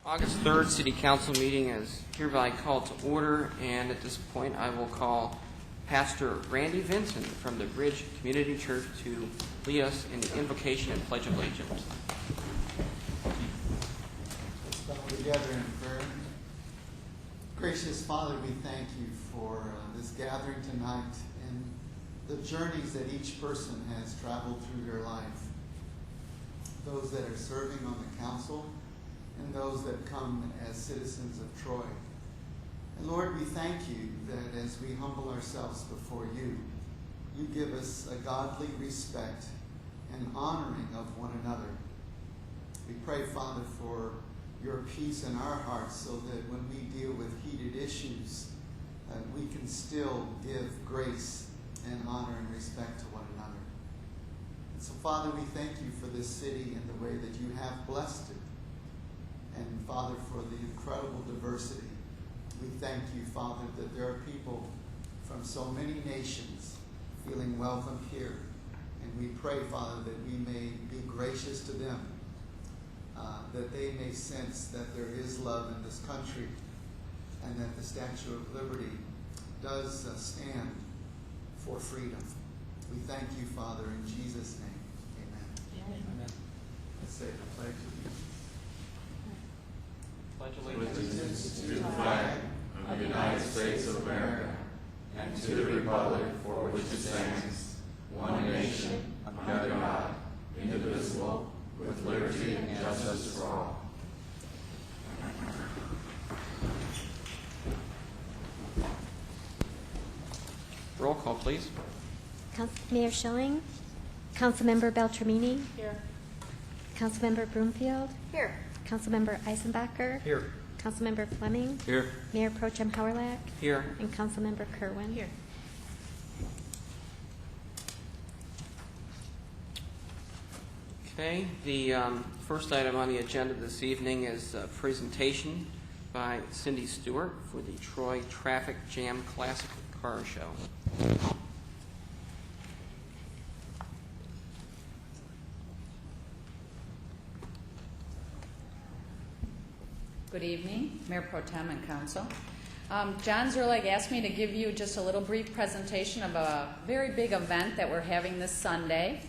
August 3rd City Council meeting is hereby called to order, and at this point I will call Pastor Randy Vincent from the Bridge Community Church to lead us in the invocation and pledge of allegiance. Let's bow together in prayer. Gracious Father, we thank you for this gathering tonight and the journeys that each person has traveled through their life. Those that are serving on the council and those that come as citizens of Troy. And Lord, we thank you that as we humble ourselves before you, you give us a godly respect and honoring of one another. We pray, Father, for your peace in our hearts so that when we deal with heated issues, we can still give grace and honor and respect to one another. And so, Father, we thank you for this city and the way that you have blessed it. And, Father, for the incredible diversity. We thank you, Father, that there are people from so many nations feeling welcome here. And we pray, Father, that we may be gracious to them, that they may sense that there is love in this country and that the Statue of Liberty does stand for freedom. We thank you, Father, in Jesus' name. Amen. Amen. Let's say the pledge of Pledge allegiance to the flag of the United States of America and to the republic for which it stands, one nation, under God, indivisible, with liberty and justice for all. Roll call, please. Mayor Schilling, Councilmember Beltramini, Here. Councilmember Broomfield, Here. Councilmember Eisenbacher, Here. Councilmember Fleming, Here. Mayor Pro Tem Howrlack, Here. and Councilmember Kerwin. Here. Okay, the first item on the agenda this evening is a presentation by Cindy Stewart for the Troy Traffic Jam Classic Car Show. Good evening, Mayor Pro Tem and Council. John Zerleg asked me to give you just a little brief presentation of a very big event that we're having this Sunday.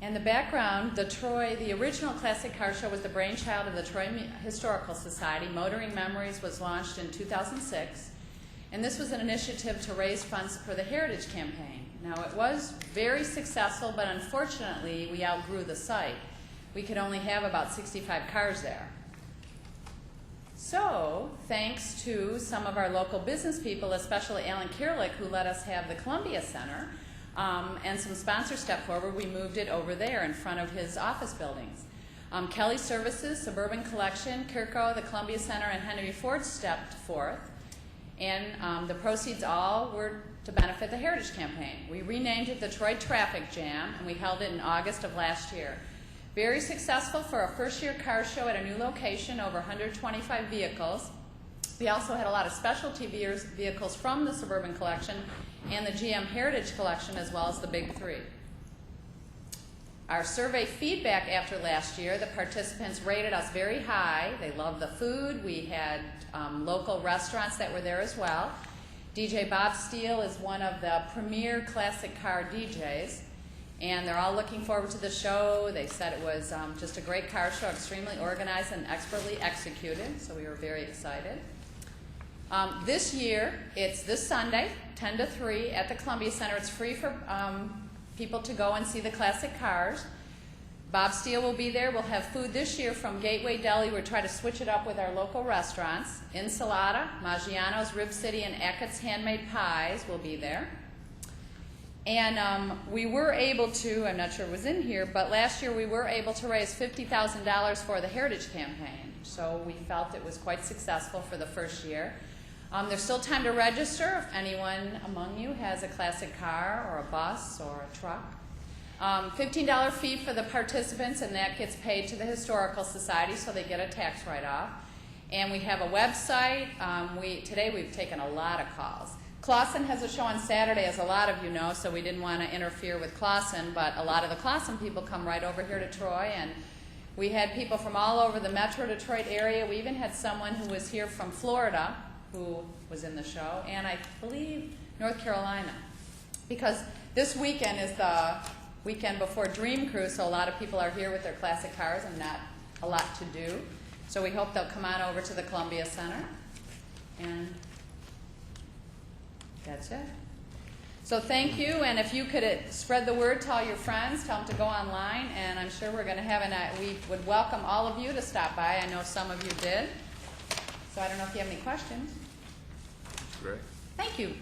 And the background, the original Classic Car Show was the brainchild of the Troy Historical Society. Motoring Memories was launched in 2006. And this was an initiative to raise funds for the Heritage Campaign. Now, it was very successful, but unfortunately, we outgrew the site. We could only have about 65 cars there. So, thanks to some of our local business people, especially Alan Kierlich, who let us have the Columbia Center, and some sponsors stepped forward, we moved it over there in front of his office buildings. Kelly Services, Suburban Collection, Kirko, the Columbia Center, and Henry Ford stepped forth. And the proceeds all were to benefit the Heritage Campaign. We renamed it the Troy Traffic Jam, and we held it in August of last year. Very successful for a first-year car show at a new location, over 125 vehicles. We also had a lot of specialty vehicles from the Suburban Collection and the GM Heritage Collection, as well as the Big Three. Our survey feedback after last year, the participants rated us very high. They loved the food. We had local restaurants that were there as well. DJ Bob Steele is one of the premier classic car DJs. And they're all looking forward to the show. They said it was just a great car show, extremely organized and expertly executed, so we were very excited. This year, it's this Sunday, 10 to 3 at the Columbia Center. It's free for people to go and see the classic cars. Bob Steele will be there. We'll have food this year from Gateway Deli. We'll try to switch it up with our local restaurants. Ensalada, Maggiano's, Rib City, and Eckett's Handmade Pies will be there. And we were able to, I'm not sure it was in here, but last year we were able to raise $50,000 for the Heritage Campaign. So we felt it was quite successful for the first year. There's still time to register if anyone among you has a classic car or a bus or a truck. $15 fee for the participants, and that gets paid to the Historical Society, so they get a tax write-off. And we have a website. Today we've taken a lot of calls. Clausen has a show on Saturday, as a lot of you know, so we didn't want to interfere with Clausen, but a lot of the Clausen people come right over here to Troy, and We had people from all over the Metro Detroit area. We even had someone who was here from Florida who was in the show, and I believe North Carolina. Because this weekend is the weekend before Dream Cruise, so a lot of people are here with their classic cars and not a lot to do. So we hope they'll come on over to the Columbia Center. And that's it. So thank you, and if you could spread the word to all your friends, tell them to go online, and I'm sure we're going to have we would welcome all of you to stop by. I know some of you did. So I don't know if you have any questions. Great. Thank you.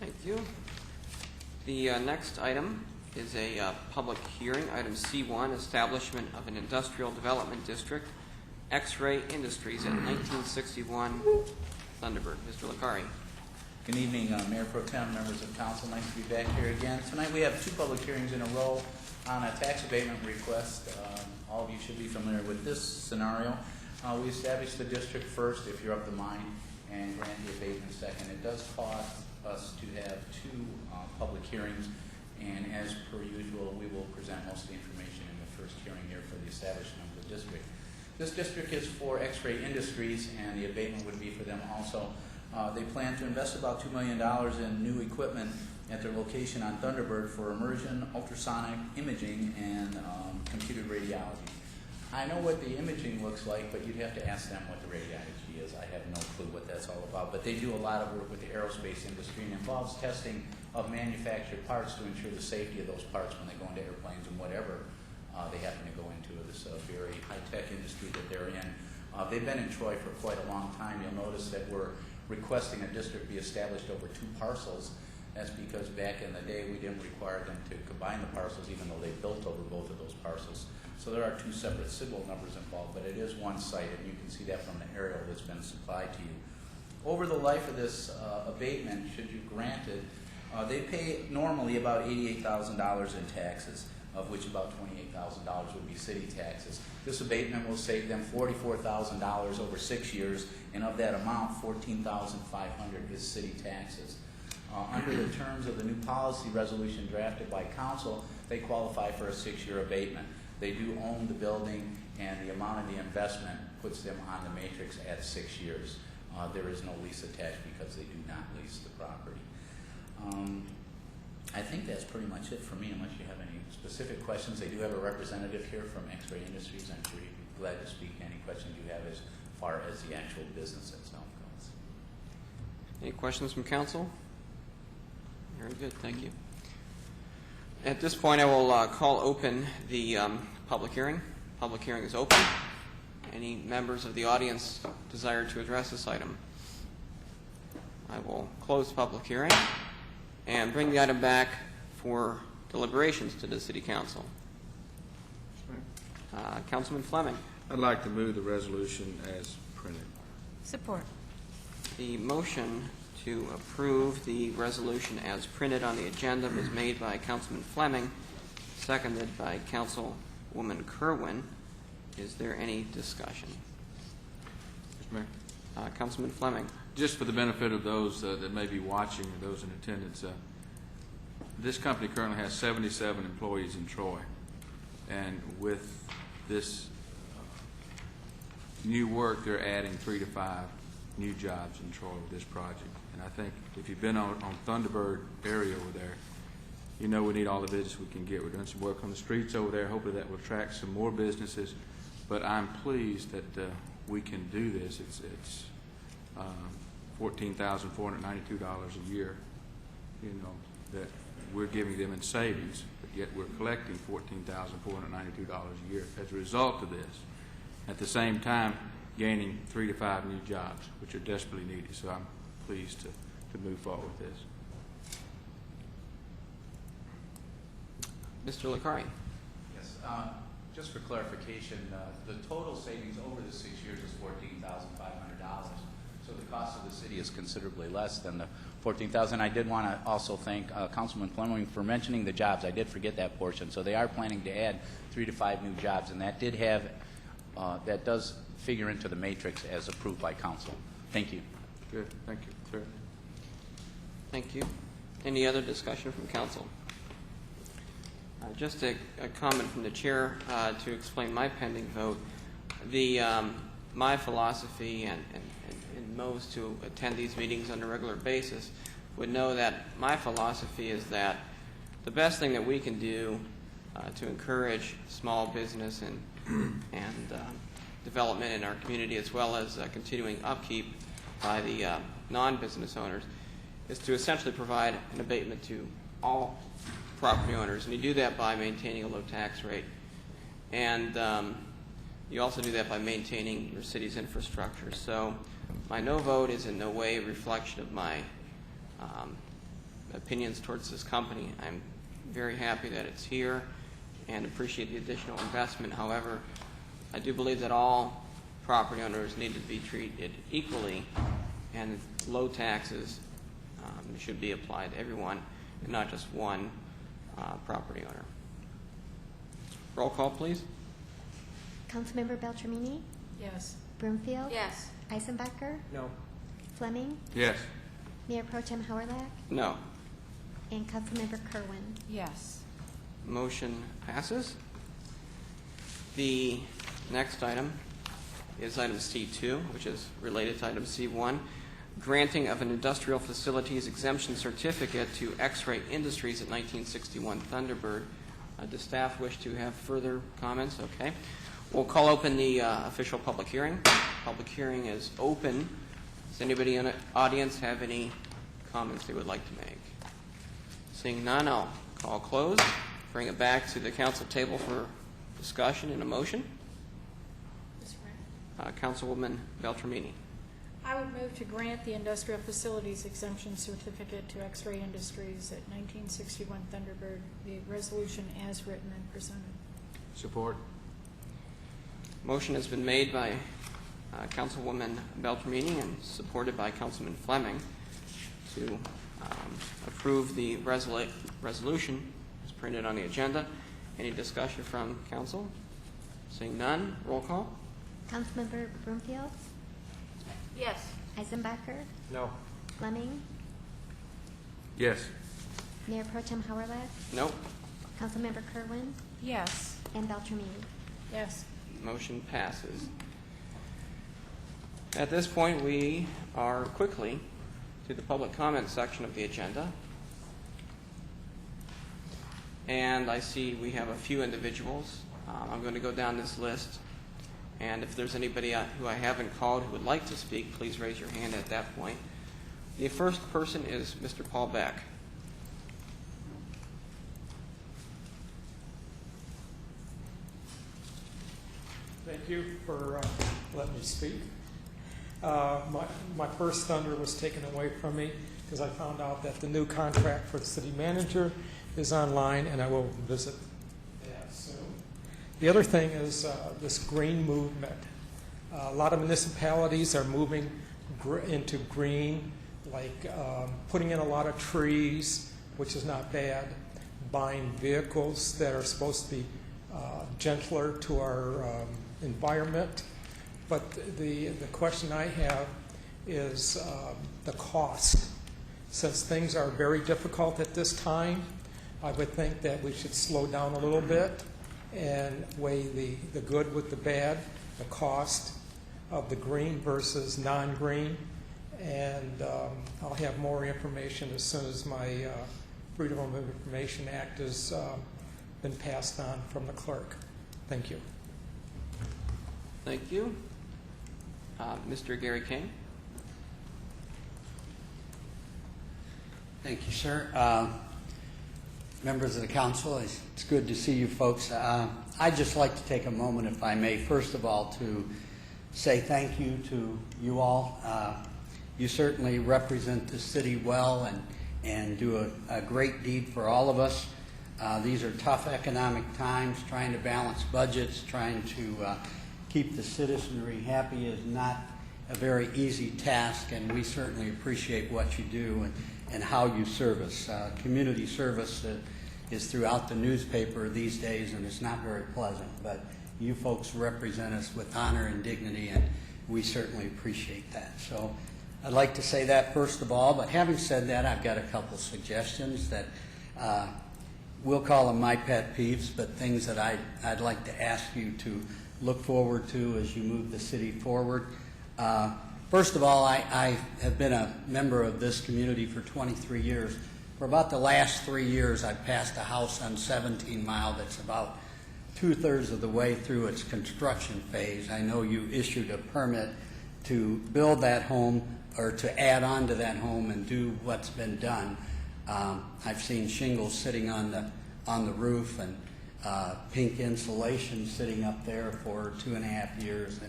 Thank you. The next item is a public hearing, item C1, establishment of an industrial development district, X-Ray Industries at 1961 Thunderbird. Mr. Licari. Good evening, Mayor Pro Tem, members of council. Nice to be back here again. Tonight we have two public hearings in a row on a tax abatement request. All of you should be familiar with this scenario. We established the district first, if you're of the mind, and grant the abatement second. It does cost us to have two public hearings, and as per usual, we will present most of the information in the first hearing here for the establishment of the district. This district is for X-Ray Industries, and the abatement would be for them also. They plan to invest about $2 million in new equipment at their location on Thunderbird for immersion, ultrasonic imaging, and computed radiology. I know what the imaging looks like, but you'd have to ask them what the radiology is. I have no clue what that's all about. But they do a lot of work with the aerospace industry and involves testing of manufactured parts to ensure the safety of those parts when they go into airplanes and whatever they happen to go into. This very high-tech industry that they're in. They've been in Troy for quite a long time. You'll notice that we're requesting a district be established over 2 parcels. That's because back in the day we didn't require them to combine the parcels even though they built over both of those parcels. So there are 2 separate signal numbers involved, but it is one site, and you can see that from the aerial that's been supplied to you. Over the life of this abatement, should you grant it, they pay normally about $88,000 in taxes, of which about $28,000 would be city taxes. This abatement will save them $44,000 over 6 years, and of that amount, $14,500 is city taxes. Under the terms of the new policy resolution drafted by council, they qualify for a 6-year abatement. They do own the building, and the amount of the investment puts them on the matrix at 6 years. There is no lease attached because they do not lease the property. I think that's pretty much it for me, unless you have any specific questions. They do have a representative here from X-Ray Industries. I'm sure he'd be glad to speak to any questions you have as far as the actual business itself goes. Any questions from council? Very good, thank you. At this point, I will call open the public hearing. Public hearing is open. Any members of the audience desire to address this item? I will close the public hearing and bring the item back for deliberations to the City Council. Councilman Fleming. I'd like to move the resolution as printed. Support. The motion to approve the resolution as printed on the agenda was made by Councilman Fleming, seconded by Councilwoman Kerwin. Is there any discussion? Mr. Mayor, Councilman Fleming. just for the benefit of those that may be watching or those in attendance, this company currently has 77 employees in Troy, and with this new work, they're adding 3 to 5 new jobs in Troy with this project. And I think if you've been on Thunderbird area over there, you know we need all the business we can get. We're doing some work on the streets over there. Hopefully that will attract some more businesses. But I'm pleased that we can do this. It's $14,492 a year, you know, that we're giving them in savings, but yet we're collecting $14,492 a year as a result of this. At the same time, gaining 3 to 5 new jobs, which are desperately needed. So I'm pleased to move forward with this. Mr. Licari. Yes. Just for clarification, the total savings over the 6 years is $14,500. So the cost of the city is considerably less than the $14,000. I did want to also thank Councilman Fleming for mentioning the jobs. I did forget that portion. So they are planning to add 3 to 5 new jobs, and that did have that does figure into the matrix as approved by council. Thank you. Good. Thank you. Clear. Thank you. Any other discussion from council? Just a comment from the chair to explain my pending vote. My philosophy, and most who attend these meetings on a regular basis would know that my philosophy is that the best thing that we can do to encourage small business and development in our community, as well as continuing upkeep by the non-business owners, is to essentially provide an abatement to all property owners. And you do that by maintaining a low tax rate. And you also do that by maintaining your city's infrastructure. So my no vote is in no way a reflection of my opinions towards this company. I'm very happy that it's here and appreciate the additional investment. However, I do believe that all property owners need to be treated equally, and low taxes should be applied to everyone and not just one property owner. Roll call, please. Councilmember Beltramini, Yes. Broomfield, Yes. Eisenbacher, No. Fleming, Yes. Mayor Pro Tem Howerlag, No. and Councilmember Kerwin. Yes. Motion passes. The next item is item C2, which is related to item C1, granting of an industrial facilities exemption certificate to X-Ray Industries at 1961 Thunderbird. Does staff wish to have further comments? Okay. We'll call open the official public hearing. Public hearing is open. Does anybody in the audience have any comments they would like to make? Seeing none, I'll call close. Bring it back to the council table for discussion and a motion. Councilwoman Beltramini. I would move to grant the industrial facilities exemption certificate to X-Ray Industries at 1961 Thunderbird, the resolution as written and presented. Support. Motion has been made by Councilwoman Beltramini and supported by Councilman Fleming to approve the resolution as printed on the agenda. Any discussion from council? Seeing none, roll call. Councilmember Broomfield, Yes. Eisenbacher, No. Fleming, Yes. Mayor Pro Tem Howerlag, Nope. Councilmember Kerwin, Yes. and Beltramini. Yes. Motion passes. At this point, we are quickly to the public comment section of the agenda. And I see we have a few individuals. I'm going to go down this list. And if there's anybody who I haven't called who would like to speak, please raise your hand at that point. The first person is Mr. Paul Beck. Thank you for letting me speak. My first thunder was taken away from me because I found out that the new contract for the city manager is online, and I will visit that soon. The other thing is this green movement. A lot of municipalities are moving into green, like putting in a lot of trees, which is not bad, buying vehicles that are supposed to be gentler to our environment. But the question I have is the cost. Since things are very difficult at this time, I would think that we should slow down a little bit and weigh the good with the bad, the cost of the green versus non-green. And I'll have more information as soon as my Freedom of Information Act has been passed on from the clerk. Thank you. Thank you. Mr. Gary King. Thank you, sir. Members of the council, it's good to see you folks. I'd just like to take a moment, if I may, first of all, to say thank you to you all. You certainly represent the city well and do a great deed for all of us. These are tough economic times. Trying to balance budgets, trying to keep the citizenry happy is not a very easy task, and we certainly appreciate what you do and how you service. Community service is throughout the newspaper these days, and it's not very pleasant, but you folks represent us with honor and dignity, and we certainly appreciate that. So I'd like to say that first of all, but having said that, I've got a couple suggestions that we'll call them my pet peeves, but things that I'd like to ask you to look forward to as you move the city forward. First of all, I have been a member of this community for 23 years. For about the last 3 years, I've passed a house on 17 Mile that's about 2/3 of the way through its construction phase. I know you issued a permit to build that home or to add on to that home and do what's been done. I've seen shingles sitting on the roof and pink insulation sitting up there for 2.5 years,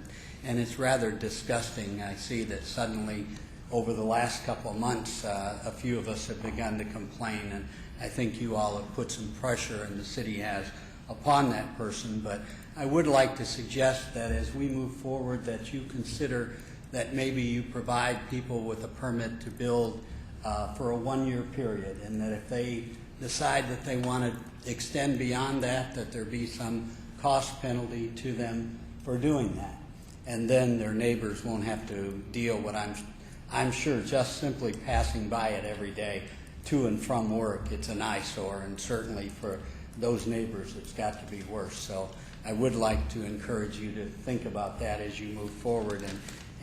and it's rather disgusting. I see that suddenly over the last couple of months, a few of us have begun to complain, and I think you all have put some pressure, and the city has, upon that person. But I would like to suggest that as we move forward, that you consider that maybe you provide people with a permit to build for a 1-year period, and that if they decide that they want to extend beyond that, that there be some cost penalty to them for doing that. And then their neighbors won't have to deal with, I'm sure, just simply passing by it every day to and from work. It's an eyesore, and certainly for those neighbors, it's got to be worse. So I would like to encourage you to think about that as you move forward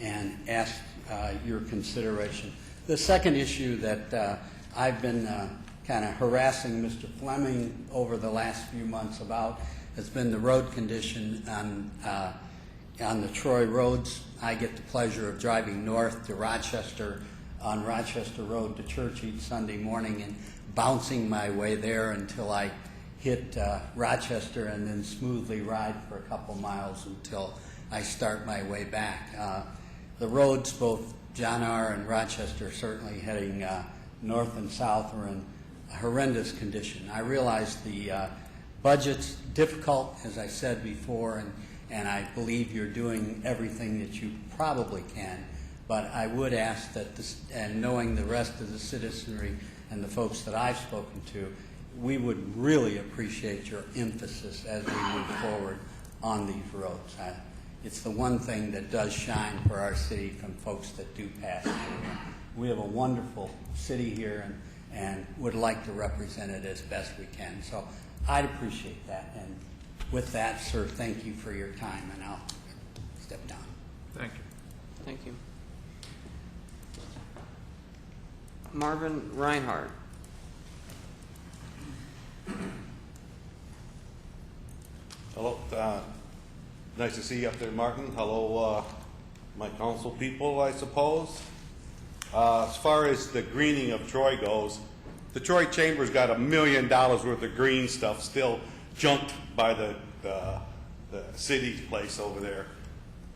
and ask your consideration. The second issue that I've been kind of harassing Mr. Fleming over the last few months about has been the road condition on the Troy roads. I get the pleasure of driving north to Rochester on Rochester Road to church each Sunday morning and bouncing my way there until I hit Rochester and then smoothly ride for a couple miles until I start my way back. The roads, both John R. and Rochester, certainly heading north and south, are in horrendous condition. I realize the budget's difficult, as I said before, and I believe you're doing everything that you probably can. But I would ask that, and knowing the rest of the citizenry and the folks that I've spoken to, we would really appreciate your emphasis as we move forward on these roads. It's the one thing that does shine for our city from folks that do pass through. We have a wonderful city here and would like to represent it as best we can. So I'd appreciate that. And with that, sir, thank you for your time, and I'll step down. Thank you. Thank you. Marvin Reinhardt. Hello. Nice to see you up there, Martin. Hello, my council people, I suppose. As far as the greening of Troy goes, the Troy Chamber's got $1 million worth of green stuff still junked by the city's place over there.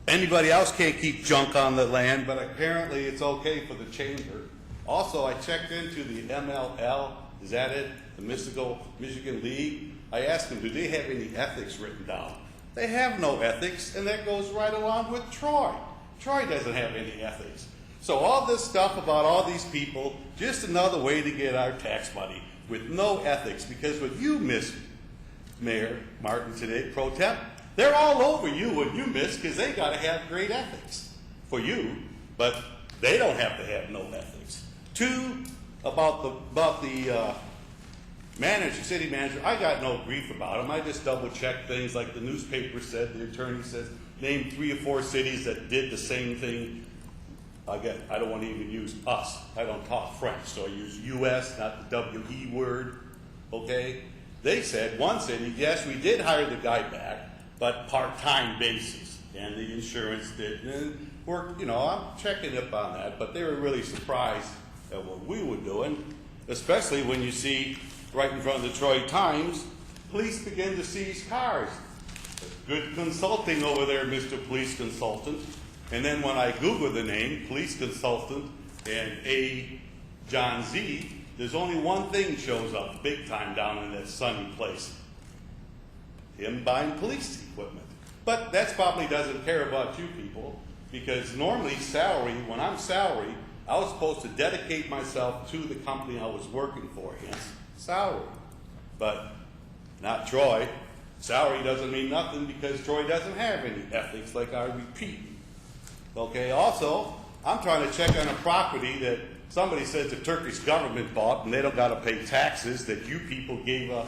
Anybody else can't keep junk on the land, but apparently it's okay for the chamber. Also, I checked into the MLL, is that it? The Michigan League. I asked them, do they have any ethics written down? They have no ethics, and that goes right along with Troy. Troy doesn't have any ethics. So all this stuff about all these people, just another way to get our tax money with no ethics, because with you, Miss Mayor Martin today, Pro Temp, they're all over you when you miss, because they got to have great ethics for you, but they don't have to have no ethics. Two, about the manager, city manager, I got no grief about him. I just double-checked things like the newspaper said, the attorney says, name 3 or 4 cities that did the same thing. I don't want to even use us. I don't talk French, so I use U.S., not the W-E word, okay? They said, one city, yes, we did hire the guy back, but part-time basis, and the insurance didn't work. You know, I'm checking up on that, but they were really surprised at what we were doing, especially when you see right in front of the Troy Times, police begin to seize cars. Good consulting over there, Mr. Police Consultant. And then when I Google the name, police consultant, and A. John Z., there's only one thing shows up big time down in that sunny place. Him buying police equipment. But that probably doesn't care about you people, because normally salary, when I'm salary, I was supposed to dedicate myself to the company I was working for, hence salary. But not Troy. Salary doesn't mean nothing because Troy doesn't have any ethics, like I repeat. Okay, also, I'm trying to check on a property that somebody says the Turkish government bought and they don't got to pay taxes, that you people gave a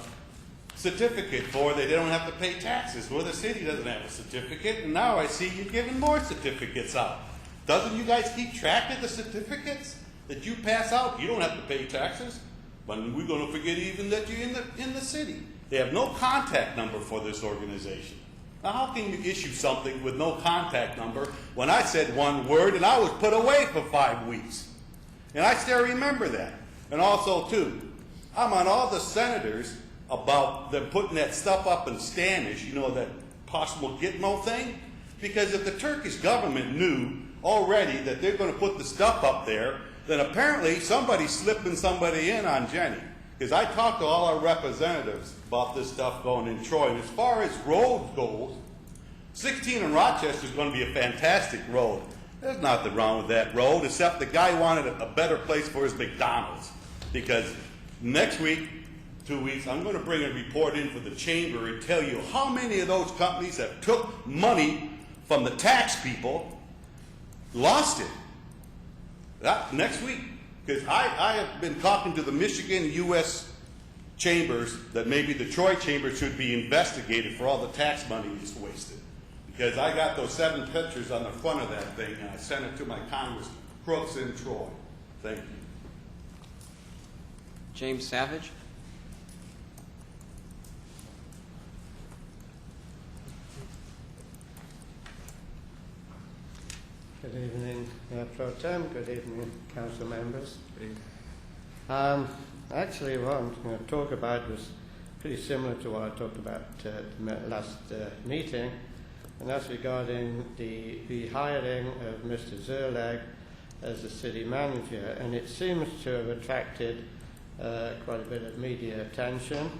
certificate for, they don't have to pay taxes. Well, the city doesn't have a certificate, and now I see you giving more certificates out. Doesn't you guys keep track of the certificates that you pass out? You don't have to pay taxes, but we're going to forget even that you're in the city. They have no contact number for this organization. Now, how can you issue something with no contact number when I said one word and I was put away for 5 weeks? And I still remember that. And also, too, I'm on all the senators about them putting that stuff up in Spanish, you know, that possible Gitmo thing. Because if the Turkish government knew already that they're going to put the stuff up there, then apparently somebody's slipping somebody in on Jenny. Because I talked to all our representatives about this stuff going in Troy. And as far as roads goes, 16 in Rochester is going to be a fantastic road. There's nothing wrong with that road, except the guy wanted a better place for his McDonald's. Because next week, 2 weeks, I'm going to bring a report in for the chamber and tell you how many of those companies that took money from the tax people lost it. That next week. Because I have been talking to the Michigan U.S. chambers that maybe the Troy chamber should be investigated for all the tax money it's wasted. Because I got those 7 pictures on the front of that thing, and I sent it to my Congress crooks in Troy. Thank you. James Savage. Good evening, Mayor Pro Tem. Good evening, council members. Actually, what I'm going to talk about was pretty similar to what I talked about the last meeting, and that's regarding the hiring of Mr. Zerlag as the city manager. And it seems to have attracted quite a bit of media attention,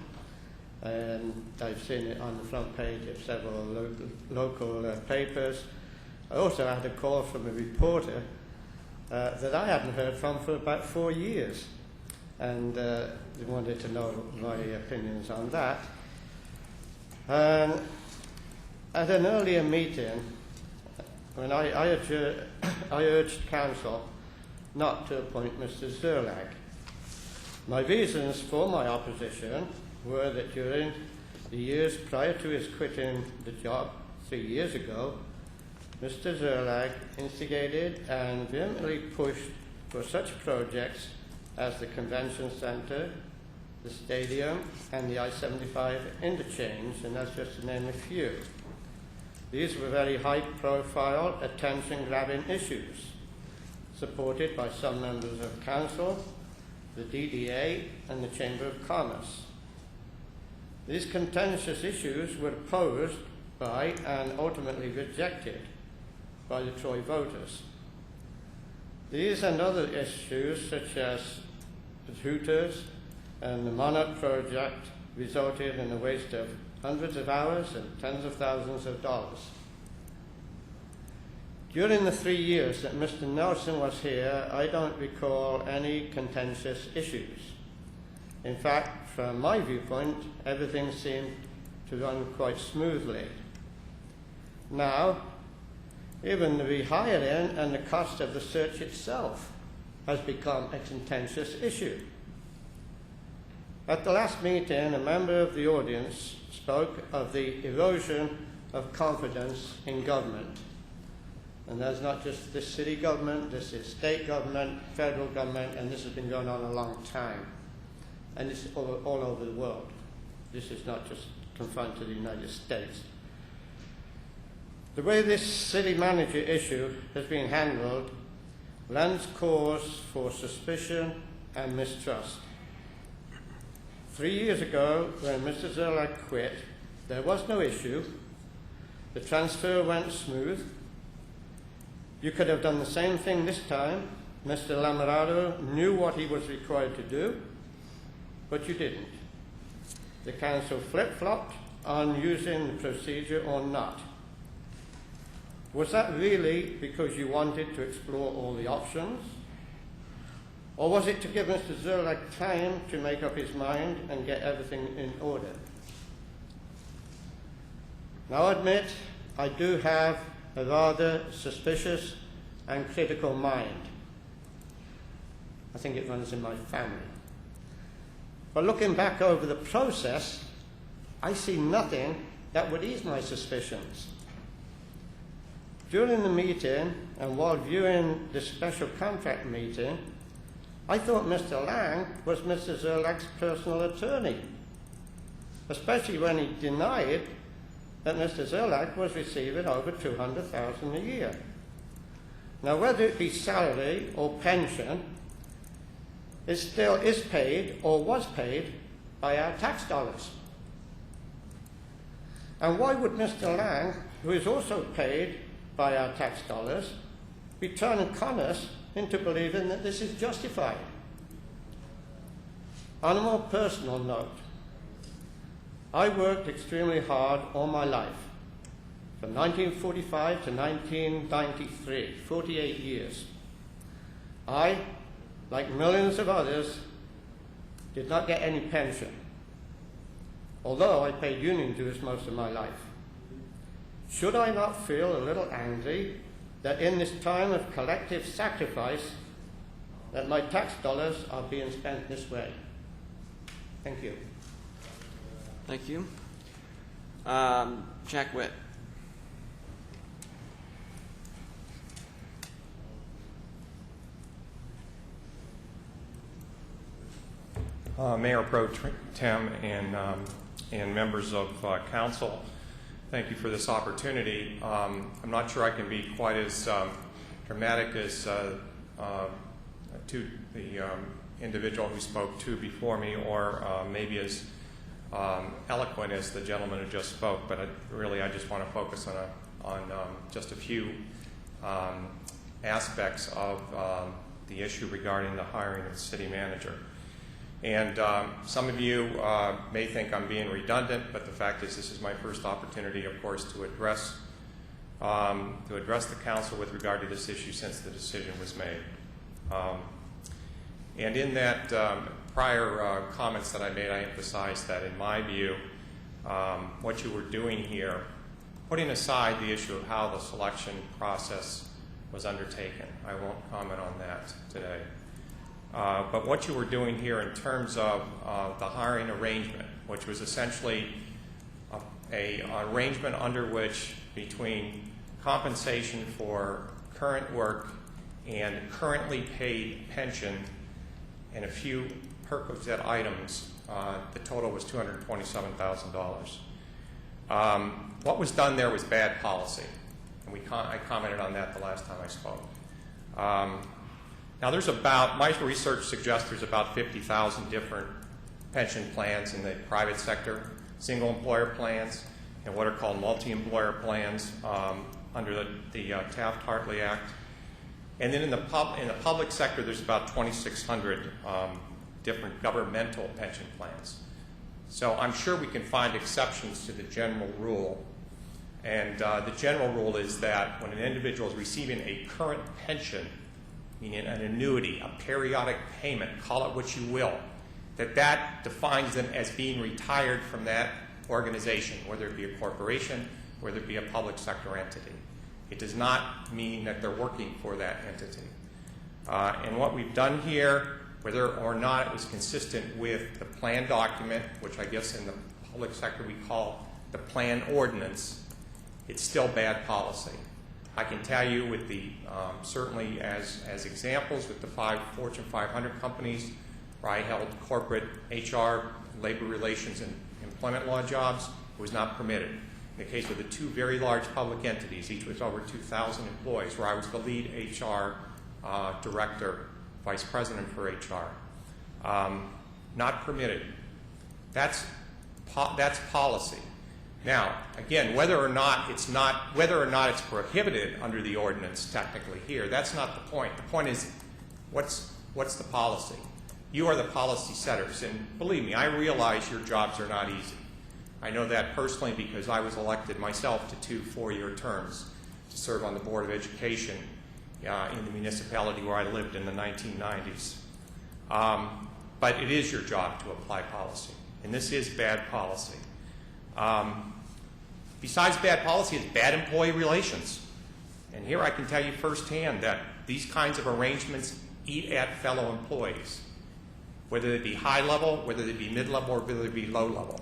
and I've seen it on the front page of several local papers. I also had a call from a reporter that I hadn't heard from for about 4 years, and they wanted to know my opinions on that. At an earlier meeting, when I urged council not to appoint Mr. Zerlag. My reasons for my opposition were that during the years prior to his quitting the job 3 years ago, Mr. Zerlag instigated and vehemently pushed for such projects as the Convention Center, the stadium, and the I-75 interchange, and that's just to name a few. These were very high-profile, attention-grabbing issues, supported by some members of council, the DDA, and the Chamber of Commerce. These contentious issues were opposed by and ultimately rejected by the Troy voters. These and other issues, such as the Hooters and the Monarch project, resulted in a waste of hundreds of hours and tens of thousands of dollars. During the 3 years that Mr. Nelson was here, I don't recall any contentious issues. In fact, from my viewpoint, everything seemed to run quite smoothly. Now, even the rehiring and the cost of the search itself has become a contentious issue. At the last meeting, a member of the audience spoke of the erosion of confidence in government. And that's not just this city government, this is state government, federal government, and this has been going on a long time. And it's all over the world. This is not just confined to the United States. The way this city manager issue has been handled lends cause for suspicion and mistrust. 3 years ago, when Mr. Zerlag quit, there was no issue. The transfer went smooth. You could have done the same thing this time. Mr. Lamorato knew what he was required to do, but you didn't. The council flip-flopped on using the procedure or not. Was that really because you wanted to explore all the options? Or was it to give Mr. Zerlag time to make up his mind and get everything in order? Now, I admit I do have a rather suspicious and critical mind. I think it runs in my family. But looking back over the process, I see nothing that would ease my suspicions. During the meeting, and while viewing the special contract meeting, I thought Mr. Lang was Mr. Zerlach's personal attorney, especially when he denied that Mr. Zerlach was receiving over $200,000 a year. Now, whether it be salary or pension, it still is paid or was paid by our tax dollars. And why would Mr. Lang, who is also paid by our tax dollars, be turning con us into believing that this is justified? On a more personal note, I worked extremely hard all my life, from 1945 to 1993, 48 years. I, like millions of others, did not get any pension, although I paid union dues most of my life. Should I not feel a little angry that in this time of collective sacrifice that my tax dollars are being spent this way? Thank you. Thank you. Jack Witt. Mayor Pro Tem and members of council, thank you for this opportunity. I'm not sure I can be quite as dramatic as to the individual who spoke to before me, or maybe as eloquent as the gentleman who just spoke, but I just want to focus on just a few aspects of the issue regarding the hiring of the city manager. And some of you may think I'm being redundant, but the fact is this is my first opportunity, of course, to address the council with regard to this issue since the decision was made. And in that prior comments that I made, I emphasized that in my view, what you were doing here, putting aside the issue of how the selection process was undertaken, I won't comment on that today. But what you were doing here in terms of the hiring arrangement, which was essentially an arrangement under which between compensation for current work and currently paid pension and a few perquisite items, the total was $227,000. What was done there was bad policy, and I commented on that the last time I spoke. Now my research suggests there's about 50,000 different pension plans in the private sector, single employer plans, and what are called multi-employer plans under the Taft-Hartley Act. And then in the public sector, there's about 2,600 different governmental pension plans. So I'm sure we can find exceptions to the general rule. And the general rule is that when an individual is receiving a current pension, meaning an annuity, a periodic payment, call it what you will, that defines them as being retired from that organization, whether it be a corporation, whether it be a public sector entity. It does not mean that they're working for that entity. And what we've done here, whether or not it was consistent with the plan document, which I guess in the public sector we call the plan ordinance, it's still bad policy. I can tell you with the, certainly as examples with the 5 Fortune 500 companies where I held corporate HR, labor relations, and employment law jobs, it was not permitted. In the case of the 2 very large public entities, each with over 2,000 employees, where I was the lead HR director, vice president for HR, not permitted. That's policy. Now, again, whether or not it's prohibited under the ordinance technically here, that's not the point. The point is, what's the policy? You are the policy setters, and believe me, I realize your jobs are not easy. I know that personally because I was elected myself to 2 4-year terms to serve on the Board of Education in the municipality where I lived in the 1990s. But it is your job to apply policy, and this is bad policy. Besides bad policy, it's bad employee relations. And here I can tell you firsthand that these kinds of arrangements eat at fellow employees, whether they be high level, whether they be mid-level, or whether they be low level.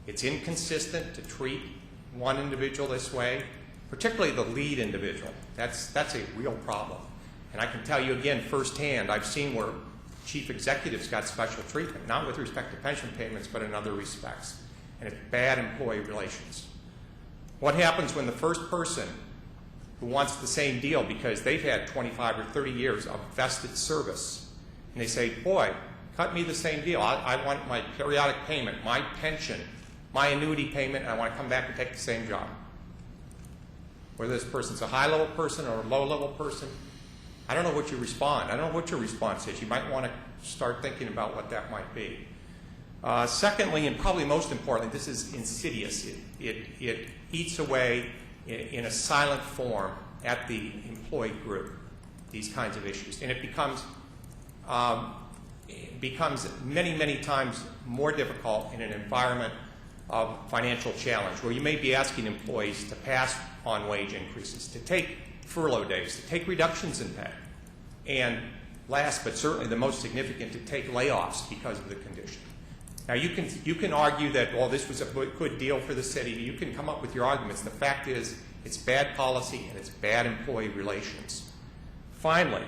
It's inconsistent to treat one individual this way, particularly the lead individual. That's a real problem. And I can tell you again firsthand, I've seen where chief executives got special treatment, not with respect to pension payments, but in other respects. And it's bad employee relations. What happens when the first person who wants the same deal because they've had 25 or 30 years of vested service, and they say, boy, cut me the same deal. I want my periodic payment, my pension, my annuity payment, and I want to come back and take the same job. Whether this person's a high-level person or a low-level person, I don't know what you respond. I don't know what your response is. You might want to start thinking about what that might be. Secondly, and probably most importantly, this is insidious. It eats away in a silent form at the employee group, these kinds of issues. And it becomes many, many times more difficult in an environment of financial challenge, where you may be asking employees to pass on wage increases, to take furlough days, to take reductions in pay, and last but certainly the most significant, to take layoffs because of the condition. Now you can argue that, well, this was a good deal for the city. You can come up with your arguments. The fact is, it's bad policy and it's bad employee relations. Finally,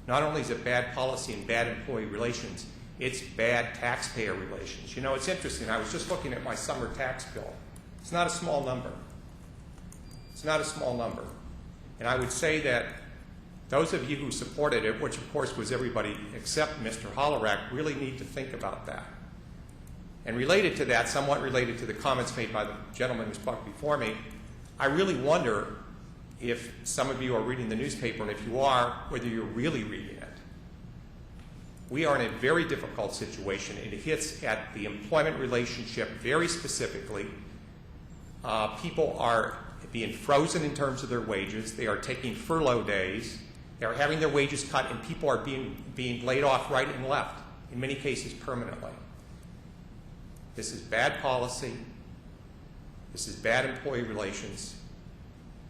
not only is it bad policy and bad employee relations, it's bad taxpayer relations. You know, it's interesting. I was just looking at my summer tax bill. It's not a small number. It's not a small number. And I would say that those of you who supported it, which of course was everybody except Mr. Hollerack, really need to think about that. And related to that, somewhat related to the comments made by the gentleman who spoke before me, I really wonder if some of you are reading the newspaper, and if you are, whether you're really reading it. We are in a very difficult situation, and it hits at the employment relationship very specifically. People are being frozen in terms of their wages. They are taking furlough days. They are having their wages cut, and people are being laid off right and left, in many cases permanently. This is bad policy. This is bad employee relations,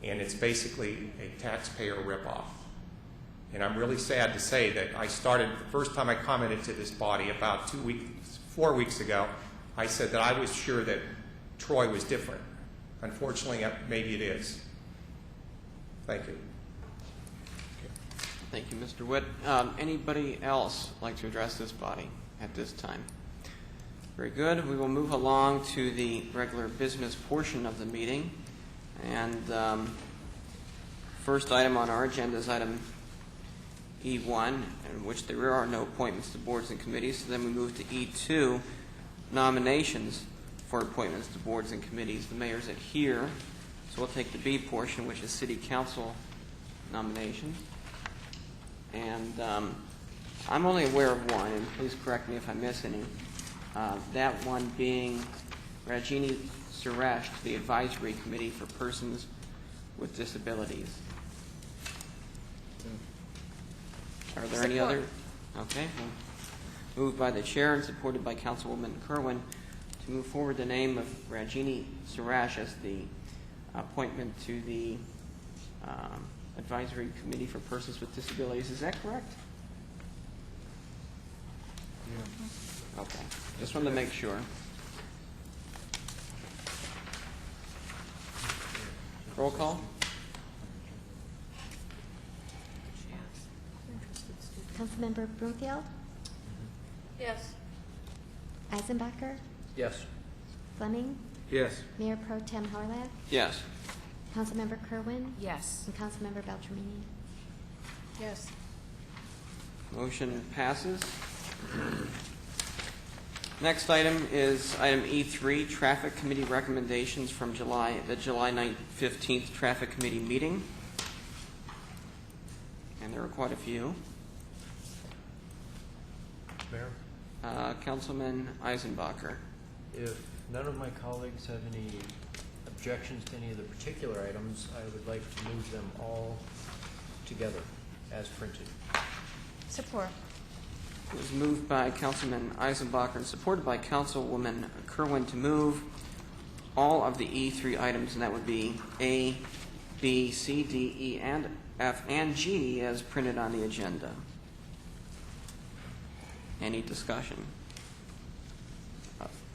and it's basically a taxpayer ripoff. And I'm really sad to say that I started, the first time I commented to this body about 4 weeks ago, I said that I was sure that Troy was different. Unfortunately, maybe it is. Thank you. Thank you, Mr. Witt. Anybody else like to address this body at this time? Very good. We will move along to the regular business portion of the meeting. And first item on our agenda is item E1, in which there are no appointments to boards and committees. So then we move to E2, nominations for appointments to boards and committees. The mayor's here, so we'll take the B portion, which is city council nominations. And I'm only aware of one, and please correct me if I miss any. That one being Rajini Suresh to the Advisory Committee for Persons with Disabilities. Are there any other? Okay. Well, moved by the chair and supported by Councilwoman Kerwin to move forward the name of Rajini Suresh as the appointment to the Advisory Committee for Persons with Disabilities. Is that correct? Yeah. Okay. Just wanted to make sure. Roll call. Councilmember Broomfield, Yes. Eisenbacher, Yes. Fleming, Yes. Mayor Pro Tem Howard, Yes. Councilmember Kerwin, Yes. and Councilmember Beltramini. Yes. Motion passes. Next item is item E3, Traffic Committee recommendations from the July 15th Traffic Committee meeting. And there are quite a few. Mayor, Councilman Eisenbacher. if none of my colleagues have any objections to any of the particular items, I would like to move them all together as printed. Support. It was moved by Councilman Eisenbacher and supported by Councilwoman Kerwin to move all of the E3 items, and that would be A, B, C, D, E, and F, and G as printed on the agenda. Any discussion?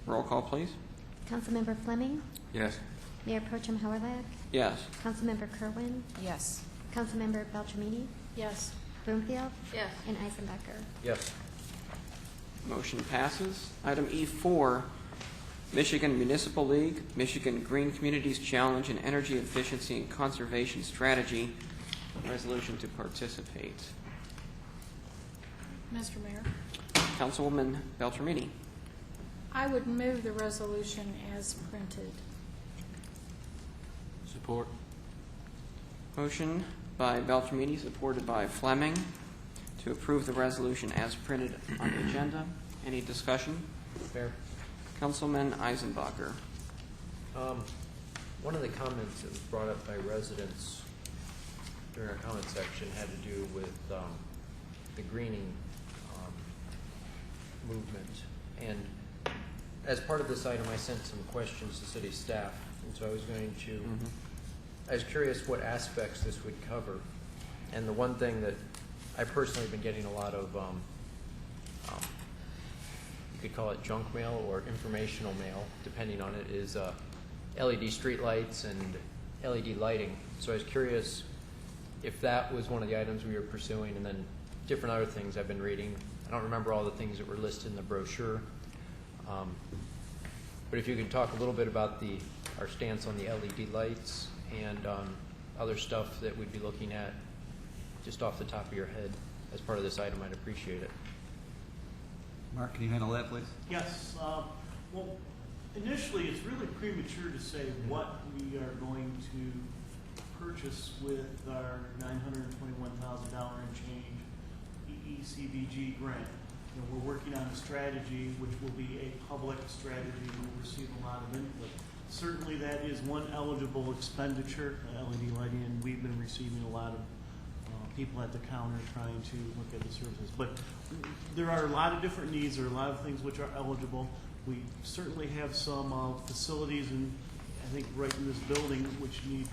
Roll call, please. Councilmember Fleming, Yes. Mayor Pro Tem Howard, Yes. Councilmember Kerwin, Yes. Councilmember Beltramini, Yes. Broomfield, Yes. and Eisenbacher. Yes. Motion passes. Item E4, Michigan Municipal League, Michigan Green Communities Challenge and Energy Efficiency and Conservation Strategy, resolution to participate. Mr. Mayor, Councilwoman Beltramini. I would move the resolution as printed. Support. Motion by Beltramini, supported by Fleming, to approve the resolution as printed on the agenda. Any discussion? Mayor, Councilman Eisenbacher. one of the comments that was brought up by residents during our comment section had to do with the greening movement. And as part of this item, I sent some questions to city staff, and so I was going to, I was curious what aspects this would cover. And the one thing that I personally have been getting a lot of, you could call it junk mail or informational mail, depending on it, is LED street lights and LED lighting. So I was curious if that was one of the items we were pursuing, and then different other things I've been reading. I don't remember all the things that were listed in the brochure. But if you could talk a little bit about our stance on the LED lights and other stuff that we'd be looking at just off the top of your head as part of this item, I'd appreciate it. Mark, can you handle that, please? Yes. Well, initially, it's really premature to say what we are going to purchase with our $921,000 and change EECBG grant. We're working on a strategy which will be a public strategy and will receive a lot of input. Certainly that is one eligible expenditure, LED lighting, and we've been receiving a lot of people at the counter trying to look at the services. But there are a lot of different needs, there are a lot of things which are eligible. We certainly have some facilities, and I think right in this building, which need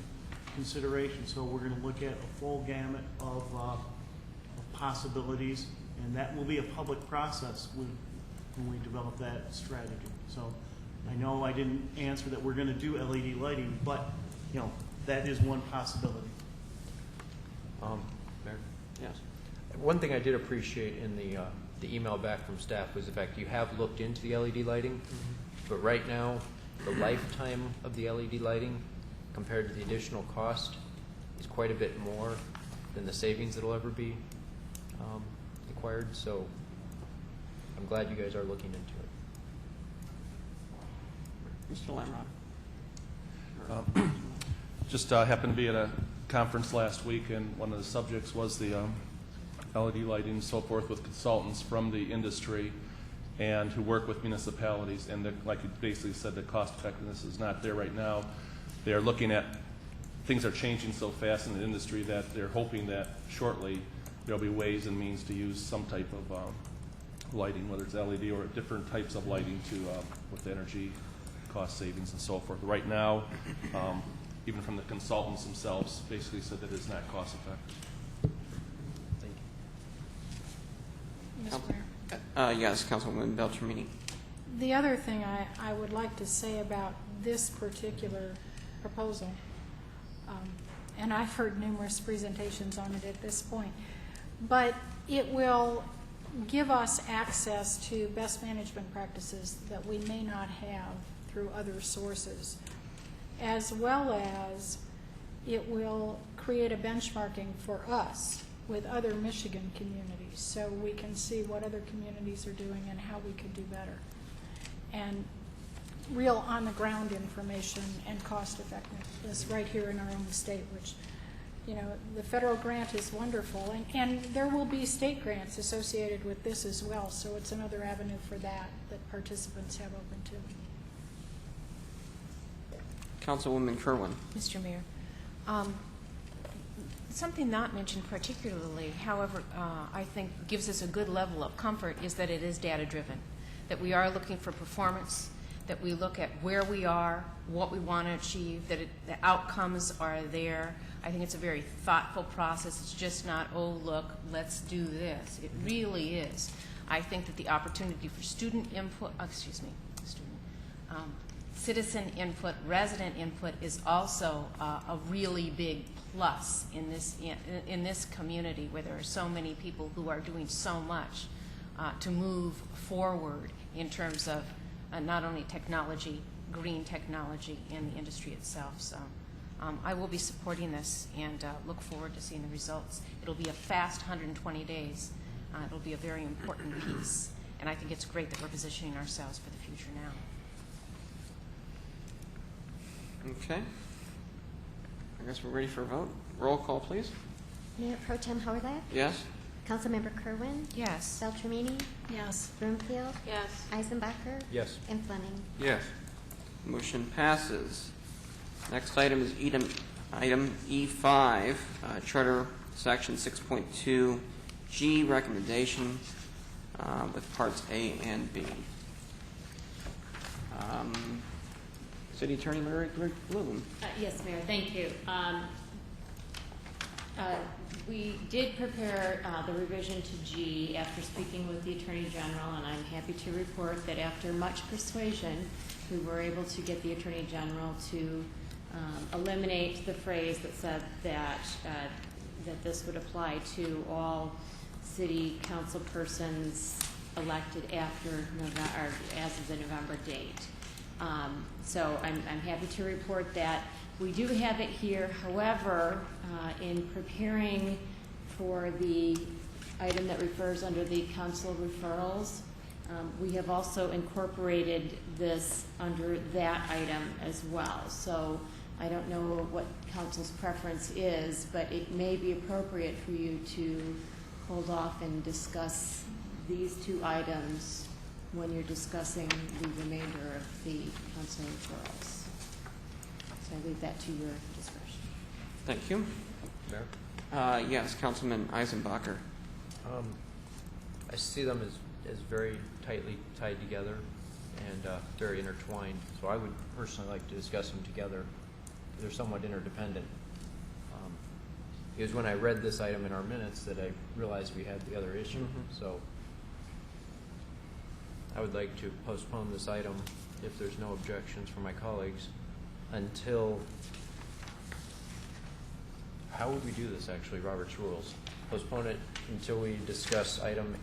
consideration. So we're going to look at a full gamut of possibilities, and that will be a public process when we develop that strategy. So I know I didn't answer that we're going to do LED lighting, but that is one possibility. Mayor? Yes. One thing I did appreciate in the email back from staff was the fact you have looked into the LED lighting, but right now the lifetime of the LED lighting compared to the additional cost is quite a bit more than the savings that will ever be acquired. So I'm glad you guys are looking into it. Mr. Lamrod. Just happened to be at a conference last week, and one of the subjects was the LED lighting and so forth with consultants from the industry and who work with municipalities. And like you basically said, the cost effectiveness is not there right now. They're looking at, things are changing so fast in the industry that they're hoping that shortly there'll be ways and means to use some type of lighting, whether it's LED or different types of lighting to with energy cost savings and so forth. Right now, even from the consultants themselves, basically said that it's not cost effective. Mr. Mayor. Yes, Councilwoman Beltramini. The other thing I would like to say about this particular proposal, and I've heard numerous presentations on it at this point, but it will give us access to best management practices that we may not have through other sources, as well as it will create a benchmarking for us with other Michigan communities, so we can see what other communities are doing and how we could do better. And real on-the-ground information and cost effectiveness right here in our own state, which, the federal grant is wonderful, and there will be state grants associated with this as well, so it's another avenue for that participants have open to. Councilwoman Kerwin. Mr. Mayor, something not mentioned particularly, however, I think gives us a good level of comfort is that it is data-driven, that we are looking for performance, that we look at where we are, what we want to achieve, that the outcomes are there. I think it's a very thoughtful process. It's just not, oh, look, let's do this. It really is. I think that the opportunity for student input, citizen input, resident input is also a really big plus in this community where there are so many people who are doing so much to move forward in terms of not only technology, green technology, and the industry itself. So I will be supporting this and look forward to seeing the results. It'll be a fast 120 days. It'll be a very important piece. And I think it's great that we're positioning ourselves for the future now. Okay. I guess we're ready for a vote. Roll call, please. Mayor Pro Tem Howard-Lab? Yes? Councilmember Kerwin? Yes. Beltramini? Yes. Broomfield? Yes. Eisenbacher? Yes. And Fleming? Yes. Motion passes. Next item is item E5, Charter Section 6.2G recommendation with parts A and B. City Attorney Mary Bloom. Yes, Mayor, thank you. We did prepare the revision to G after speaking with the Attorney General, and I'm happy to report that after much persuasion, we were able to get the Attorney General to eliminate the phrase that said that this would apply to all city council persons elected after November, or as of the November date. So I'm happy to report that we do have it here. However, in preparing for the item that refers under the council referrals, we have also incorporated this under that item as well. So I don't know what council's preference is, but it may be appropriate for you to hold off and discuss these two items when you're discussing the remainder of the council referrals. So I leave that to your discretion. Thank you. Mayor? Yes, Councilman Eisenbacher. I see them as very tightly tied together and very intertwined. So I would personally like to discuss them together. They're somewhat interdependent. It was when I read this item in our minutes that I realized we had the other issue. So I would like to postpone this item, if there's no objections from my colleagues, until, how would we do this actually, Robert's rules? Postpone it until we discuss item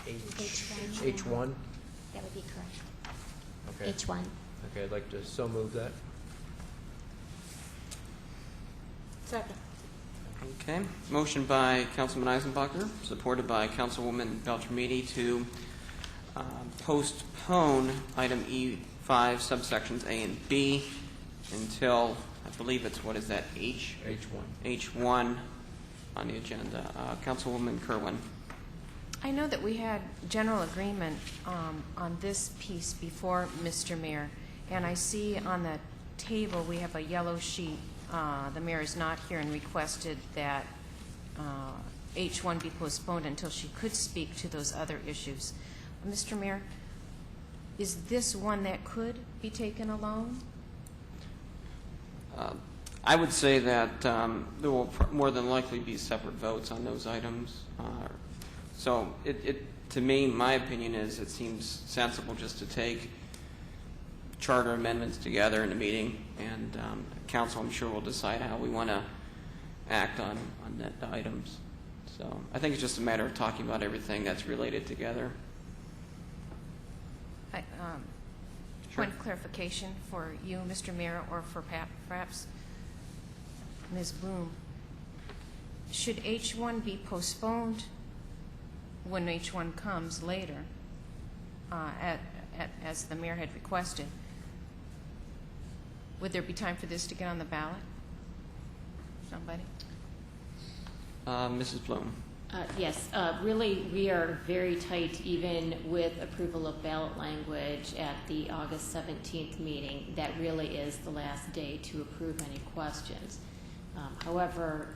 H1? That would be correct. Okay. H1. Okay, I'd like to so move that. Second. Okay. Motion by Councilman Eisenbacher, supported by Councilwoman Beltramini to postpone item E5 subsections A and B until, I believe it's, what is that, H1 on the agenda. Councilwoman Kerwin. I know that we had general agreement on this piece before, Mr. Mayor, and I see on the table we have a yellow sheet. The mayor is not here and requested that H1 be postponed until she could speak to those other issues. Mr. Mayor, is this one that could be taken alone? I would say that there will more than likely be separate votes on those items. So to me, my opinion is it seems sensible just to take charter amendments together in a meeting, and council, I'm sure, will decide how we want to act on the items. So I think it's just a matter of talking about everything that's related together. Sure. One clarification for you, Mr. Mayor, or for perhaps Ms. Bloom. Should H1 be postponed when H1 comes later, as the mayor had requested? Would there be time for this to get on the ballot? Somebody? Mrs. Bloom. Yes, really, we are very tight even with approval of ballot language at the August 17th meeting. That really is the last day to approve any questions. However,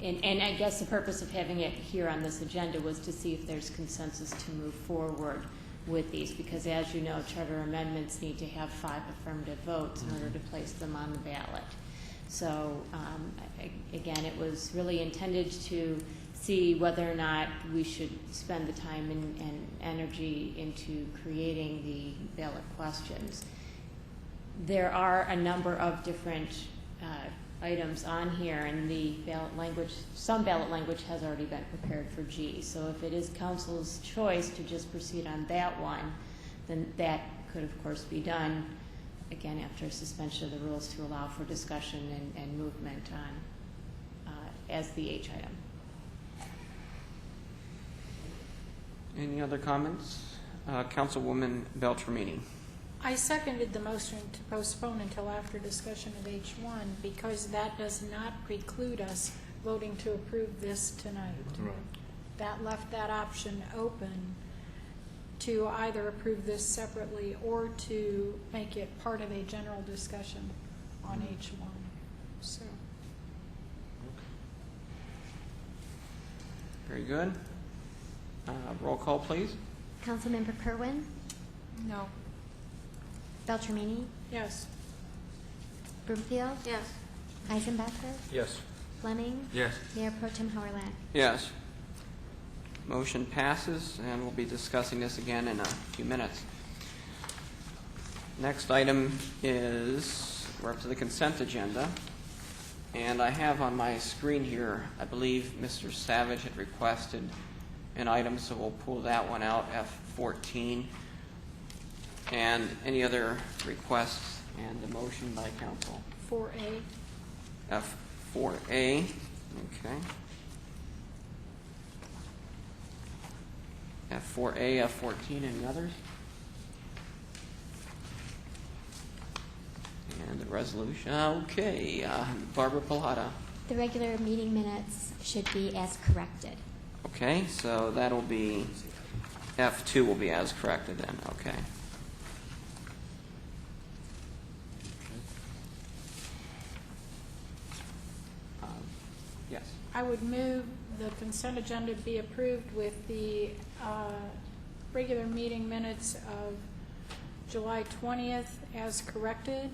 and I guess the purpose of having it here on this agenda was to see if there's consensus to move forward with these, because as you know, charter amendments need to have 5 affirmative votes in order to place them on the ballot. So again, it was really intended to see whether or not we should spend the time and energy into creating the ballot questions. There are a number of different items on here, and the ballot language, some ballot language has already been prepared for G. So if it is council's choice to just proceed on that one, then that could of course be done, again, after suspension of the rules to allow for discussion and movement on as the H item. Any other comments? Councilwoman Beltramini. I seconded the motion to postpone until after discussion of H1 because that does not preclude us voting to approve this tonight. Right. That left that option open to either approve this separately or to make it part of a general discussion on H1. So. Very good. Roll call, please. Councilmember Kerwin, No. Beltramini, Yes. Broomfield, Yes. Eisenbacher, Yes. Fleming, Yes. Mayor Pro Tem Howard-Lack. Yes. Motion passes, and we'll be discussing this again in a few minutes. Next item is, we're up to the consent agenda. And I have on my screen here, I believe Mr. Savage had requested an item, so we'll pull that one out, F14. And any other requests and the motion by council? 4A. F4A, okay. F4A, F14, any others? And the resolution, okay, Barbara Pallotta. The regular meeting minutes should be as corrected. Okay, so that'll be, F2 will be as corrected then, okay. Yes. I would move the consent agenda be approved with the regular meeting minutes of July 20th as corrected,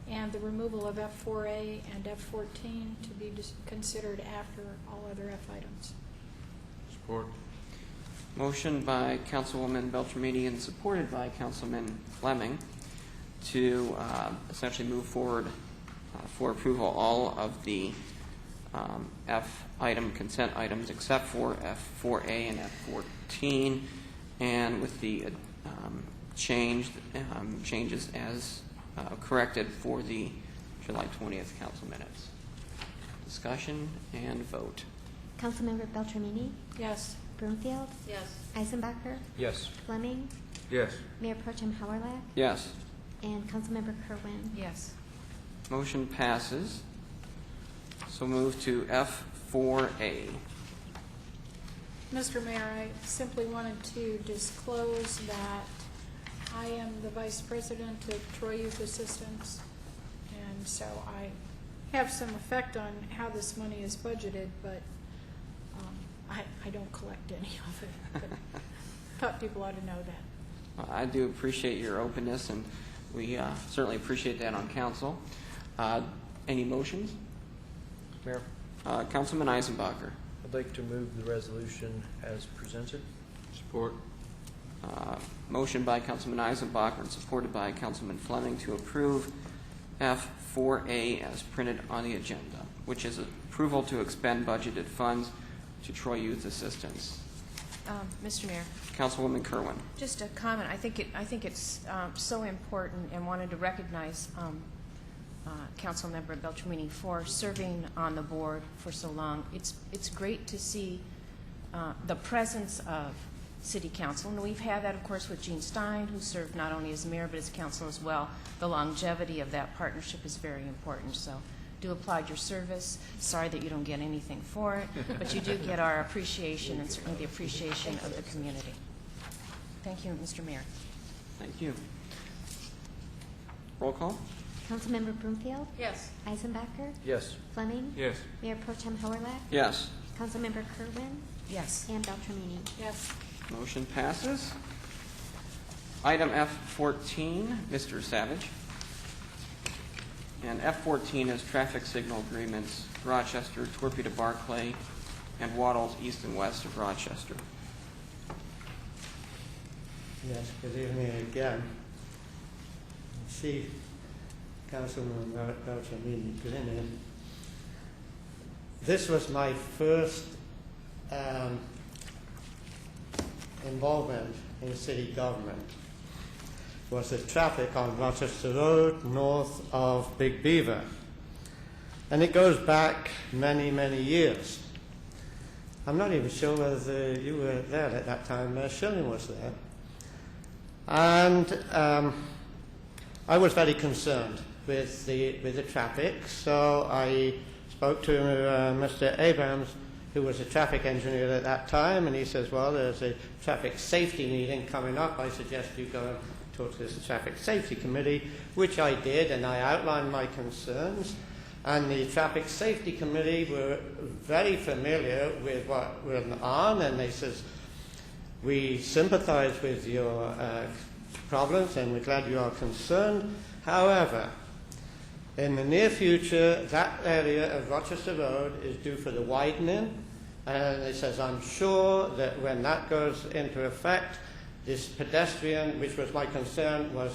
and the removal of F4A and F14 to be considered after all other F items. Support. Motion by Councilwoman Beltramini and supported by Councilman Fleming to essentially move forward for approval all of the F item consent items except for F4A and F14, and with the changes as corrected for the July 20th council minutes. Discussion and vote. Councilmember Beltramini, Yes. Broomfield, Yes. Eisenbacher, Yes. Fleming, Yes. Mayor Pro Tem Howard-Lack, Yes. and Councilmember Kerwin. Yes. Motion passes. So move to F4A. Mr. Mayor, I simply wanted to disclose that I am the Vice President of Troy Youth Assistance, and so I have some effect on how this money is budgeted, but I don't collect any of it. But thought people ought to know that. I do appreciate your openness, and we certainly appreciate that on council. Any motions? Mayor, Councilman Eisenbacher. I'd like to move the resolution as presented. Support. Motion by Councilman Eisenbacher and supported by Councilman Fleming to approve F4A as printed on the agenda, which is approval to expend budgeted funds to Troy Youth Assistance. Mr. Mayor, Councilwoman Kerwin. just a comment. I think it's so important, and wanted to recognize Councilmember Beltramini for serving on the board for so long. It's great to see the presence of City Council, and we've had that, of course, with Gene Stein, who served not only as mayor but as council as well. The longevity of that partnership is very important. So, do applaud your service. Sorry that you don't get anything for it, but you do get our appreciation and certainly the appreciation of the community. Thank you, Mr. Mayor. Thank you. Roll call. Councilmember Broomfield, Yes. Eisenbacher, Yes. Fleming, Yes. Mayor Pro Tem Howard-Lack, Yes. Councilmember Kerwin, Yes. and Beltramini. Yes. Motion passes. Item F14, Mr. Savage. And F14 is traffic signal agreements, Rochester, Torpedo Barclay, and Waddles east and west of Rochester. Yes, good evening again. See, Councilman Boucher grinning. This was my first involvement in city government. Was the traffic on Rochester Road north of Big Beaver. And it goes back many, many years. I'm not even sure whether you were there at that time. Shirley was there. And I was very concerned with the traffic, so I spoke to Mr. Abrams, who was a traffic engineer at that time, and he says, well, there's a traffic safety meeting coming up. I suggest you go and talk to this traffic safety committee, which I did, and I outlined my concerns. And the traffic safety committee were very familiar with what went on, and they says, we sympathize with your problems, and we're glad you are concerned. However, in the near future, that area of Rochester Road is due for the widening, and it says, I'm sure that when that goes into effect, this pedestrian, which was my concern, was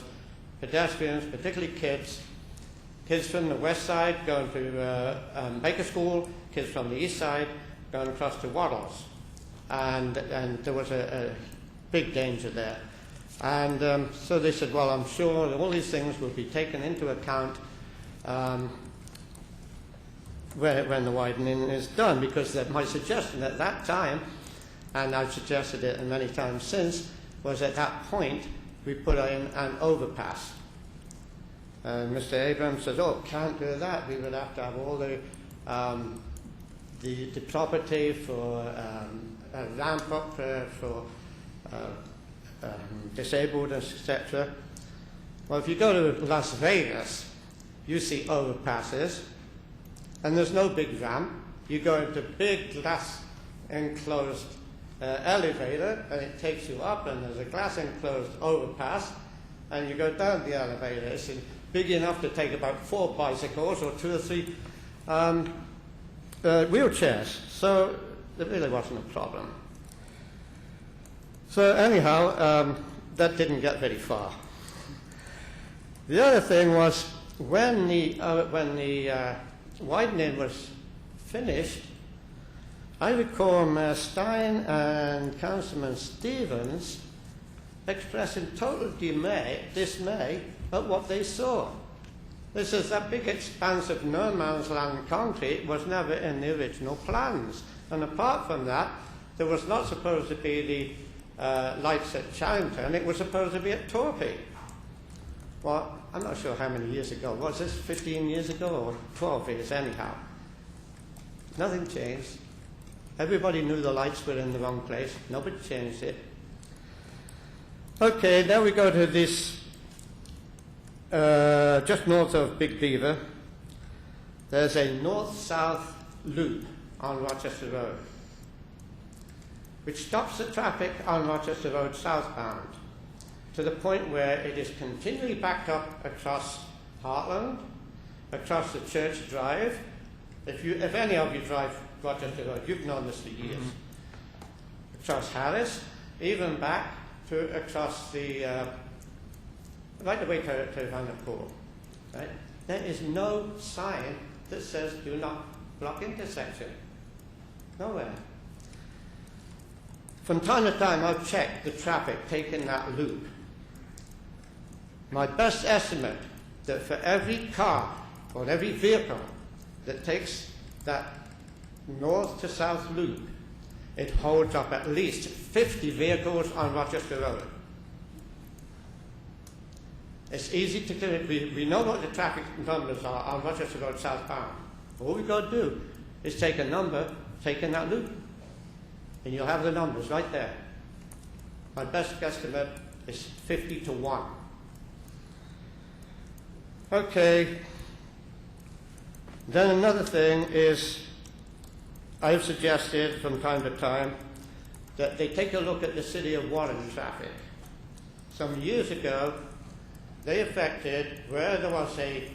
pedestrians, particularly kids from the west side going to Baker School, kids from the east side going across to Waddles. And there was a big danger there. And so they said, well, I'm sure that all these things will be taken into account when the widening is done, because my suggestion at that time, and I've suggested it many times since, was at that point we put in an overpass. And Mr. Abrams says, oh, can't do that. We would have to have all the property for a ramp up for disabled, etc. Well, if you go to Las Vegas, you see overpasses, and there's no big ramp. You go into big glass enclosed elevator, and it takes you up, and there's a glass enclosed overpass, and you go down the elevator. It's big enough to take about 4 bicycles or 2 or 3 wheelchairs. So there really wasn't a problem. So anyhow, that didn't get very far. The other thing was when the widening was finished, I recall Mayor Stein and Councilman Stevens expressing total dismay at what they saw. They says that big expanse of no man's land concrete was never in the original plans. And apart from that, there was not supposed to be the lights at Charrington, it was supposed to be at Torpey. Well, I'm not sure how many years ago. Was this 15 years ago or 12 years anyhow? Nothing changed. Everybody knew the lights were in the wrong place. Nobody changed it. Okay, now we go to this, just north of Big Beaver. There's a north-south loop on Rochester Road, which stops the traffic on Rochester Road southbound to the point where it is continually backed up across Heartland, across the Church Drive. If any of you drive Rochester Road, you've known this for years. Across Harris, even back to across the right away to Vanderpool. Right? There is no sign that says do not block intersection. Nowhere. From time to time, I've checked the traffic taking that loop. My best estimate that for every car or every vehicle that takes that north to south loop, it holds up at least 50 vehicles on Rochester Road. It's easy to do it. We know what the traffic numbers are on Rochester Road southbound. All we've got to do is take a number, take in that loop, and you'll have the numbers right there. My best guesstimate is 50 to 1. Okay. Then another thing is, I've suggested from time to time that they take a look at the City of Warren traffic. some years ago, they affected where there was a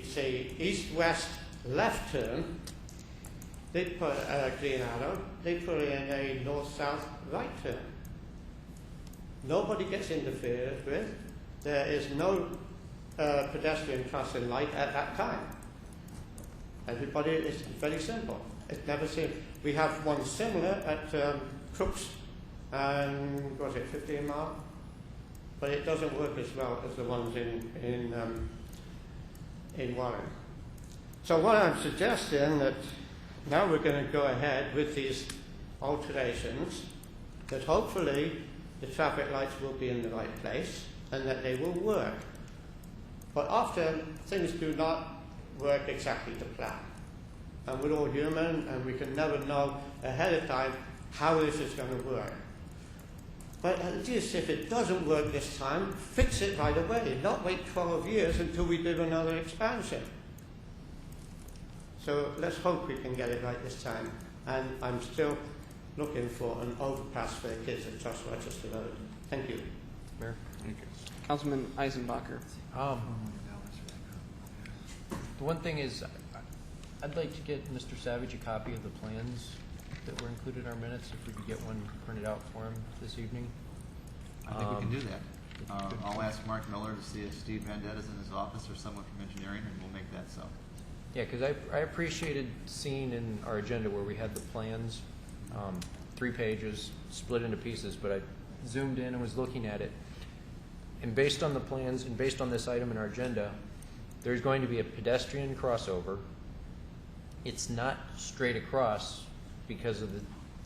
say east-west left turn, they put a green arrow, they put in a north-south right turn. Nobody gets interfered with. There is no pedestrian crossing light at that time. Everybody, it's very simple. It never seems. We have one similar at Crooks and was it 15 Mile? But it doesn't work as well as the ones in Warren. So what I'm suggesting that now we're going to go ahead with these alterations, that hopefully the traffic lights will be in the right place and that they will work. But often things do not work exactly to plan. And we're all human and we can never know ahead of time how this is going to work. But at least if it doesn't work this time, fix it right away, not wait 12 years until we do another expansion. So let's hope we can get it right this time. And I'm still looking for an overpass for the kids at Trust Rochester Road. Thank you. Mayor. Thank you. Councilman Eisenbacher. The one thing is, I'd like to get Mr. Savage a copy of the plans that were included in our minutes, if we could get one printed out for him this evening. I think we can do that. I'll ask Mark Miller to see if Steve Vendetta is in his office or someone from engineering, and we'll make that so. Yeah, because I appreciated seeing in our agenda where we had the plans, 3 pages, split into pieces, but I zoomed in and was looking at it. And based on the plans and based on this item in our agenda, there's going to be a pedestrian crossover. It's not straight across because of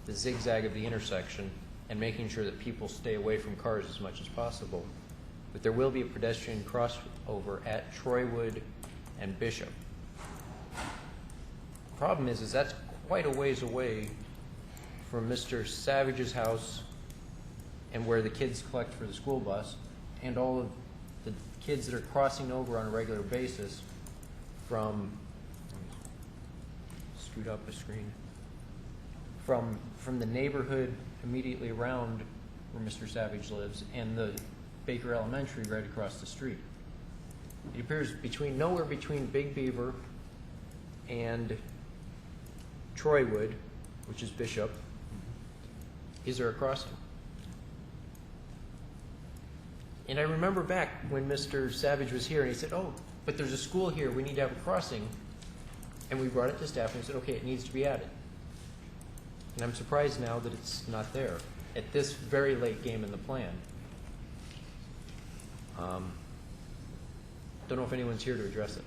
the zigzag of the intersection and making sure that people stay away from cars as much as possible. But there will be a pedestrian crossover at Troywood and Bishop. Problem is that's quite a ways away from Mr. Savage's house and where the kids collect for the school bus and all of the kids that are crossing over on a regular basis from, scoot up a screen, from the neighborhood immediately around where Mr. Savage lives and the Baker Elementary right across the street. It appears nowhere between Big Beaver and Troywood, which is Bishop, is there a crossing. And I remember back when Mr. Savage was here and he said, oh, but there's a school here, we need to have a crossing. And we brought it to staff and said, okay, it needs to be added. And I'm surprised now that it's not there at this very late game in the plan. Don't know if anyone's here to address it.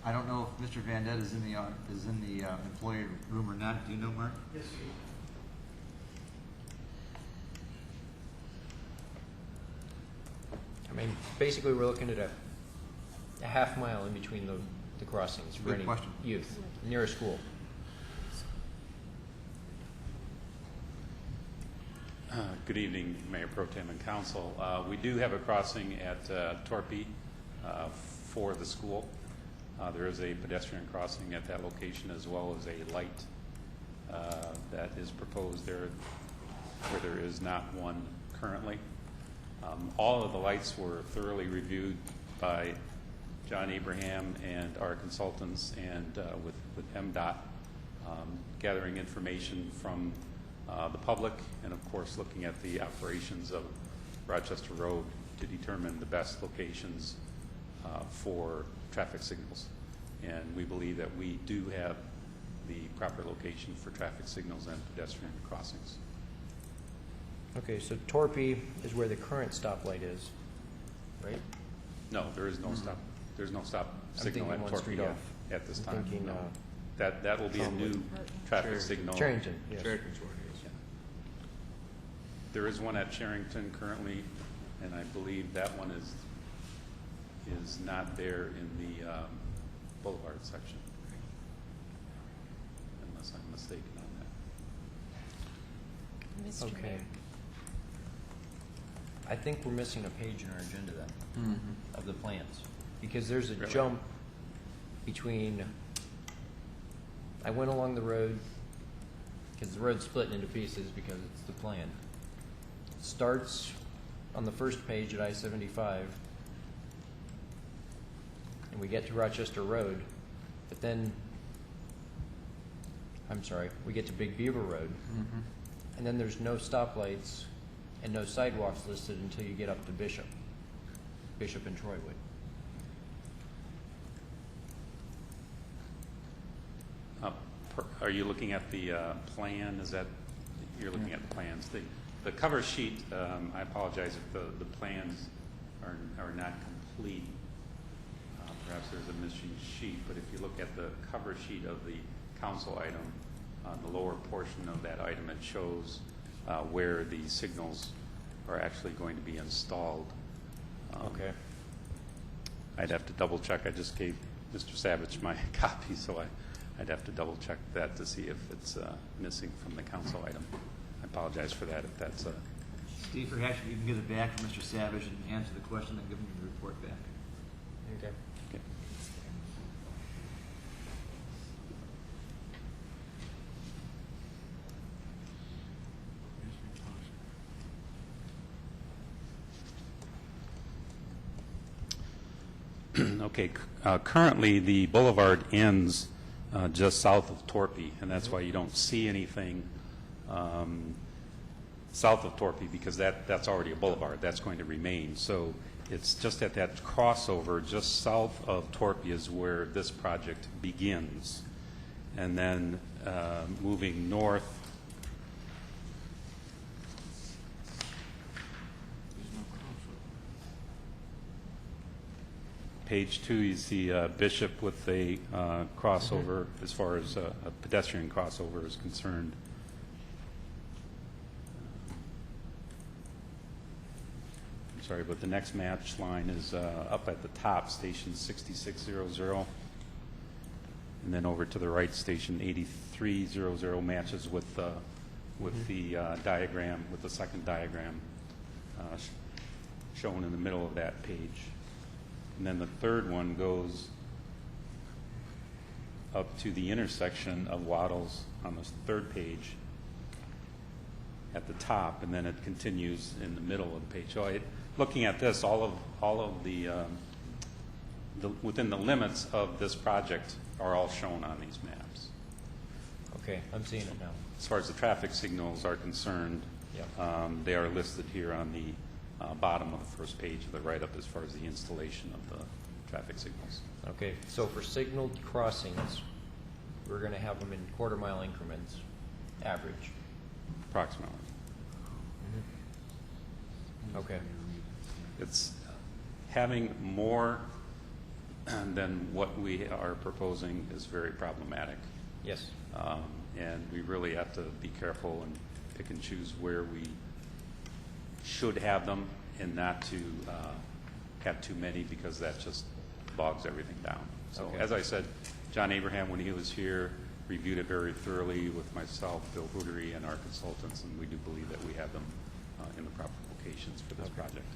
I don't know if Mr. Vendetta is in the employee room or not. Do you know, Mark? Yes, sir. I mean, basically we're looking at a half mile in between the crossings for any youth near a school. Good evening, Mayor Pro Tem and Council. We do have a crossing at Torpy for the school. There is a pedestrian crossing at that location as well as a light that is proposed there where there is not one currently. All of the lights were thoroughly reviewed by John Abraham and our consultants and with MDOT, gathering information from the public and of course looking at the operations of Rochester Road to determine the best locations for traffic signals. And we believe that we do have the proper location for traffic signals and pedestrian crossings. Okay, so Torpy is where the current stoplight is, right? No, there is no stop. There's no stop I'm signal thinking at one street Torpy off. at this I'm time. thinking, No. That will be a new traffic signal. Charrington, yes. Charrington's where it is. Yeah. There is one at Charrington currently, and I believe that one is not there in the Boulevard section, unless I'm mistaken on that. Mr. Okay. Mayor. I think we're missing a page in our agenda then Mm-hmm. of the plans because there's a Really? jump between. I went along the road because the road's splitting into pieces because it's the plan. starts on the first page at I-75, and we get to Rochester Road, but then, I'm sorry, we get to Big Beaver Road, and then there's no stoplights and no sidewalks listed until you get up to Bishop and Troywood. Are you looking at the plan? Is that, you're looking at the plans? The cover sheet, I apologize if the plans are not complete. Perhaps there's a missing sheet, but if you look at the cover sheet of the council item, on the lower portion of that item, it shows where the signals are actually going to be installed. Okay. I'd have to double check. I just gave Mr. Savage my copy, so I'd have to double check that to see if it's missing from the council item. I apologize for that if that's Steve, perhaps you can get it back from Mr. Savage and answer the question and give him the report back. Okay. Okay. Okay, currently the boulevard ends just south of Torpy, and that's why you don't see anything south of Torpy, because that's already a boulevard. That's going to remain. So it's just at that crossover just south of Torpy is where this project begins. And then moving north, page 2, you see Bishop with a crossover as far as a pedestrian crossover is concerned. I'm sorry, but the next match line is up at the top, station 6600. And then over to the right, station 8300 matches with the diagram, with the second diagram shown in the middle of that page. And then the third one goes up to the intersection of Waddles on the third page at the top, and then it continues in the middle of the page. So looking at this, all of the within the limits of this project are all shown on these maps. Okay, I'm seeing it now. As far as the traffic signals are concerned, they are listed here on the bottom of the first page of the write-up as far as the installation of the traffic signals. Okay, so for signaled crossings, we're going to have them in quarter-mile increments, average. Approximately. Okay. It's having more than what we are proposing is very problematic. Yes. And we really have to be careful and pick and choose where we should have them and not to have too many, because that just bogs everything down. So Okay. as I said, John Abraham, when he was here, reviewed it very thoroughly with myself, Bill Hootery, and our consultants, and we do believe that we have them in the proper locations for this project.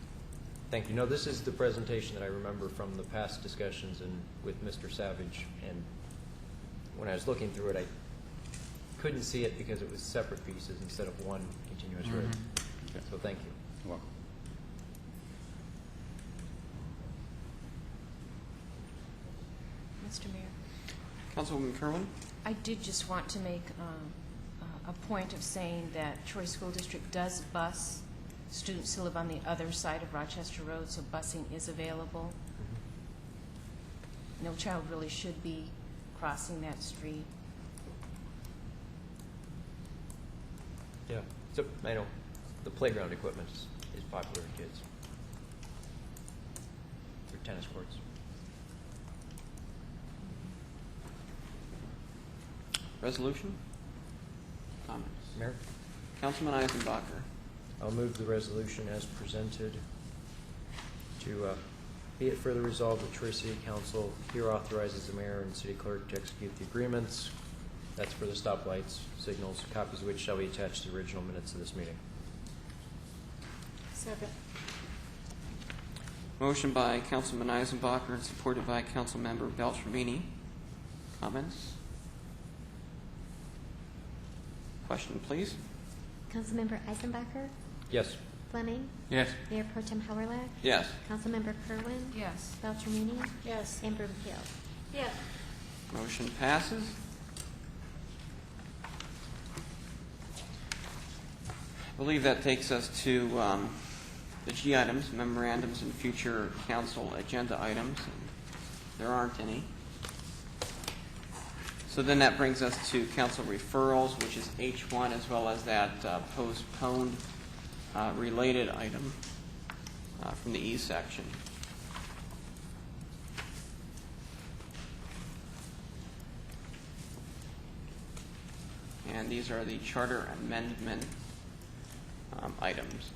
Thank you. No, this is the presentation that I remember from the past discussions and with Mr. Savage, and when I was looking through it, I couldn't see it because it was separate pieces instead of one continuous road. Okay. So thank you. You're welcome. Mr. Mayor, Councilwoman Kerwin? I did just want to make a point of saying that Troy School District does bus students who live on the other side of Rochester Road, so busing is available. No child really should be crossing that street. Yeah. So I know the playground equipment is popular with kids. For tennis courts. Resolution? Comments? Mayor? Councilman Eisenbacher. I'll move the resolution as presented to be it further resolved that Troy City Council here authorizes the mayor and city clerk to execute the agreements. That's for the stoplights, signals, copies of which shall be attached to the original minutes of this meeting. Second. Motion by Councilman Eisenbacher and supported by Councilmember Beltramini. Comments? Question, please. Councilmember Eisenbacher, Yes. Fleming. Yes. Mayor Pro Tem Howlerlach. Yes. Councilmember Kerwin. Yes. Beltramini. Yes. And Broomfield. Yes. Motion passes. I believe that takes us to the G items, memorandums, and future council agenda items. And there aren't any. So then that brings us to council referrals, which is H1, as well as that postponed related item from the E section. And these are the charter amendment items.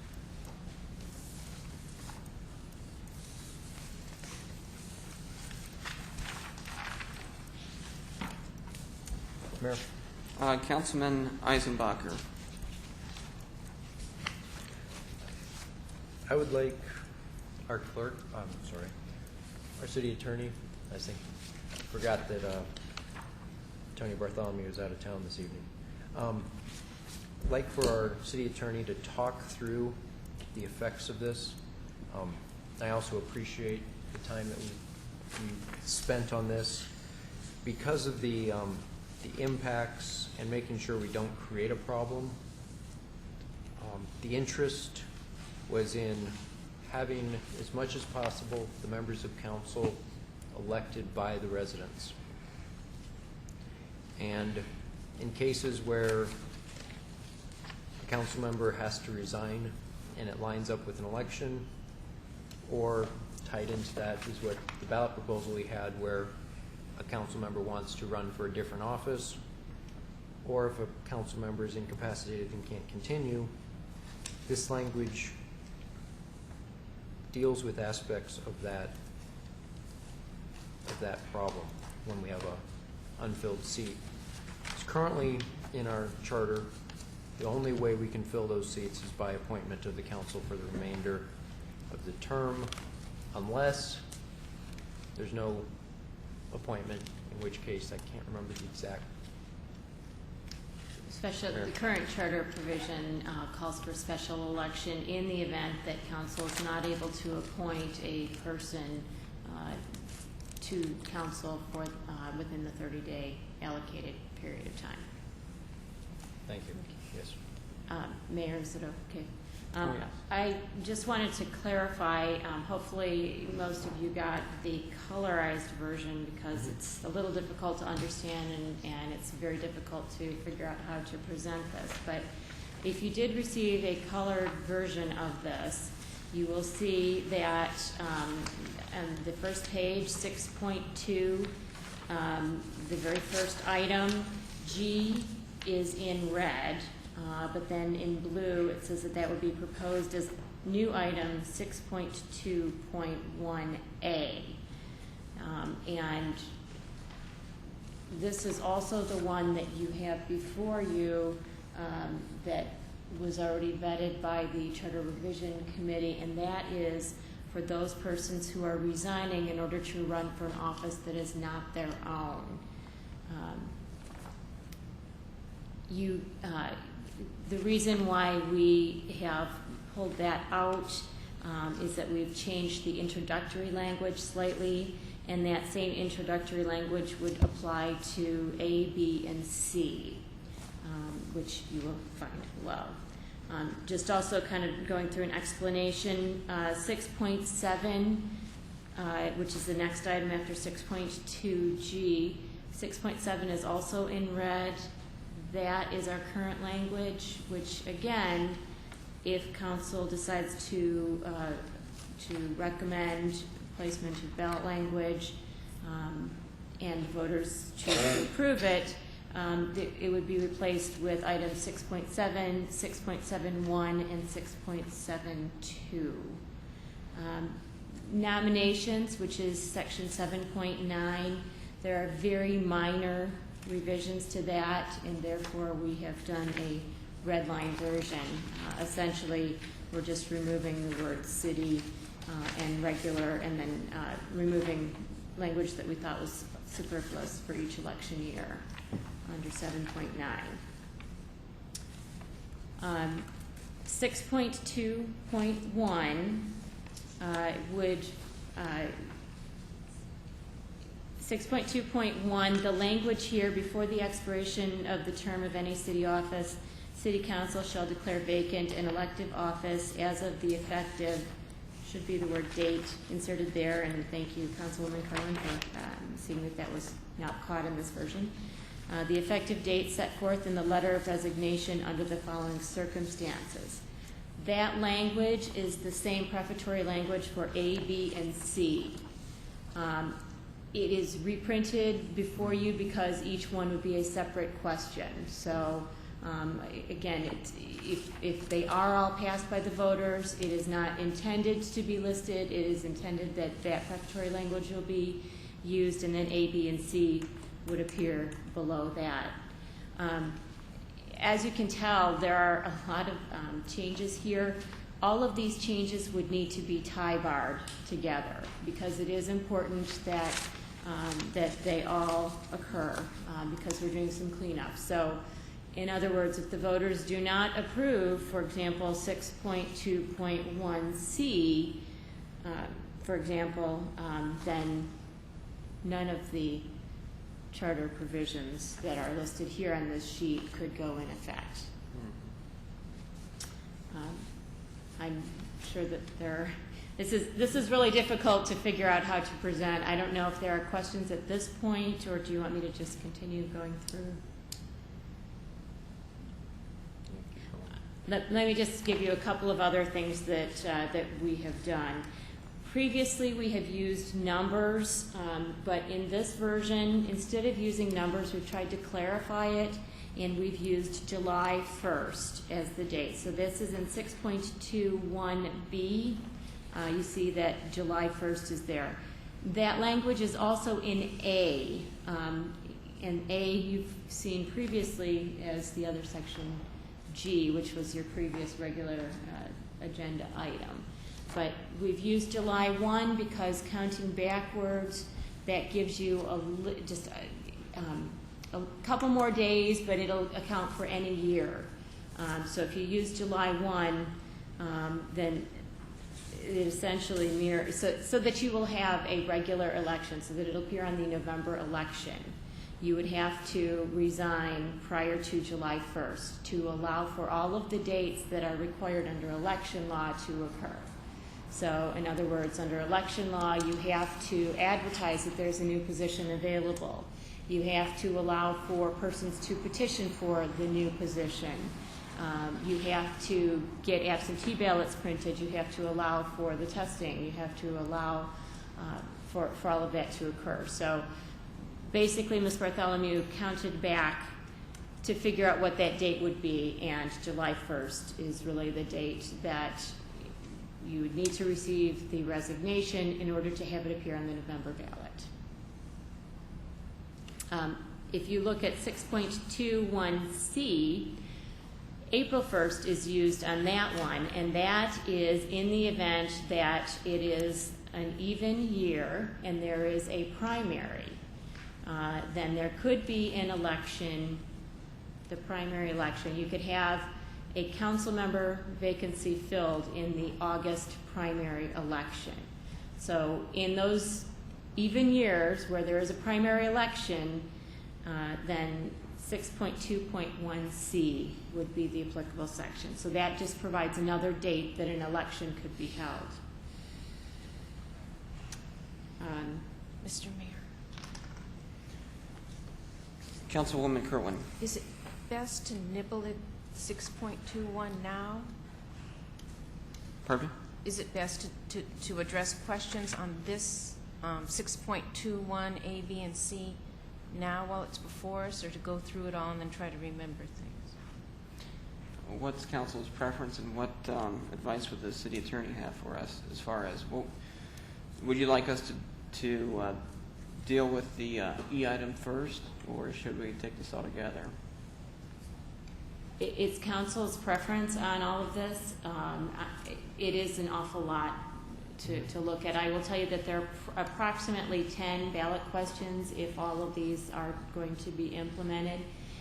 Mayor? Councilman Eisenbacher. I would like our clerk, our city attorney, I think, forgot that Tony Bartholomew is out of town this evening. I'd like for our city attorney to talk through the effects of this. I also appreciate the time that we spent on this. Because of the impacts and making sure we don't create a problem, the interest was in having, as much as possible, the members of council elected by the residents. And in cases where a council member has to resign and it lines up with an election, or tied into that is what the ballot proposal we had, where a council member wants to run for a different office, or if a council member is incapacitated and can't continue, this language deals with aspects of that problem when we have a unfilled seat. It's currently in our charter, the only way we can fill those seats is by appointment of the council for the remainder of the term, unless there's no appointment, in which case I can't remember the exact. The current charter provision calls for special election in the event that council is not able to appoint a person to council for within the 30-day allocated period of time. Thank you. Yes. Mayor, is it okay? Yes. I just wanted to clarify, hopefully most of you got the colorized version, because it's a little difficult to understand and it's very difficult to figure out how to present this. But if you did receive a colored version of this, you will see that on the first page, 6.2, the very first item, G, is in red. But then in blue, it says that would be proposed as new item 6.2.1A. And this is also the one that you have before you that was already vetted by the Charter Revision Committee, and that is for those persons who are resigning in order to run for an office that is not their own. The reason why we have pulled that out is that we've changed the introductory language slightly, and that same introductory language would apply to A, B, and C, which you will find below. Just also kind of going through an explanation, 6.7, which is the next item after 6.2G. 6.7 is also in red. That is our current language, which again, if council decides to recommend placement of ballot language and voters choose to approve it, it would be replaced with items 6.7, 6.71, and 6.72. Nominations, which is section 7.9, there are very minor revisions to that, and therefore we have done a red line version. Essentially, we're just removing the word city and regular, and then removing language that we thought was superfluous for each election year under 7.9. 6.2.1 would 6.2.1, the language here, before the expiration of the term of any city office, city council shall declare vacant an elective office as of the effective, should be the word date inserted there, and thank you, Councilwoman Carlin, for seeing that that was not caught in this version. The effective date set forth in the letter of resignation under the following circumstances. That language is the same prefatory language for A, B, and C. It is reprinted before you because each one would be a separate question. So again, if they are all passed by the voters, it is not intended to be listed. It is intended that that prefatory language will be used, and then A, B, and C would appear below that. As you can tell, there are a lot of changes here. All of these changes would need to be tie-barred together because it is important that that they all occur because we're doing some cleanup. So, in other words, if the voters do not approve, for example, 6.2.1C, for example, then none of the charter provisions that are listed here on this sheet could go in effect. I'm sure that this is really difficult to figure out how to present. I don't know if there are questions at this point, or do you want me to just continue going through? Let me just give you a couple of other things that we have done. Previously, we have used numbers, but in this version, instead of using numbers, we've tried to clarify it, and we've used July 1st as the date. So this is in 6.21B. You see that July 1st is there. That language is also in A, and A you've seen previously as the other section G, which was your previous regular agenda item. But we've used July 1 because counting backwards, that gives you a couple more days, but it'll account for any year. So if you use July 1, then it essentially mirrors, so that you will have a regular election, so that it'll appear on the November election. You would have to resign prior to July 1st to allow for all of the dates that are required under election law to occur. So, in other words, under election law, you have to advertise that there's a new position available. You have to allow for persons to petition for the new position. You have to get absentee ballots printed. You have to allow for the testing. You have to allow for all of that to occur. So, basically, Ms. Bartholomew counted back to figure out what that date would be, and July 1st is really the date that you would need to receive the resignation in order to have it appear on the November ballot. If you look at 6.21C, April 1st is used on that one, and that is in the event that it is an even year and there is a primary. Then there could be an election, the primary election. You could have a council member vacancy filled in the August primary election. So in those even years where there is a primary election, then 6.2.1C would be the applicable section. So that just provides another date that an election could be held. Mr. Mayor. Councilwoman Kerwin. Is it best to nibble at 6.21 now? Pardon? Is it best to address questions on this 6.21 A, B, and C now while it's before us, or to go through it all and then try to remember things? What's council's preference, and what advice would the city attorney have for us as far as, would you like us to deal with the E item first, or should we take this all together? It's council's preference on all of this. It is an awful lot to look at. I will tell you that there are approximately 10 ballot questions if all of these are going to be implemented.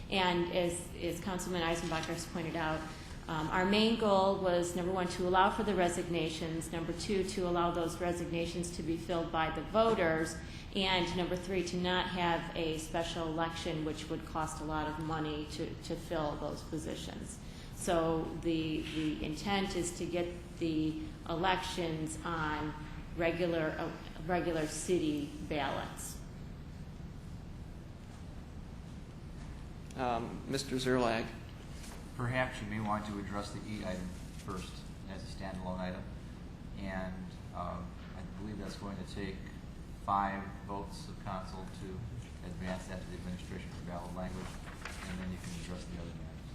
And as Councilman Eisenbacher has pointed out, Our main goal was, number one, to allow for the resignations, number two, to allow those resignations to be filled by the voters, and number three, to not have a special election which would cost a lot of money to fill those positions. So the intent is to get the elections on regular city ballots. Mr. Zerlag. Perhaps you may want to address the E item first as a standalone item. And I believe that's going to take 5 votes of council to advance that to the administration for ballot language, and then you can address the other matters.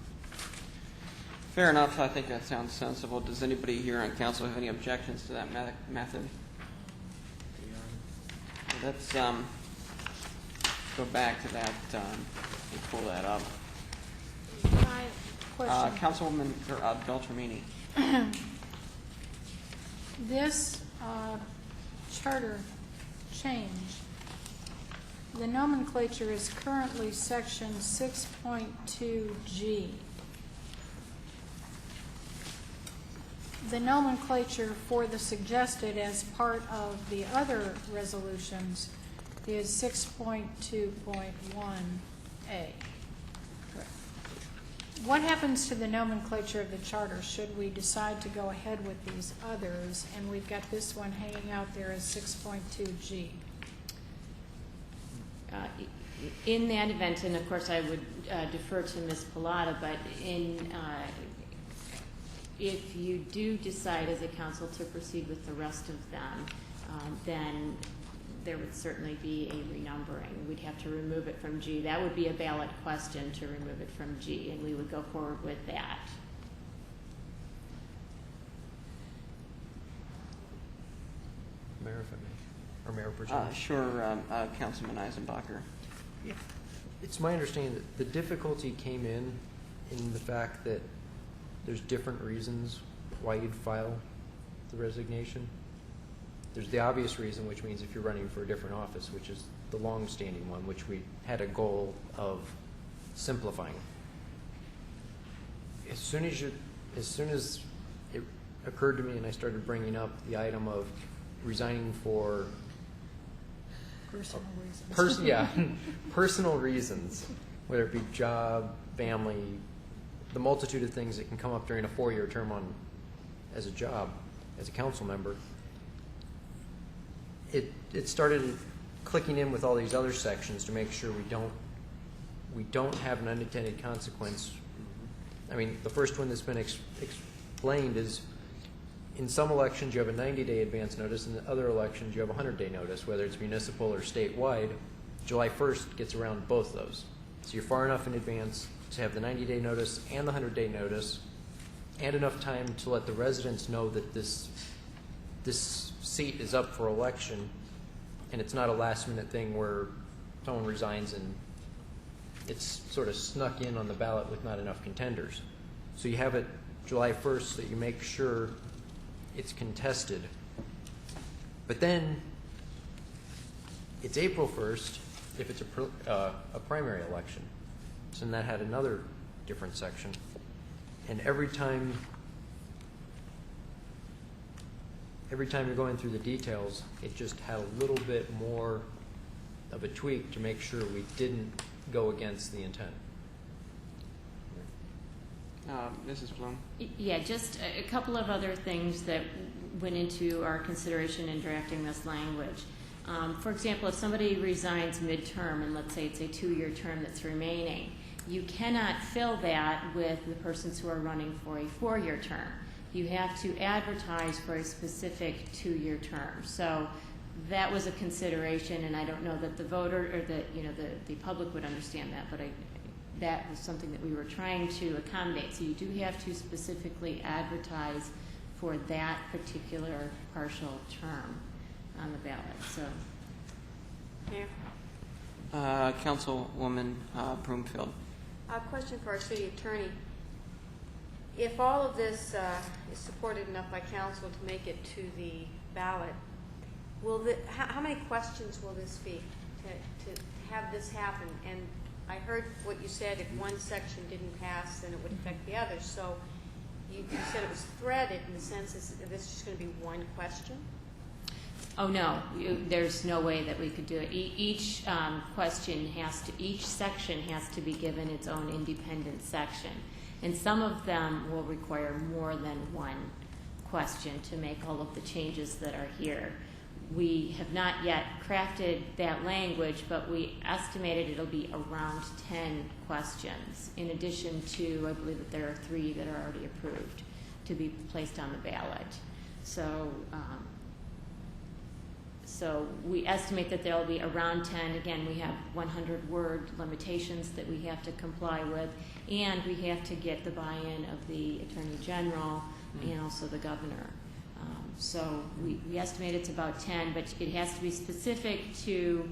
Fair enough. I think that sounds sensible. Does anybody here on council have any objections to that method? Let's go back to that and pull that up. Councilwoman Beltramini. This charter change, the nomenclature is currently section 6.2G. The nomenclature for the suggested as part of the other resolutions is 6.2.1A. What happens to the nomenclature of the charter should we decide to go ahead with these others, and we've got this one hanging out there as 6.2G? In that event, and of course I would defer to Ms. Pilata, but if you do decide as a council to proceed with the rest of them, then there would certainly be a renumbering. We'd have to remove it from G. That would be a ballot question to remove it from G, and we would go forward with that. Mayor, if I may, or Mayor Virginia. Sure, Councilman Eisenbacher. It's my understanding that the difficulty came in the fact that there's different reasons why you'd file the resignation. There's the obvious reason, which means if you're running for a different office, which is the long-standing one, which we had a goal of simplifying. As soon as it occurred to me and I started bringing up the item of resigning for Personal reasons. Personal reasons, whether it be job, family, the multitude of things that can come up during a 4-year term as a job, as a council member. It started clicking in with all these other sections to make sure we don't have an unintended consequence. I mean, the first one that's been explained is in some elections you have a 90-day advance notice, and in other elections you have a 100-day notice, whether it's municipal or statewide. July 1st gets around both those. So you're far enough in advance to have the 90-day notice and the 100-day notice, and enough time to let the residents know that this seat is up for election, and it's not a last-minute thing where someone resigns and it's sort of snuck in on the ballot with not enough contenders. So you have it July 1st so that you make sure it's contested. But then it's April 1st if it's a primary election. So then that had another different section. And every time you're going through the details, it just had a little bit more of a tweak to make sure we didn't go against the intent. Mrs. Blum? Yeah, just a couple of other things that went into our consideration in drafting this language. For example, if somebody resigns midterm, and let's say it's a 2-year term that's remaining, you cannot fill that with the persons who are running for a 4-year term. You have to advertise for a specific 2-year term. So that was a consideration, and I don't know that the voter or the public would understand that, but that was something that we were trying to accommodate. So you do have to specifically advertise for that particular partial term on the ballot. So, Mayor? Councilwoman Broomfield. A question for our city attorney. If all of this is supported enough by council to make it to the ballot, how many questions will this be to have this happen? And I heard what you said, if one section didn't pass, then it would affect the others. So you said it was threaded in the sense that this is just going to be one question? Oh, no, there's no way that we could do it. Each each section has to be given its own independent section. And some of them will require more than one question to make all of the changes that are here. We have not yet crafted that language, but we estimated it'll be around 10 questions, in addition to, I believe that there are 3 that are already approved to be placed on the ballot. So we estimate that there'll be around 10. Again, we have 100-word limitations that we have to comply with, and we have to get the buy-in of the Attorney General and also the Governor. So we estimate it's about 10, but it has to be specific to,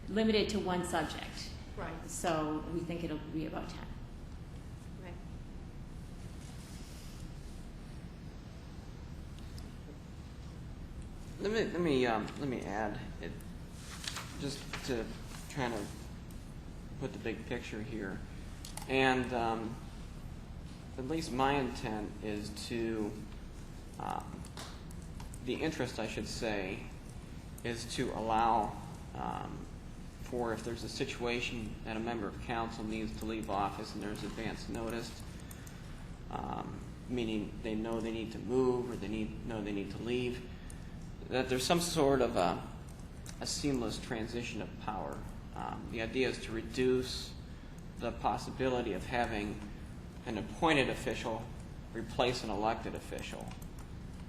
limited to one subject. Right. So we think it'll be about 10. Right. Let me add it, just to kind of put the big picture here, and at least my intent is to, the interest, I should say, is to allow for if there's a situation that a member of council needs to leave office and there's advance notice, meaning they know they need to move or they know they need to leave, that there's some sort of a seamless transition of power. The idea is to reduce the possibility of having an appointed official replace an elected official.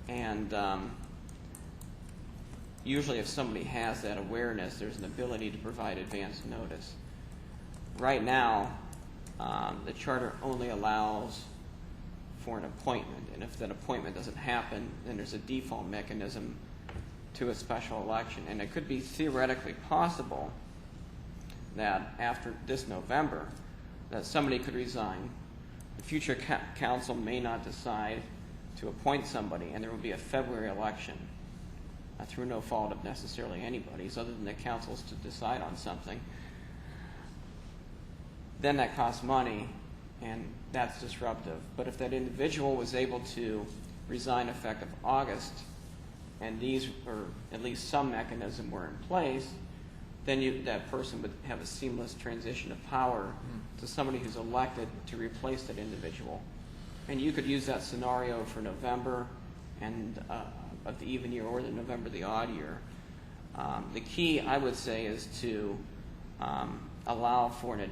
And usually if somebody has that awareness, there's an ability to provide advance notice. Right now, the charter only allows for an appointment, and if that appointment doesn't happen, then there's a default mechanism to a special election. And it could be theoretically possible that after this November, that somebody could resign. The future council may not decide to appoint somebody, and there will be a February election through no fault of necessarily anybody's other than the councils to decide on something. Then that costs money, and that's disruptive. But if that individual was able to resign effective August, and these, or at least some mechanism were in place, then that person would have a seamless transition of power to somebody who's elected to replace that individual. And you could use that scenario for November and of the even year or the November the odd year. The key, I would say, is to allow for it,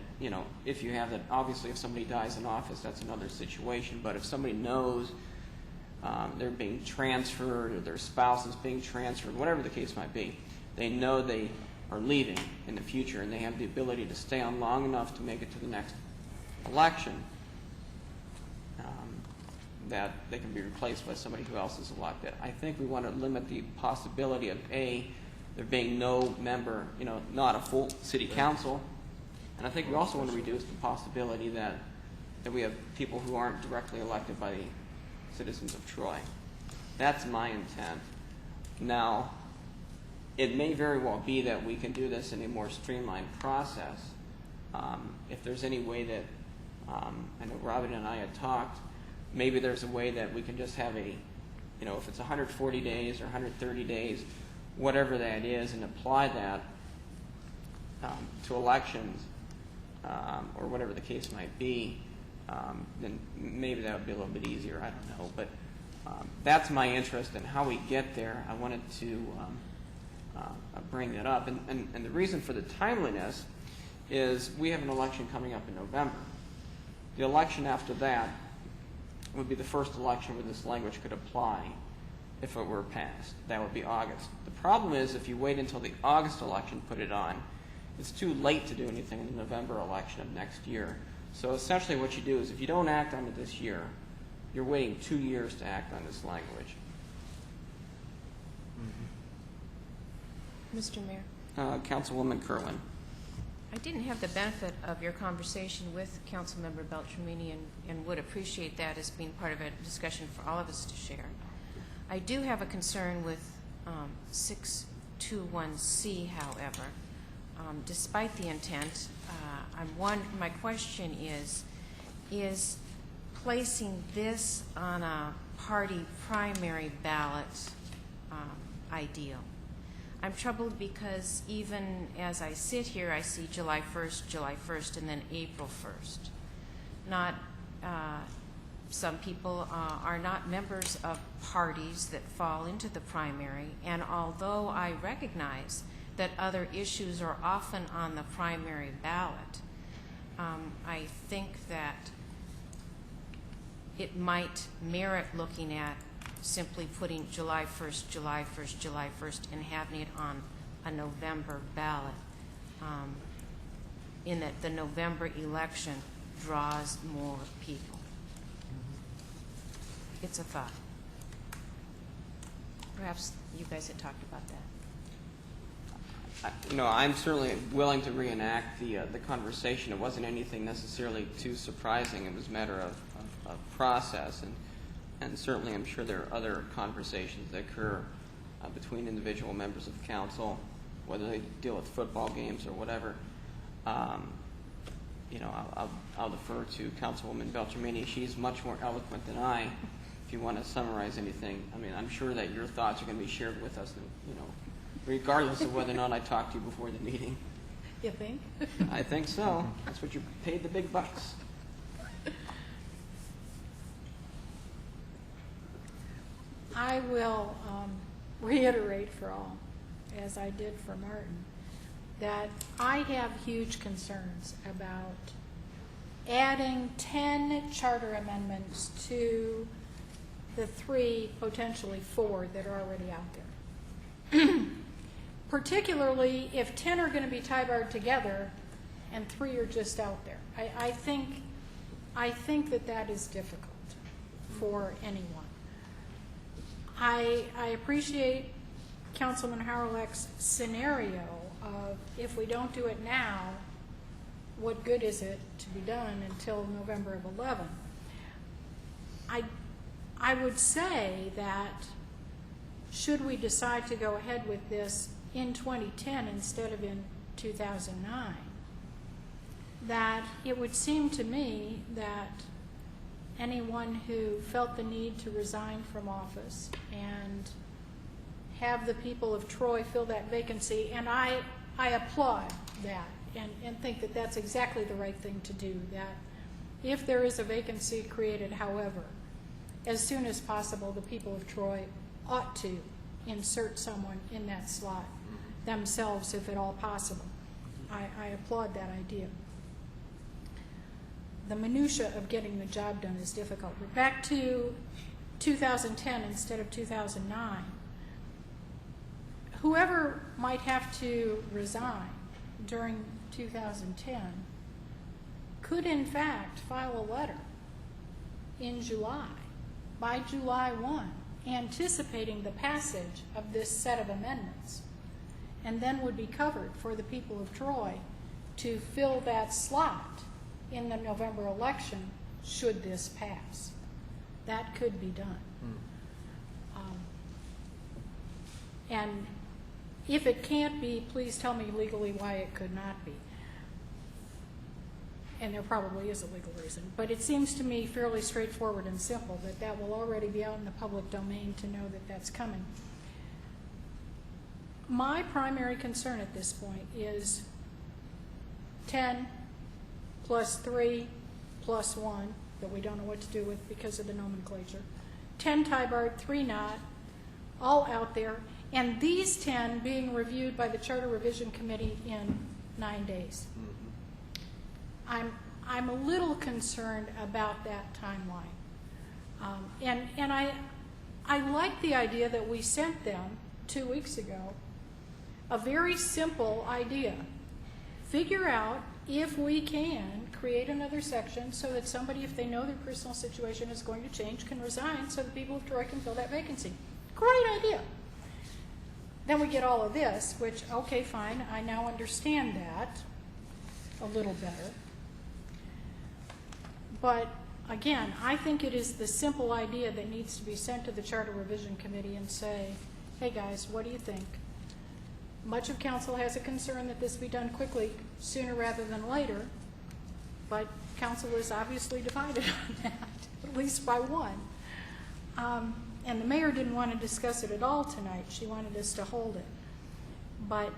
if you have that, obviously if somebody dies in office, that's another situation, but if somebody knows they're being transferred or their spouse is being transferred, whatever the case might be, they know they are leaving in the future and they have the ability to stay on long enough to make it to the next election, that they can be replaced by somebody who else is elected. I think we want to limit the possibility of there being no member, not a full city council. And I think we also want to reduce the possibility that we have people who aren't directly elected by the citizens of Troy. That's my intent. Now, it may very well be that we can do this in a more streamlined process. If there's any way that, I know Robin and I had talked, maybe there's a way that we can just have if it's 140 days or 130 days, whatever that is, and apply that to elections, or whatever the case might be, then maybe that would be a little bit easier. I don't know. But that's my interest in how we get there. I wanted to bring that up. And the reason for the timeliness is we have an election coming up in November. The election after that would be the first election where this language could apply if it were passed. That would be August. The problem is if you wait until the August election to put it on, it's too late to do anything in the November election of next year. So essentially what you do is if you don't act on it this year, you're waiting 2 years to act on this language. Mr. Mayor. Councilwoman Kerwin. I didn't have the benefit of your conversation with Councilmember Beltramini and would appreciate that as being part of a discussion for all of us to share. I do have a concern with 621C, however. Despite the intent, my question is placing this on a party primary ballot ideal. I'm troubled because even as I sit here, I see July 1st, and then April 1st. Not, some people are not members of parties that fall into the primary, and although I recognize that other issues are often on the primary ballot, I think that it might merit looking at simply putting July 1st, and having it on a November ballot, in that the November election draws more people. It's a thought. Perhaps you guys had talked about that. I'm certainly willing to reenact the conversation. It wasn't anything necessarily too surprising. It was a matter of process, and certainly I'm sure there are other conversations that occur between individual members of council, whether they deal with football games or whatever. I'll defer to Councilwoman Beltramini. She's much more eloquent than I. If you want to summarize anything, I mean, I'm sure that your thoughts are going to be shared with us, regardless of whether or not I talked to you before the meeting. You think? I think so. That's what you paid the big bucks. I will reiterate for all, as I did for Martin, that I have huge concerns about adding 10 charter amendments to the 3, potentially 4, that are already out there. Particularly if 10 are going to be tie-barred together and 3 are just out there. I think that is difficult for anyone. I appreciate Councilman Howleck's scenario of, if we don't do it now, what good is it to be done until November of 11? I would say that should we decide to go ahead with this in 2010 instead of in 2009, that it would seem to me that anyone who felt the need to resign from office and have the people of Troy fill that vacancy, and I applaud that and think that that's exactly the right thing to do, that if there is a vacancy created, however, as soon as possible, the people of Troy ought to insert someone in that slot themselves, if at all possible. I applaud that idea. The minutia of getting the job done is difficult. But back to 2010 instead of 2009. Whoever might have to resign during 2010 could in fact file a letter in July, by July 1, anticipating the passage of this set of amendments, and then would be covered for the people of Troy to fill that slot in the November election should this pass. That could be done. And if it can't be, please tell me legally why it could not be. And there probably is a legal reason. But it seems to me fairly straightforward and simple that will already be out in the public domain to know that that's coming. My primary concern at this point is 10 plus 3 plus 1 that we don't know what to do with because of the nomenclature. 10 tie-barred, 3 not, all out there, and these 10 being reviewed by the Charter Revision Committee in 9 days. I'm a little concerned about that timeline. And I like the idea that we sent them 2 weeks ago, a very simple idea. Figure out if we can create another section so that somebody, if they know their personal situation is going to change, can resign so the people of Troy can fill that vacancy. Great idea. Then we get all of this, which, okay, fine, I now understand that a little better. But again, I think it is the simple idea that needs to be sent to the Charter Revision Committee and say, hey guys, what do you think? Much of council has a concern that this be done quickly, sooner rather than later. but council is obviously divided on that, at least by one. And the mayor didn't want to discuss it at all tonight. She wanted us to hold it. But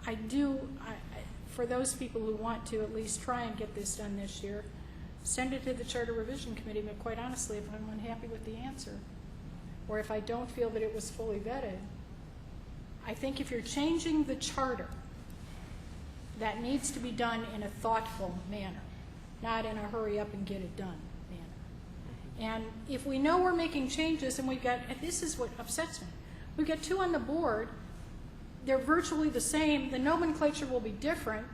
I for those people who want to at least try and get this done this year, send it to the Charter Revision Committee, but quite honestly, if I'm unhappy with the answer, or if I don't feel that it was fully vetted, I think if you're changing the charter, that needs to be done in a thoughtful manner, not in a hurry up and get it done manner. And if we know we're making changes, and this is what upsets me, we've got two on the board, they're virtually the same, the nomenclature will be different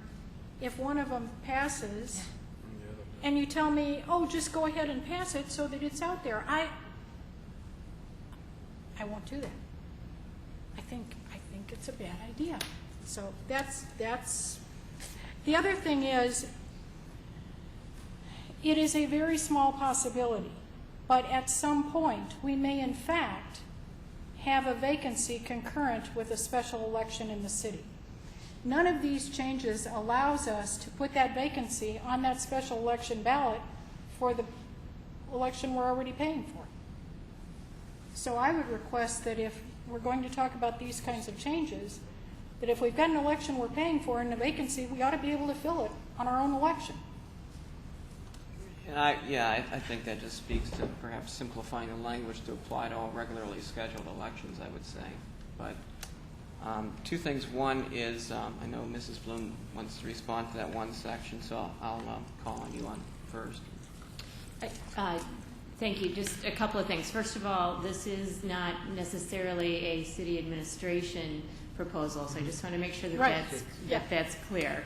if one of them passes, and you tell me, oh, just go ahead and pass it so that it's out there. I won't do that. I think it's a bad idea. So that's the other thing is, it is a very small possibility, but at some point we may in fact have a vacancy concurrent with a special election in the city. None of these changes allows us to put that vacancy on that special election ballot for the election we're already paying for. So I would request that if we're going to talk about these kinds of changes, that if we've got an election we're paying for and a vacancy, we ought to be able to fill it on our own election. And I think that just speaks to perhaps simplifying the language to apply to all regularly scheduled elections, I would say. But two things. One is, I know Mrs. Bloom wants to respond to that one section, so I'll call on you on first. Thank you. Just a couple of things. First of all, this is not necessarily a city administration proposal, so I just want to make sure that that's clear.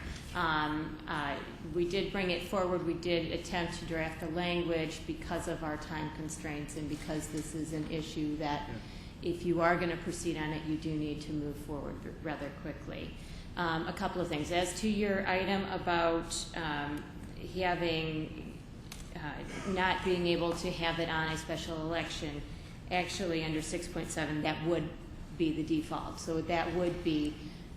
We did bring it forward. We did attempt to draft the language because of our time constraints and because this is an issue that if you are going to proceed on it, you do need to move forward rather quickly. A couple of things. As to your item about having not being able to have it on a special election, actually under 6.7, that would be the default. So that would be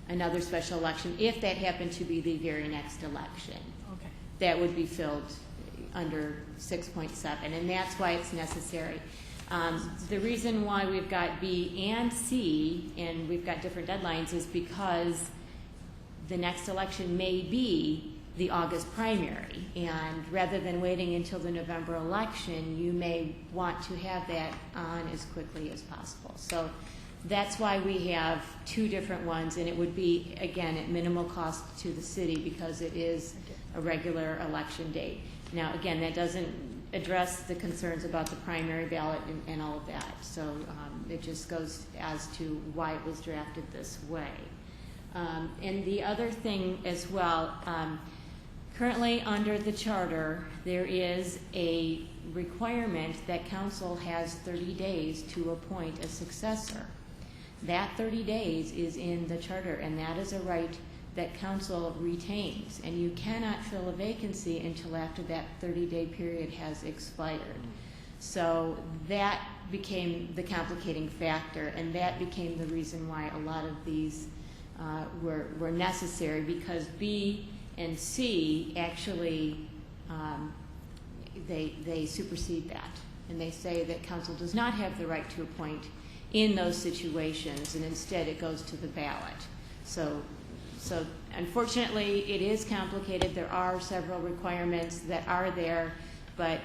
another special election if that happened to be the very next election. Okay. That would be filled under 6.7, and that's why it's necessary. The reason why we've got B and C, and we've got different deadlines, is because the next election may be the August primary, and rather than waiting until the November election, you may want to have that on as quickly as possible. So that's why we have two different ones, and it would be, again, at minimal cost to the city because it is a regular election date. Now, again, that doesn't address the concerns about the primary ballot and all of that. So it just goes as to why it was drafted this way. And the other thing as well, currently under the charter, there is a requirement that council has 30 days to appoint a successor. That 30 days is in the charter, and that is a right that council retains, and you cannot fill a vacancy until after that 30-day period has expired. So that became the complicating factor, and that became the reason why a lot of these were necessary, because B and C actually they supersede that, and they say that council does not have the right to appoint in those situations, and instead it goes to the ballot. So unfortunately, it is complicated. There are several requirements that are there, but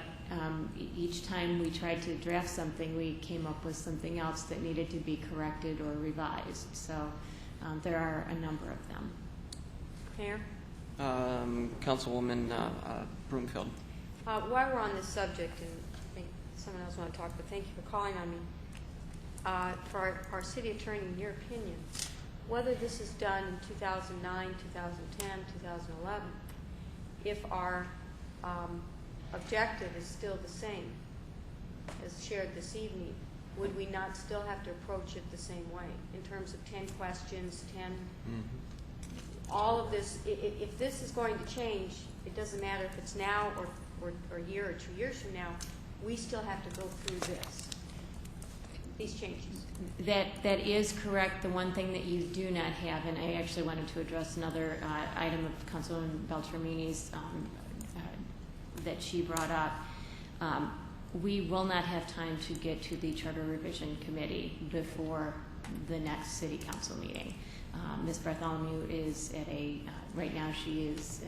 each time we tried to draft something, we came up with something else that needed to be corrected or revised. So there are a number of them. Mayor? Councilwoman Broomfield. While we're on this subject, and I think someone else want to talk, but thank you for calling on me. For our city attorney, in your opinion, whether this is done in 2009, 2010, 2011, if our objective is still the same as shared this evening, would we not still have to approach it the same way in terms of 10 questions, 10, all of this? If this is going to change, it doesn't matter if it's now or a year or 2 years from now, we still have to go through this. these changes? That is correct. The one thing that you do not have, and I actually wanted to address another item of Councilwoman Beltramini's that she brought up. We will not have time to get to the Charter Revision Committee before the next City Council meeting. Ms. Bartholomew is at a, right now she is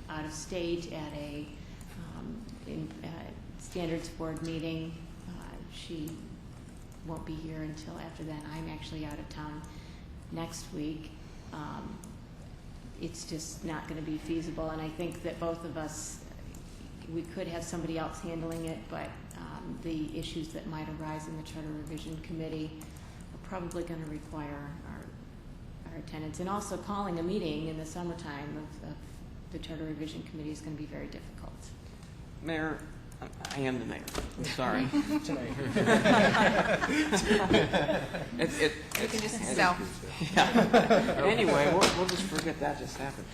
out of state at a standards board meeting. She won't be here until after that. I'm actually out of town next week. It's just not going to be feasible, and I think that both of us, we could have somebody else handling it, but the issues that might arise in the Charter Revision Committee are probably going to require our attendance. And also calling a meeting in the summertime of the Charter Revision Committee is going to be very difficult. Mayor, I am the mayor. I'm sorry. You can just self. Yeah. Anyway, we'll just forget that just happened.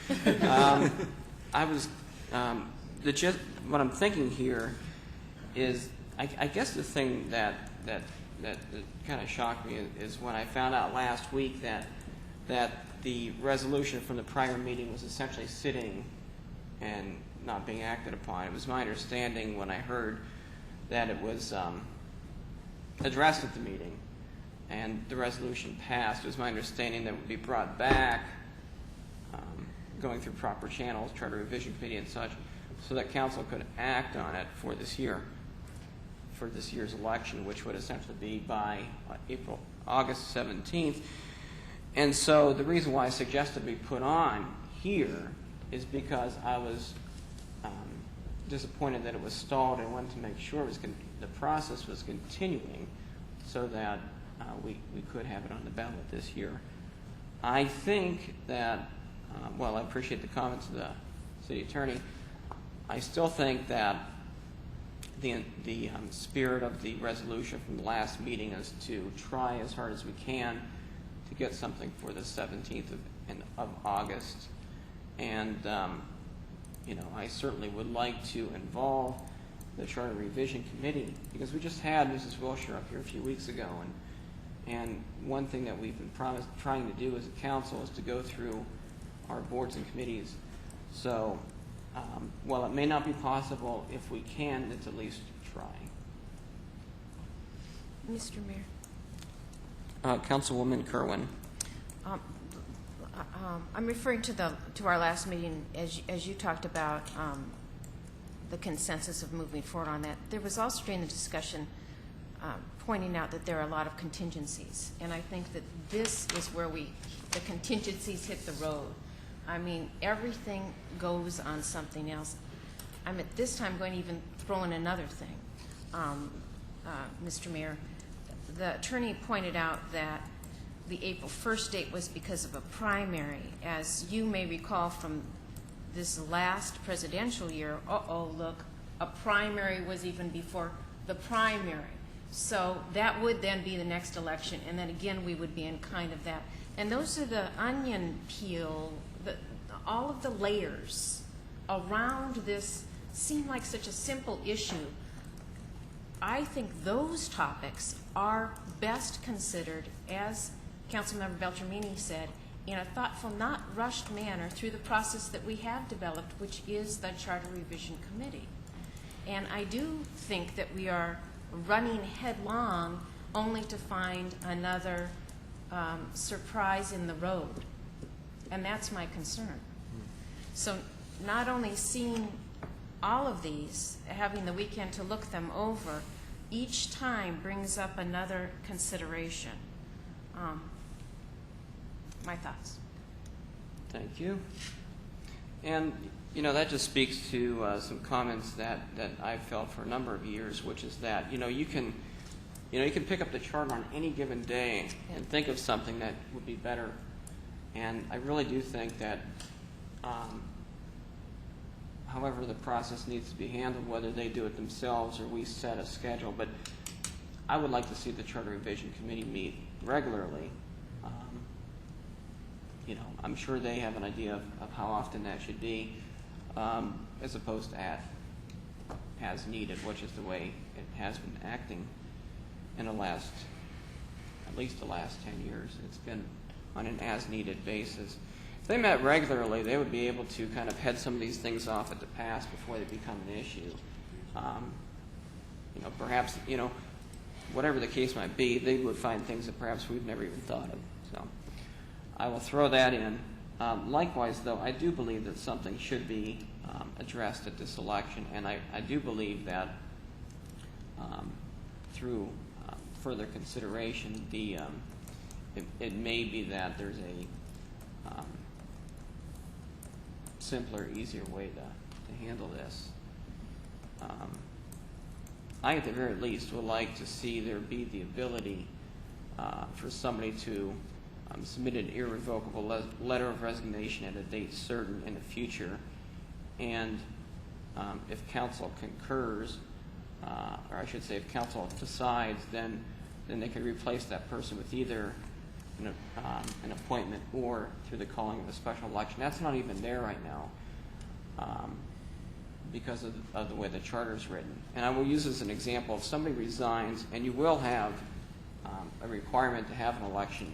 What I'm thinking here is, I guess the thing that kind of shocked me is when I found out last week that the resolution from the prior meeting was essentially sitting and not being acted upon. It was my understanding when I heard that it was addressed at the meeting and the resolution passed. It was my understanding that it would be brought back, going through proper channels, Charter Revision Committee and such, so that council could act on it for this year, for this year's election, which would essentially be by August 17th. And so the reason why I suggested we put on here is because I was disappointed that it was stalled and wanted to make sure the process was continuing so that we could have it on the ballot this year. I think that, I appreciate the comments of the city attorney. I still think that the spirit of the resolution from the last meeting is to try as hard as we can to get something for the 17th of August. And I certainly would like to involve the Charter Revision Committee, because we just had Mrs. Wilshire up here a few weeks ago, and one thing that we've been trying to do as a council is to go through our boards and committees. So while it may not be possible, if we can, let's at least try. Mr. Mayor. Councilwoman Kerwin. I'm referring to our last meeting as you talked about the consensus of moving forward on that. There was also during the discussion pointing out that there are a lot of contingencies, and I think that this is where the contingencies hit the road. I mean, everything goes on something else. I'm at this time going to even throw in another thing, Mr. Mayor. The attorney pointed out that the April 1st date was because of a primary. As you may recall from this last presidential year, look, a primary was even before the primary. So that would then be the next election, and then again we would be in kind of that. And those are the onion peel, all of the layers around this seem like such a simple issue. I think those topics are best considered, as Councilmember Beltramini said, in a thoughtful, not rushed manner through the process that we have developed, which is the Charter Revision Committee. And I do think that we are running headlong only to find another surprise in the road. And that's my concern. So not only seeing all of these, having the weekend to look them over, each time brings up another consideration. My thoughts. Thank you. And that just speaks to some comments that I've felt for a number of years, which is that you can pick up the chart on any given day and think of something that would be better. And I really do think that however the process needs to be handled, whether they do it themselves or we set a schedule, but I would like to see the Charter Revision Committee meet regularly. I'm sure they have an idea of how often that should be, as opposed to as needed, which is the way it has been acting in the last at least the last 10 years. It's been on an as-needed basis. If they met regularly, they would be able to kind of head some of these things off at the pass before they become an issue. Perhaps, whatever the case might be, they would find things that perhaps we've never even thought of. So I will throw that in. Likewise, though, I do believe that something should be addressed at this election, and I do believe that through further consideration, it may be that there's a simpler, easier way to handle this. I, at the very least, would like to see there be the ability for somebody to submit an irrevocable letter of resignation at a date certain in the future, and if council concurs, or I should say if council decides, then they could replace that person with either an appointment or through the calling of a special election. That's not even there right now because of the way the charter is written. And I will use as an example, if somebody resigns, and you will have a requirement to have an election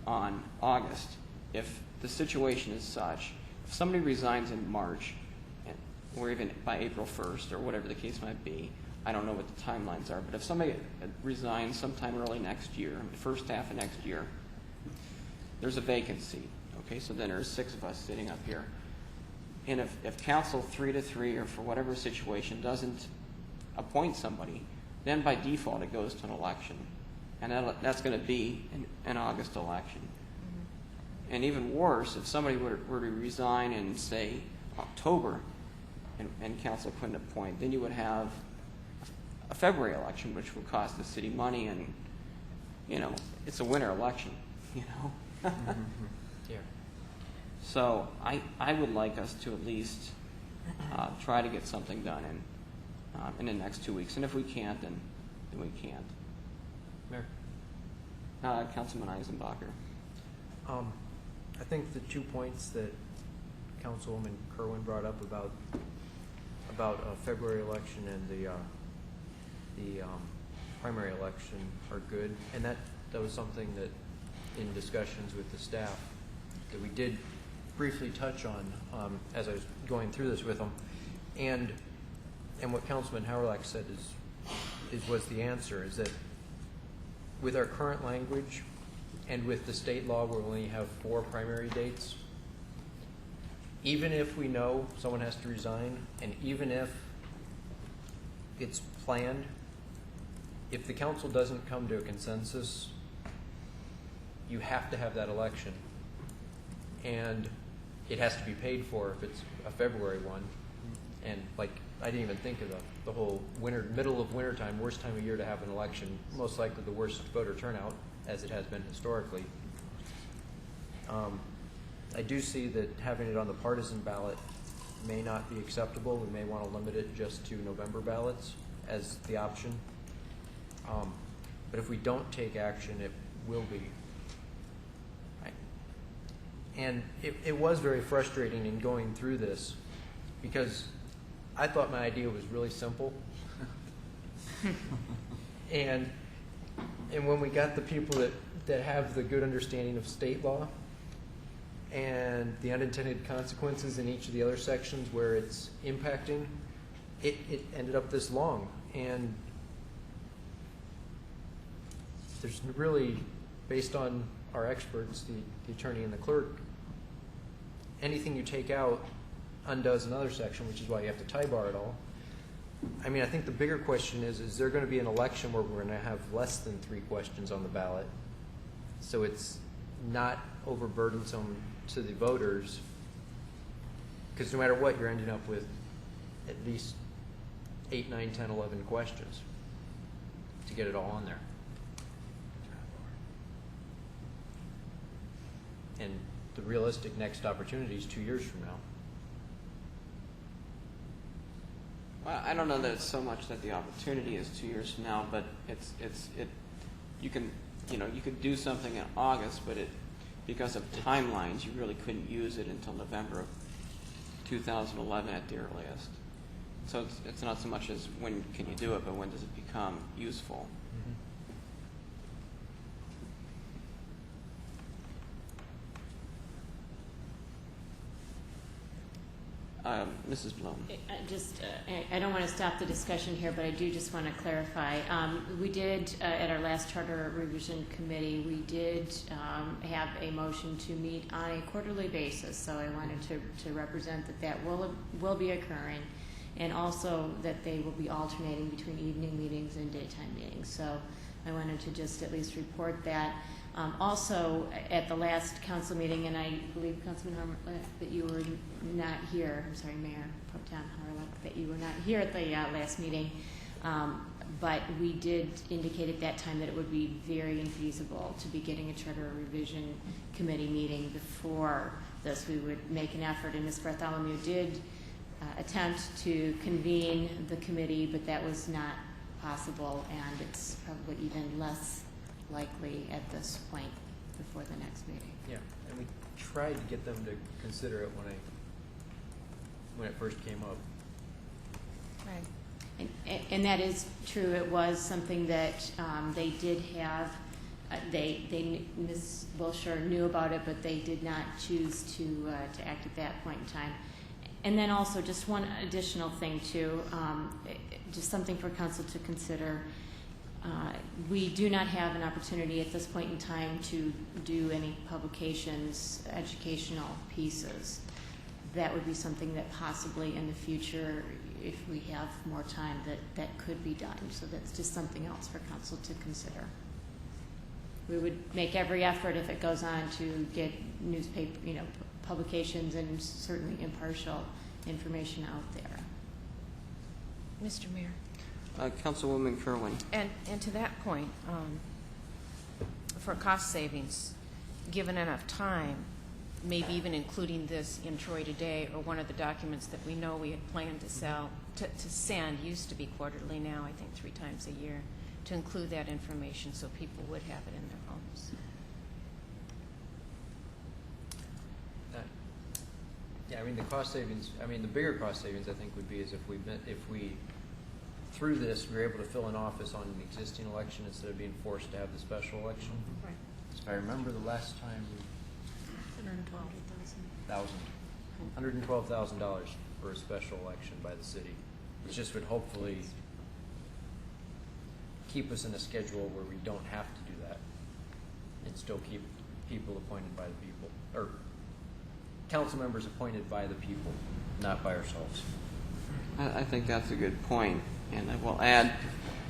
on August, if the situation is such, if somebody resigns in March, or even by April 1st, or whatever the case might be, I don't know what the timelines are, but if somebody resigns sometime early next year, the first half of next year, there's a vacancy. Okay, so then there's 6 of us sitting up here. And if council 3-3 or for whatever situation doesn't appoint somebody, then by default it goes to an election. And that's going to be an August election. Mm-hmm. And even worse, if somebody were to resign in, say, October, and council couldn't appoint, then you would have a February election, which would cost the city money, and, it's a winter election, Mm-hmm. Yeah. So I would like us to at least try to get something done in the next 2 weeks. And if we can't, then we can't. Mayor? Councilman Eisenbacher. I think the 2 points that Councilwoman Kerwin brought up about a February election and the primary election are good, and that was something that in discussions with the staff that we did briefly touch on as I was going through this with them, and what Councilman Howrlack said was the answer, is that with our current language and with the state law where we only have 4 primary dates, even if we know someone has to resign, and even if it's planned, if the council doesn't come to a consensus, you have to have that election. And it has to be paid for if it's a February one. And I didn't even think of the whole middle of winter time, worst time of year to have an election, most likely the worst voter turnout, as it has been historically. I do see that having it on the partisan ballot may not be acceptable. We may want to limit it just to November ballots as the option. But if we don't take action, it will be. And it was very frustrating in going through this because I thought my idea was really simple. and when we got the people that have the good understanding of state law and the unintended consequences in each of the other sections where it's impacting, it ended up this long. And there's really, based on our experts, the attorney and the clerk, anything you take out undoes another section, which is why you have to tie bar it all. I mean, I think the bigger question is there going to be an election where we're going to have less than 3 questions on the ballot, so it's not overburdensome to the voters, because no matter what, you're ending up with at least 8, 9, 10, 11 questions to get it all on there. And the realistic next opportunity is 2 years from now. Well, I don't know that it's so much that the opportunity is 2 years from now, but you could do something in August, but because of timelines, you really couldn't use it until November of 2011 at the earliest. So it's not so much as when can you do it, but when does it become useful? Mrs. Blum. I don't want to stop the discussion here, but I do just want to clarify. We did, at our last charter revision committee, we did have a motion to meet on a quarterly basis. So I wanted to represent that will be occurring, and also that they will be alternating between evening meetings and daytime meetings. So I wanted to just at least report that. Also, at the last council meeting, and I believe, Councilman Harmon, that you were not here, I'm sorry, Mayor Pro Tem Harlech, that you were not here at the last meeting, but we did indicate at that time that it would be very infeasible to be getting a charter revision committee meeting before this. We would make an effort, and Ms. Bartholomew did attempt to convene the committee, but that was not possible, and it's probably even less likely at this point before the next meeting. Yeah, and we tried to get them to consider it when it first came up. Right. And that is true. It was something that they did have. Ms. Wilshire knew about it, but they did not choose to act at that point in time. And then also, just one additional thing too, just something for council to consider. We do not have an opportunity at this point in time to do any publications, educational pieces. That would be something that possibly in the future, if we have more time, that could be done. So that's just something else for council to consider. We would make every effort, if it goes on, to get newspaper, publications and certainly impartial information out there. Mr. Mayor. Councilwoman Kerwin. And to that point, for cost savings, given enough time, maybe even including this in Troy Today or one of the documents that we know we had planned to send, used to be quarterly, now I think 3 times a year, to include that information so people would have it in their homes. Yeah, I mean, the cost savings, the bigger cost savings, I think, would be is if we through this, we were able to fill an office on an existing election instead of being forced to have the special election. Right. If I remember the last time, $112,000 for a special election by the city, which just would hopefully keep us in a schedule where we don't have to do that and still keep people appointed by the people, or council members appointed by the people, not by ourselves. I think that's a good point. And I will add,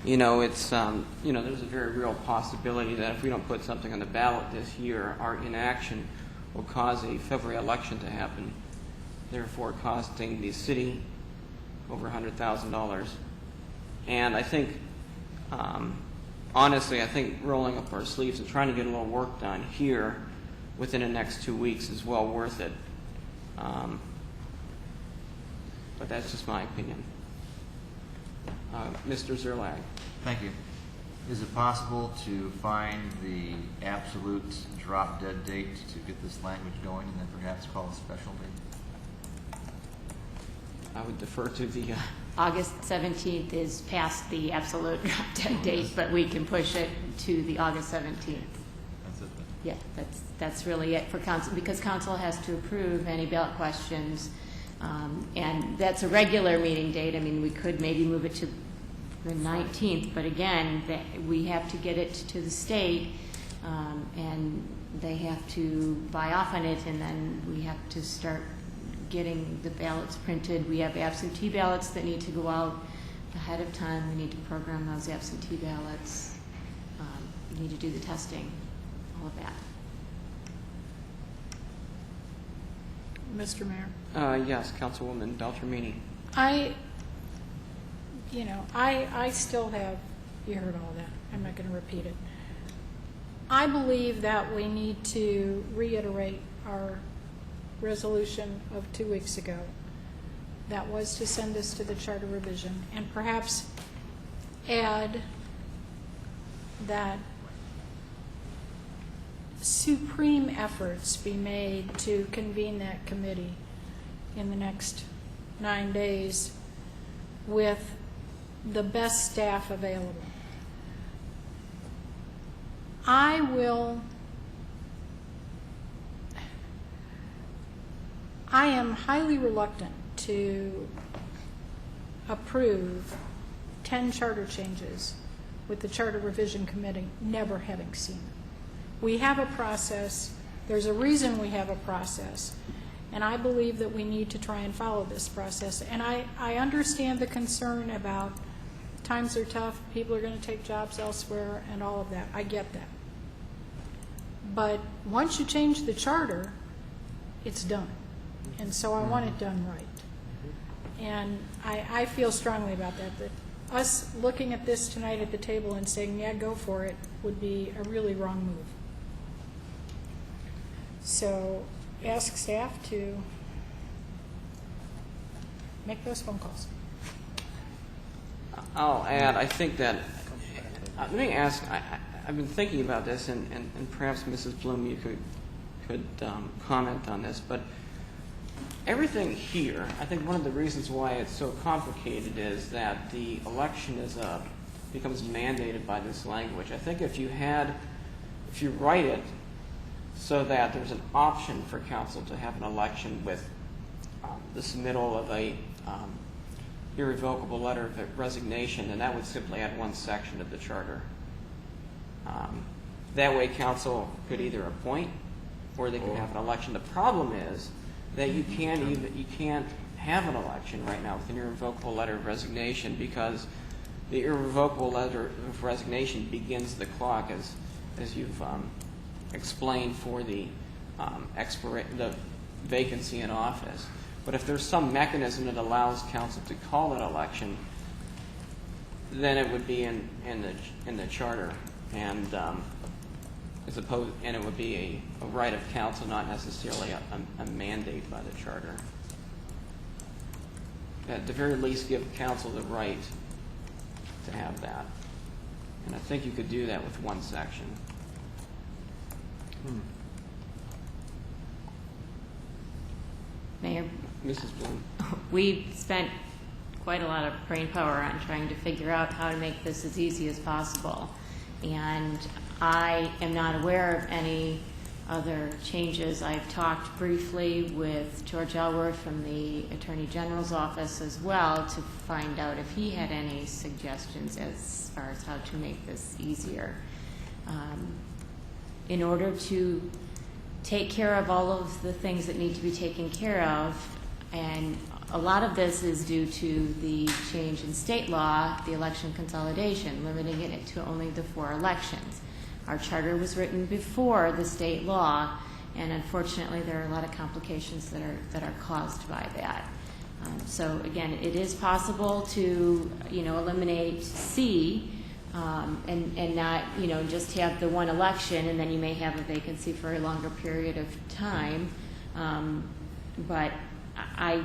it's, there's a very real possibility that if we don't put something on the ballot this year, our inaction will cause a February election to happen, therefore costing the city over $100,000. And I think, honestly, rolling up our sleeves and trying to get a little work done here within the next 2 weeks is well worth it. But that's just my opinion. Mr. Zerlag. Thank you. Is it possible to find the absolute drop-dead date to get this language going and then perhaps call a special date? I would defer to the... August 17th is past the absolute drop-dead date, but we can push it to the August 17th. That's it then? Yeah, that's really it for council, because council has to approve any ballot questions, and that's a regular meeting date. We could maybe move it to the 19th, but again, we have to get it to the state, and they have to buy off on it, and then we have to start getting the ballots printed. We have absentee ballots that need to go out ahead of time. We need to program those absentee ballots. We need to do the testing, all of that. Mr. Mayor. Yes, Councilwoman Beltramini. I still have, you heard all that. I'm not going to repeat it. I believe that we need to reiterate our resolution of 2 weeks ago. That was to send this to the charter revision, and perhaps add that supreme efforts be made to convene that committee in the next 9 days with the best staff available. I am highly reluctant to approve 10 charter changes with the Charter Revision Committee never having seen it. We have a process. There's a reason we have a process. And I believe that we need to try and follow this process. And I understand the concern about times are tough, people are going to take jobs elsewhere, and all of that. I get that. But once you change the charter, it's done. And so I want it done right. And I feel strongly about that, that us looking at this tonight at the table and saying, yeah, go for it, would be a really wrong move. So ask staff to make those phone calls. I'll add, I think that, let me ask, I've been thinking about this, and perhaps Mrs. Bloom, you could comment on this, but everything here, I think one of the reasons why it's so complicated is that the election becomes mandated by this language. I think if you write it so that there's an option for council to have an election with the submittal of a irrevocable letter of resignation, then that would simply add one section to the charter. That way council could either appoint or they could have an election. The problem is that you can't have an election right now with an irrevocable letter of resignation, because the irrevocable letter of resignation begins the clock, as you've explained, for the vacancy in office. But if there's some mechanism that allows council to call an election, then it would be in the charter, and it would be a right of council, not necessarily a mandate by the charter. At the very least, give council the right to have that, and I think you could do that with one section. Mayor, Mrs. Bloom. we spent quite a lot of brain power on trying to figure out how to make this as easy as possible. And I am not aware of any other changes. I've talked briefly with George Elworth from the Attorney General's office as well to find out if he had any suggestions as far as how to make this easier. In order to take care of all of the things that need to be taken care of, and a lot of this is due to the change in state law, the election consolidation, limiting it to only the 4 elections. Our charter was written before the state law, and unfortunately there are a lot of complications that are caused by that. So again, it is possible to eliminate C and not just have the one election, and then you may have a vacancy for a longer period of time. But I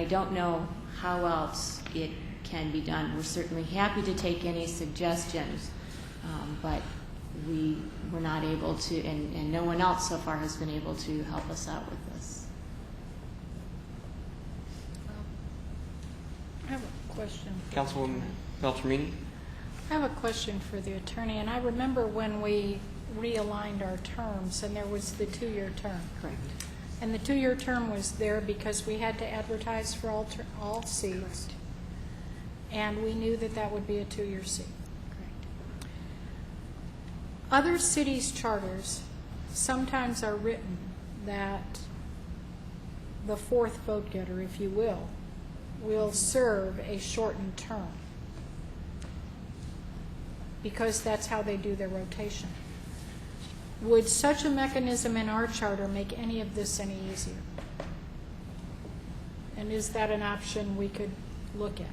don't know how else it can be done. We're certainly happy to take any suggestions, but we were not able to, and no one else so far has been able to help us out with this. I have a question. Councilwoman Beltramini? I have a question for the attorney, and I remember when we realigned our terms, and there was the 2-year term. Correct. And the 2-year term was there because we had to advertise for all seats. Correct. And we knew that that would be a 2-year seat. Correct. Other cities' charters sometimes are written that the 4th vote getter, if you will serve a shortened term, because that's how they do their rotation. Would such a mechanism in our charter make any of this any easier? And is that an option we could look at?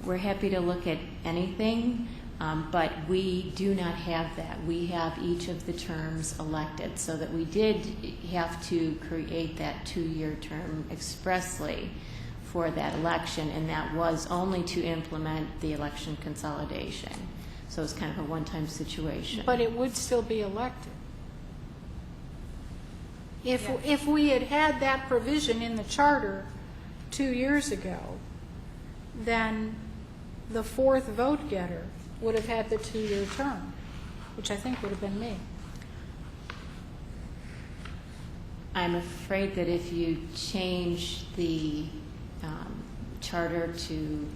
We're happy to look at anything, but we do not have that. We have each of the terms elected, so that we did have to create that 2-year term expressly for that election, and that was only to implement the election consolidation. So it's kind of a one-time situation. But it would still be elected. If we had had that provision in the charter 2 years ago, then the 4th vote getter would have had the 2-year term, which I think would have been me. I'm afraid that if you change the charter to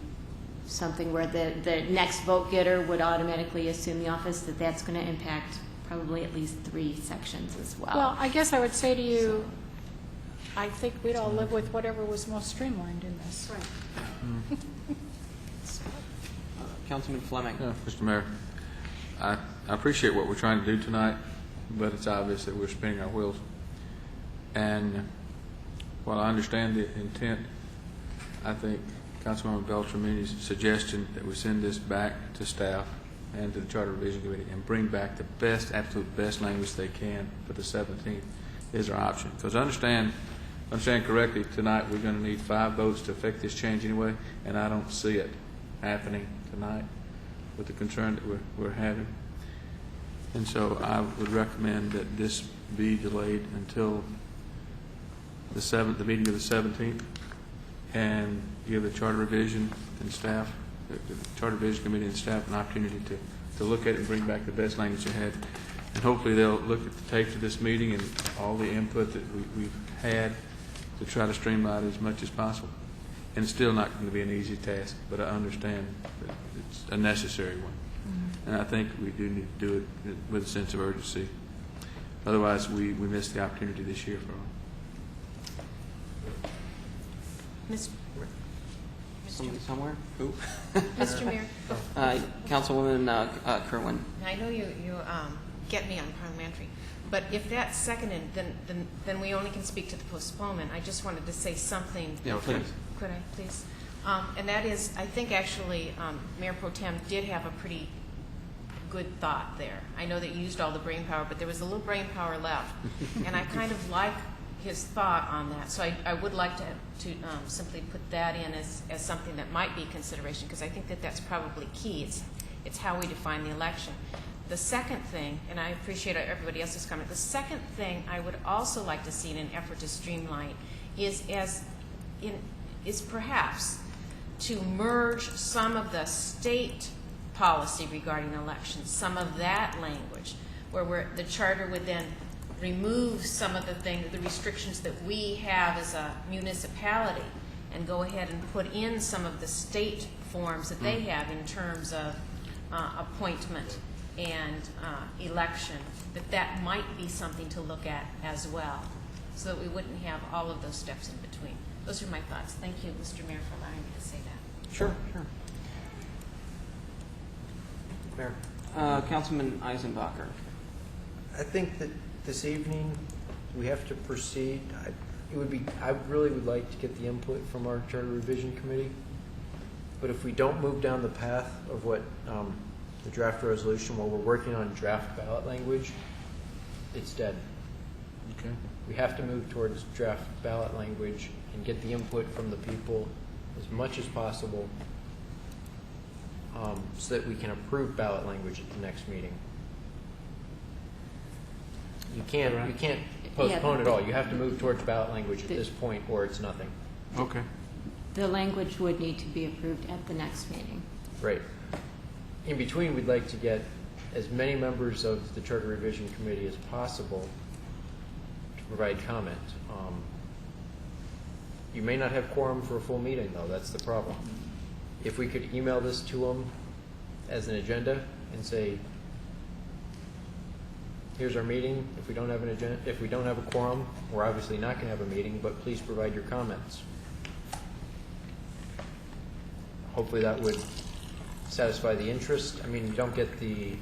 something where the next vote getter would automatically assume the office, that's going to impact probably at least 3 sections as well. Well, I guess I would say to you, I think we'd all live with whatever was most streamlined in this. Right. Councilman Fleming. Yeah, Mr. Mayor, I appreciate what we're trying to do tonight, but it's obvious that we're spinning our wheels. And while I understand the intent, I think Councilwoman Beltramini's suggestion that we send this back to staff and to the Charter Revision Committee and bring back the best, absolute best language they can for the 17th is our option. Because understand correctly, tonight we're going to need 5 votes to affect this change anyway, and I don't see it happening tonight with the concern that we're having. And so I would recommend that this be delayed until the meeting of the 17th, and give the Charter Revision and staff, the Charter Revision Committee and staff an opportunity to look at it and bring back the best language ahead. And hopefully they'll look at the tapes of this meeting and all the input that we've had to try to streamline it as much as possible. And it's still not going to be an easy task, but I understand that it's a necessary one. Mm-hmm. And I think we do need to do it with a sense of urgency. Otherwise, we miss the opportunity this year for all. Somewhere? Who? Mr. Mayor. Councilwoman Kerwin. I know you get me on parliamentary, but if that's seconded, then we only can speak to the postponement. I just wanted to say something. Yeah, please. Could I, please? And that is, I think actually Mayor Pro Tem did have a pretty good thought there. I know that you used all the brain power, but there was a little brain power left. And I kind of like his thought on that. So I would like to simply put that in as something that might be consideration, because I think that that's probably key. It's how we define the election. The second thing, and I appreciate everybody else's comment, the second thing I would also like to see in an effort to streamline is perhaps to merge some of the state policy regarding elections, some of that language, where the charter would then remove some of the restrictions that we have as a municipality, and go ahead and put in some of the state forms that they have in terms of appointment and election, that might be something to look at as well, so that we wouldn't have all of those steps in between. Those are my thoughts. Thank you, Mr. Mayor, for allowing me to say that. Sure. Mayor. Councilman Eisenbacher. I think that this evening we have to proceed. I really would like to get the input from our Charter Revision Committee, but if we don't move down the path of what the draft resolution, while we're working on draft ballot language, it's dead. Okay. We have to move towards draft ballot language and get the input from the people as much as possible, so that we can approve ballot language at the next meeting. You can't postpone it all. You have to move towards ballot language at this point, or it's nothing. Okay. The language would need to be approved at the next meeting. Right. In between, we'd like to get as many members of the Charter Revision Committee as possible to provide comment. You may not have quorum for a full meeting, though. That's the problem. If we could email this to them as an agenda and say, here's our meeting. If we don't have an agenda, if we don't have a quorum, we're obviously not going to have a meeting, but please provide your comments. Hopefully that would satisfy the interest. I mean, you don't get the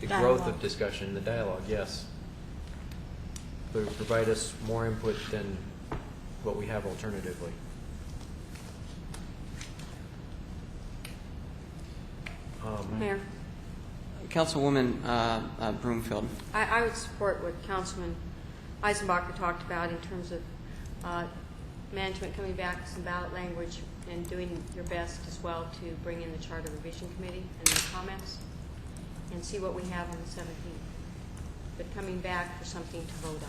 growth of discussion, the dialogue, yes. But it would provide us more input than what we have alternatively. Mayor. Councilwoman Broomfield. I would support what Councilman Eisenbacher talked about in terms of management coming back with some ballot language and doing your best as well to bring in the Charter Revision Committee and their comments and see what we have on the 17th. But coming back for something to vote on.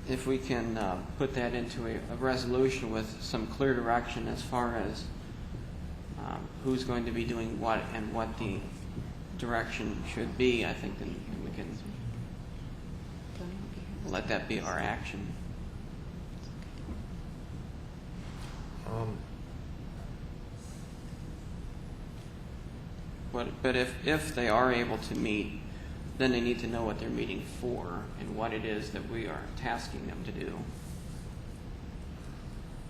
if we can put that into a resolution with some clear direction as far as who's going to be doing what and what the direction should be, I think then we can let that be our action. But if they are able to meet, then they need to know what they're meeting for and what it is that we are tasking them to do.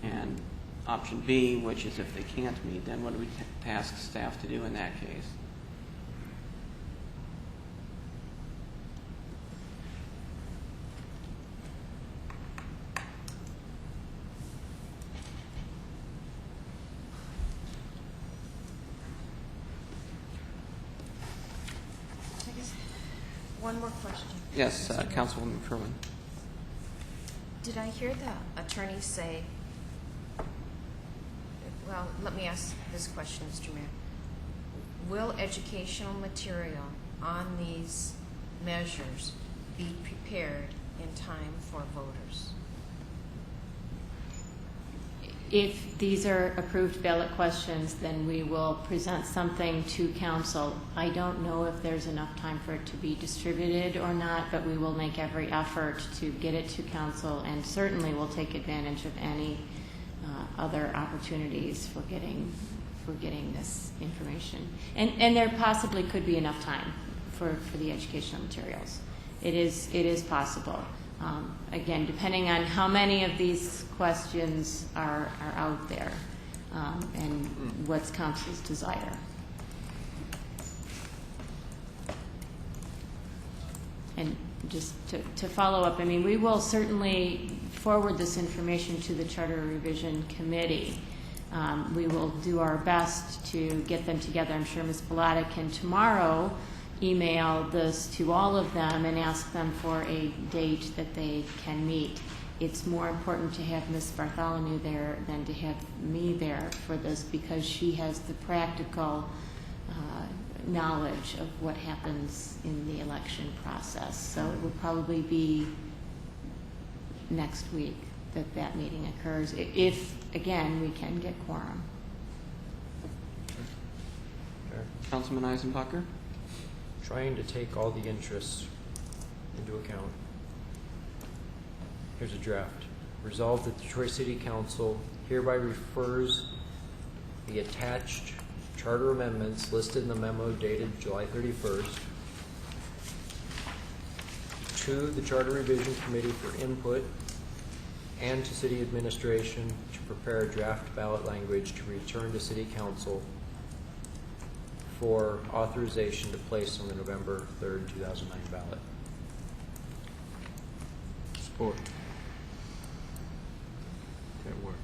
And option B, which is if they can't meet, then what do we task staff to do in that case? One more question. Yes, Councilwoman Kerwin. Did I hear the attorney say, well, let me ask this question, Mr. Mayor. Will educational material on these measures be prepared in time for voters? If these are approved ballot questions, then we will present something to council. I don't know if there's enough time for it to be distributed or not, but we will make every effort to get it to council, and certainly we'll take advantage of any other opportunities for getting this information. And there possibly could be enough time for the educational materials. It is possible. Again, depending on how many of these questions are out there and what's council's desire. And just to follow up, I mean, we will certainly forward this information to the Charter Revision Committee. We will do our best to get them together. I'm sure Ms. Bellotta can tomorrow email this to all of them and ask them for a date that they can meet. It's more important to have Ms. Bartholomew there than to have me there for this, because she has the practical knowledge of what happens in the election process. So it will probably be next week that meeting occurs, if, again, we can get quorum. Councilman Eisenbacher? Trying to take all the interests into account. Here's a draft. Resolved that the Troy City Council hereby refers the attached charter amendments listed in the memo dated July 31st to the Charter Revision Committee for input and to City Administration to prepare a draft ballot language to return to City Council for authorization to place on the November 3rd, 2009 ballot. Support. That works.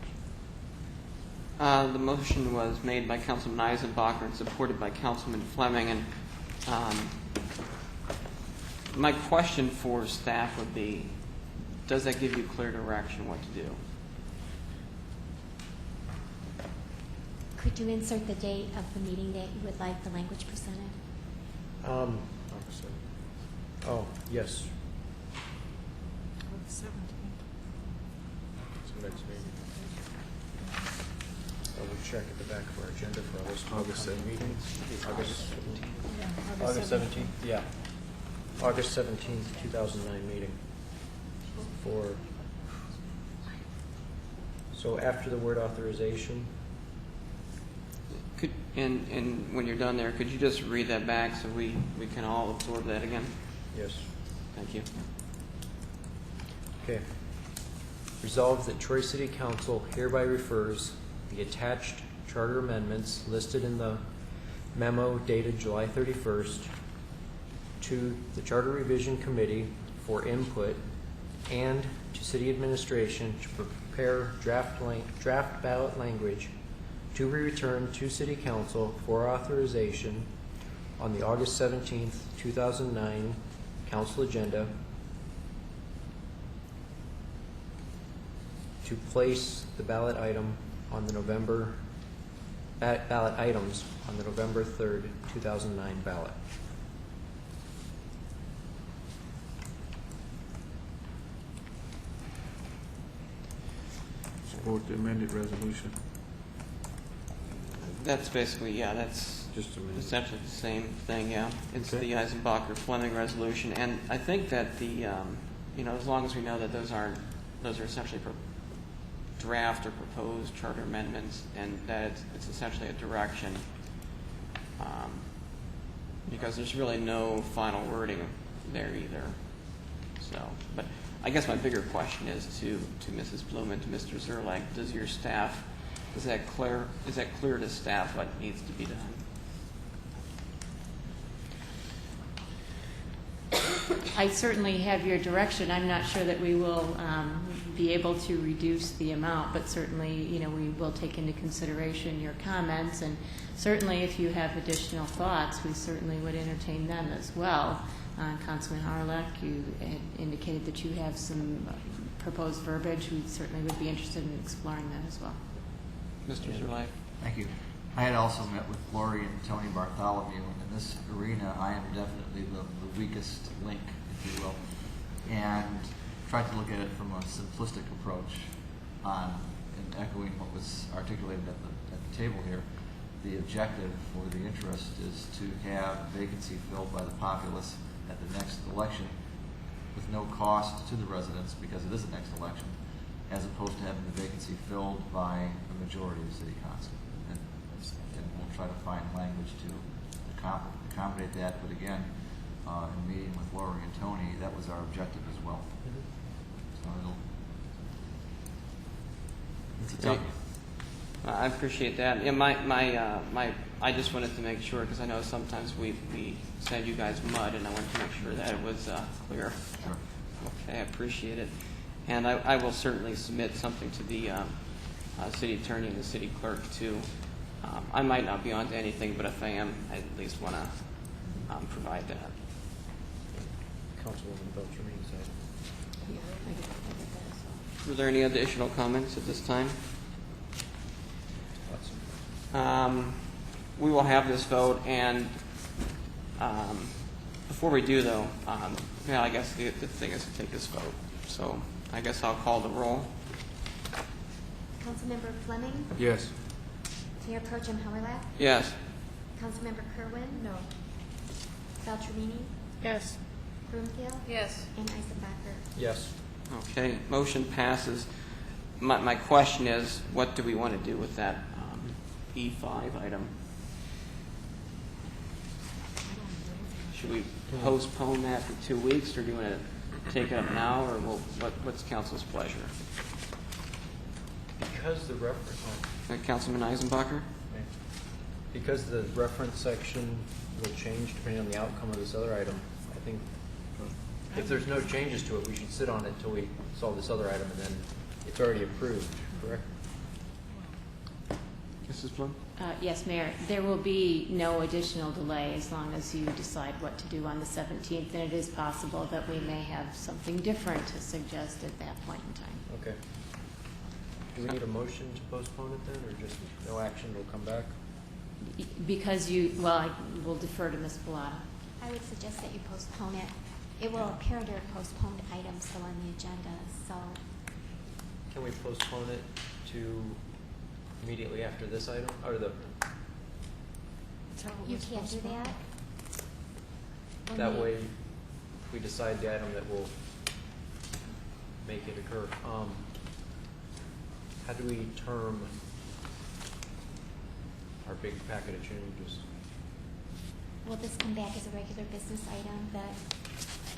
The motion was made by Councilman Eisenbacher and supported by Councilman Fleming. And my question for staff would be, does that give you clear direction what to do? Could you insert the date of the meeting that you would like the language presented? Oh, yes. The 17th. So next meeting. I will check at the back of our agenda for August 17th. August 17th, yeah. August 17th, 2009 meeting. So after the word authorization. And when you're done there, could you just read that back so we can all absorb that again? Yes. Thank you. Okay. Resolved that Troy City Council hereby refers the attached charter amendments listed in the memo dated July 31st to the Charter Revision Committee for input and to City Administration to prepare draft ballot language to be returned to City Council for authorization on the August 17th, 2009 Council agenda to place the ballot item on the ballot items on the November 3rd, 2009 ballot. support the amended resolution? That's basically, yeah, that's Just a minute. essentially the same thing, yeah. It's Okay. the Eisenbacher-Fleming resolution, and I think that the, as long as we know that those are essentially draft or proposed charter amendments, and that it's essentially a direction, because there's really no final wording there either. So, but I guess my bigger question is to Mrs. Bloom and to Mr. Zerlag, is that clear to staff what needs to be done? I certainly have your direction. I'm not sure that we will be able to reduce the amount, but certainly, we will take into consideration your comments, and certainly if you have additional thoughts, we certainly would entertain them as well. Councilman Harlech, you had indicated that you have some proposed verbiage. We certainly would be interested in exploring that as well. Mr. Zerlag? Thank you. I had also met with Lori and Tony Bartholomew, and in this arena, I am definitely the weakest link, if you will, and tried to look at it from a simplistic approach and echoing what was articulated at the table here. The objective or the interest is to have a vacancy filled by the populace at the next election with no cost to the residents, because it is the next election, as opposed to having the vacancy filled by the majority of the city council. And we'll try to find language to accommodate that. But again, in meeting with Lori and Tony, that was our objective as well. So it's a tough one. I appreciate that. Yeah, I just wanted to make sure, because I know sometimes we send you guys mud, and I wanted to make sure that it was clear. Sure. Okay, I appreciate it. And I will certainly submit something to the city attorney and the city clerk, too. I might not be onto anything, but if I am, I at least want to provide that. Councilwoman Beltramini said. Were there any additional comments at this time? We will have this vote, and before we do, though, I guess the thing is to take this vote. So I guess I'll call the roll. Councilmember Fleming? Yes. Mayor Pro Tem Howard? Yes. Councilmember Kerwin? No. Beltramini? Yes. Broomfield? Yes. And Eisenbacher? Yes. Okay, motion passes. My question is, what do we want to do with that E5 item? Should we postpone that for 2 weeks, or do you want to take it up now, or what's council's pleasure? Because the reference, Councilman Eisenbacher? because the reference section will change depending on the outcome of this other item, I think if there's no changes to it, we should sit on it until we solve this other item, and then it's already approved, correct? Mrs. Bloom? Yes, Mayor. There will be no additional delay as long as you decide what to do on the 17th, and it is possible that we may have something different to suggest at that point in time. Okay. Do we need a motion to postpone it then, or just no action, we'll come back? Because I will defer to Ms. Bellata. I would suggest that you postpone it. It will appear under postponed items still on the agenda, so Can we postpone it to immediately after this item, or you can't do that. that way we decide the item that will make it occur. How do we term our big packet of changes? Will this come back as a regular business item that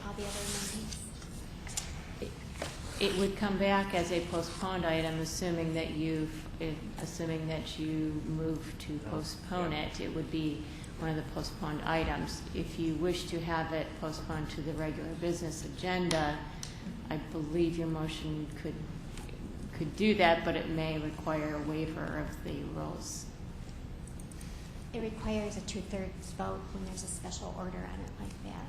all the other amendments? It would come back as a postponed item, assuming that you move to postpone it. It would be one of the postponed items. If you wish to have it postponed to the regular business agenda, I believe your motion could do that, but it may require a waiver of the rules. It requires a 2/3 vote when there's a special order on it like that.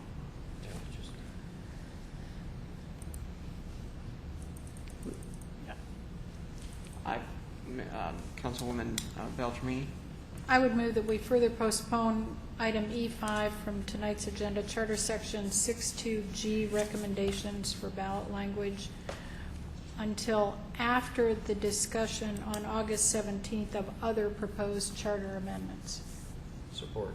Councilwoman Beltramini? I would move that we further postpone item E5 from tonight's agenda, Charter Section 62G recommendations for ballot language, until after the discussion on August 17th of other proposed charter amendments. Support.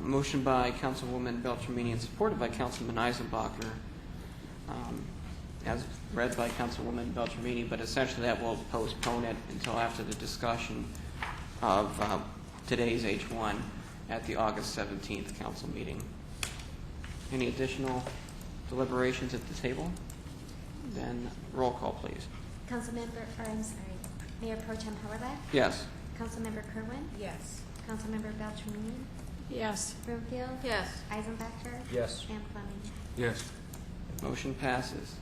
Motion by Councilwoman Beltramini and supported by Councilman Eisenbacher, as read by Councilwoman Beltramini, but essentially that will postpone it until after the discussion of today's H1 at the August 17th council meeting. Any additional deliberations at the table? Then roll call, please. Mayor Pro Tem Howard. Yes. Councilmember Kerwin. Yes. Councilmember Beltramini. Yes. Broomfield. Yes. Eisenbacher. Yes. And Fleming. Yes. Motion passes.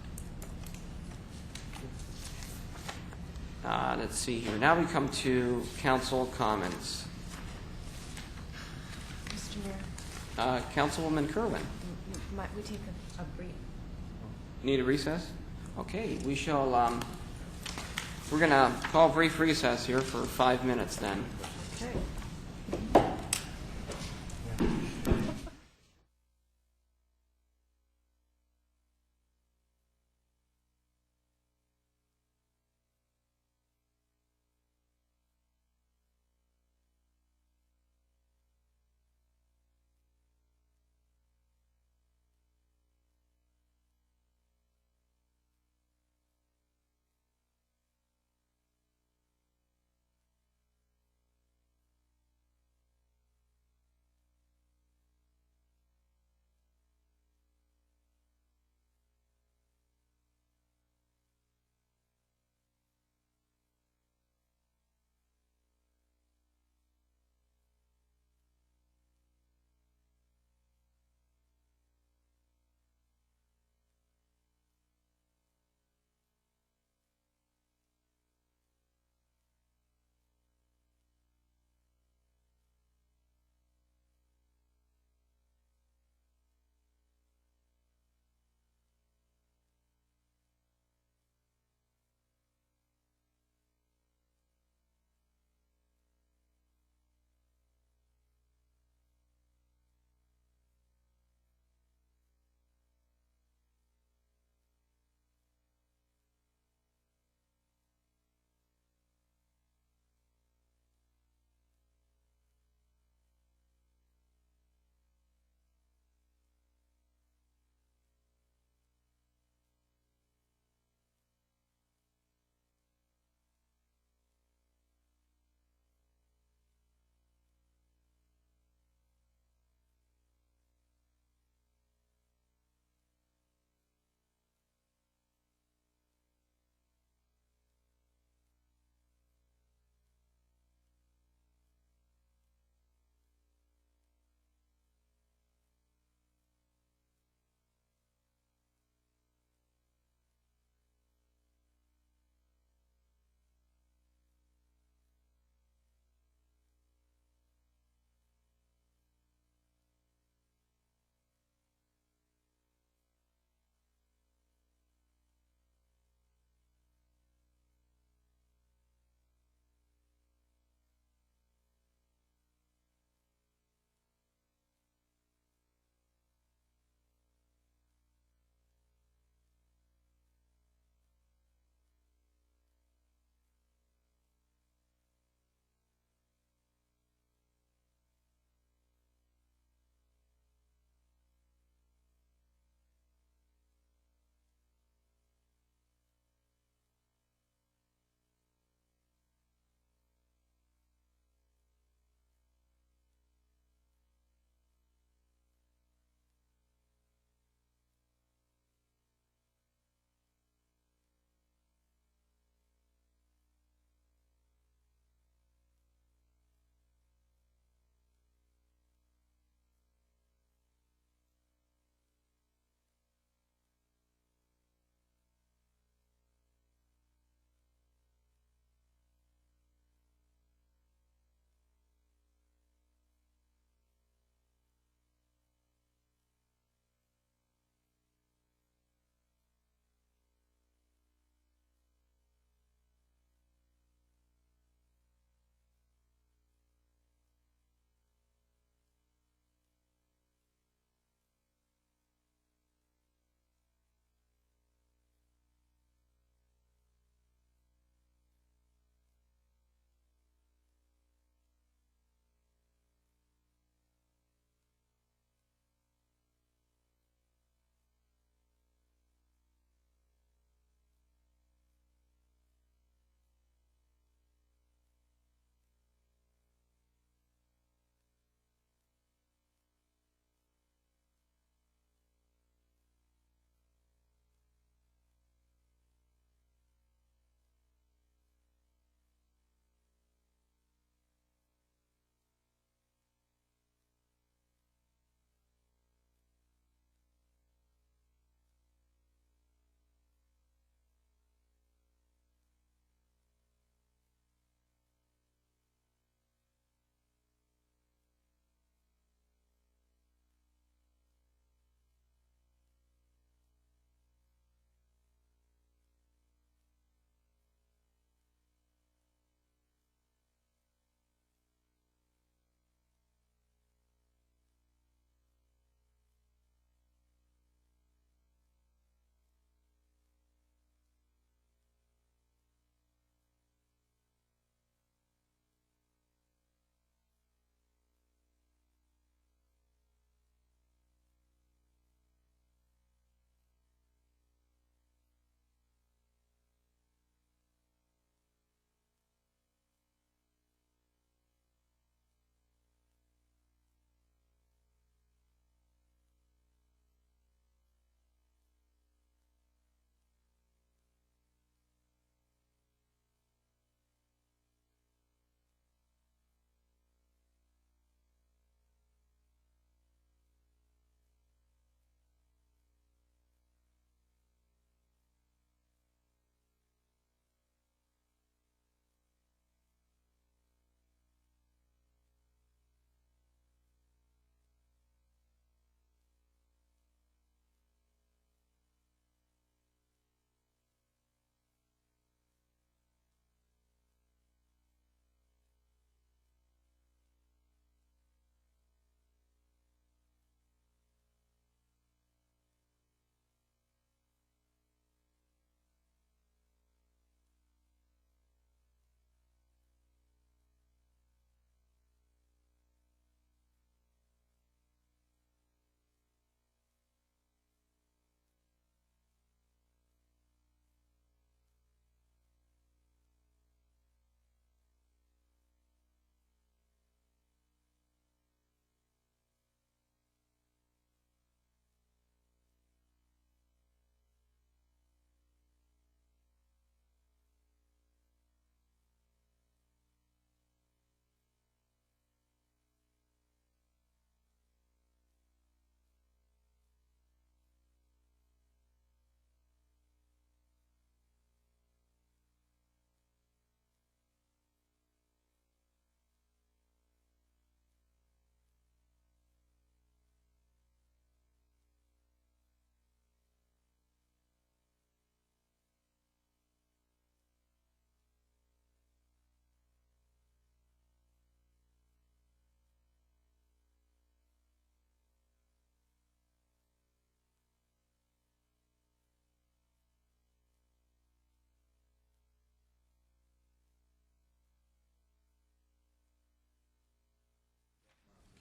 Let's see here. Now we come to council comments. Mr. Mayor, Councilwoman Kerwin. might we take a brief? Need a recess? Okay, we shall, we're going to call a brief recess here for 5 minutes then. Okay.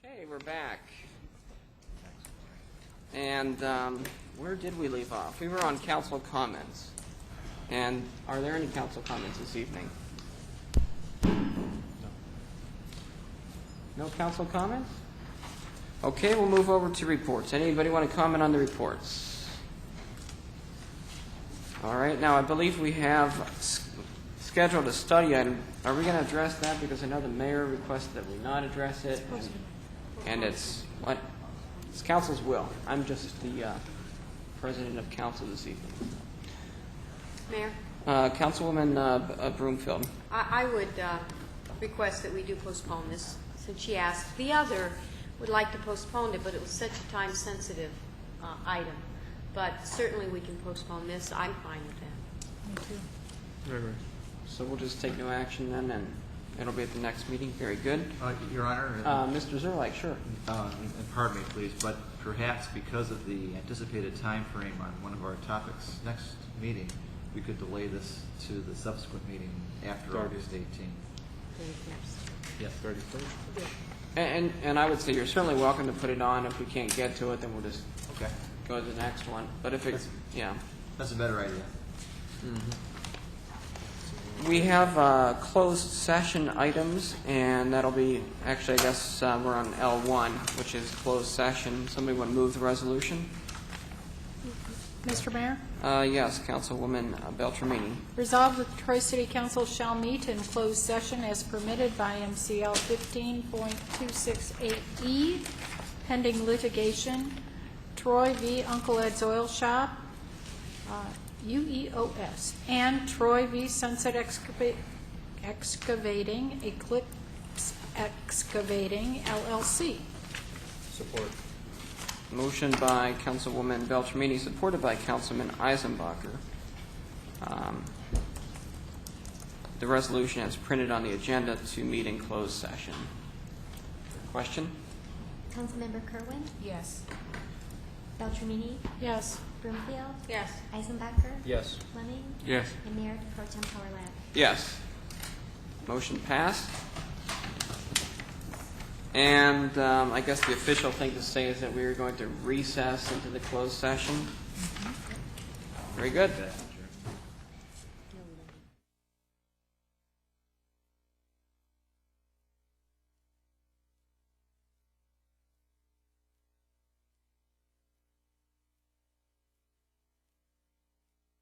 Okay, we're back. And where did we leave off? We were on council comments. And are there any council comments this evening? No council comments? Okay, we'll move over to reports. Anybody want to comment on the reports? All right, now I believe we have scheduled a study item. Are we going to address that? Because I know the mayor requested that we not address it. And it's what? It's council's will. I'm just the president of council this evening. Mayor, Councilwoman Broomfield. I would request that we do postpone this, since she asked. The other would like to postpone it, but it was such a time-sensitive item. But certainly we can postpone this. I'm fine with that. Me too. Right. So we'll just take no action then, and it'll be at the next meeting. Very good. Your Honor. Mr. Zerlike, sure. And pardon me, please, but perhaps because of the anticipated time frame on one of our topics next meeting, we could delay this to the subsequent meeting after August 18th. Yes. 31st. And I would say you're certainly welcome to put it on. If we can't get to it, then we'll just go to the next one. But if it's, That's a better idea. We have closed session items, and that'll be, actually, I guess we're on L1, which is closed session. Somebody want to move the resolution? Mr. Mayor? Yes, Councilwoman Beltramini. Resolved that the Troy City Council shall meet in closed session as permitted by MCL 15.268E, pending litigation, Troy v. Uncle Ed's Oil Shop, UEOS, and Troy v. Sunset Excavating, Eclipse Excavating, LLC. Support. Motion by Councilwoman Beltramini, supported by Councilman Eisenbacher. The resolution is printed on the agenda to meet in closed session. Question? Councilmember Kerwin? Yes. Beltramini? Yes. Broomfield? Yes. Eisenbacher? Yes. Fleming? Yes. And Mayor Pro Tem Howard. Yes. Motion passed. And I guess the official thing to say is that we are going to recess into the closed session. Very good.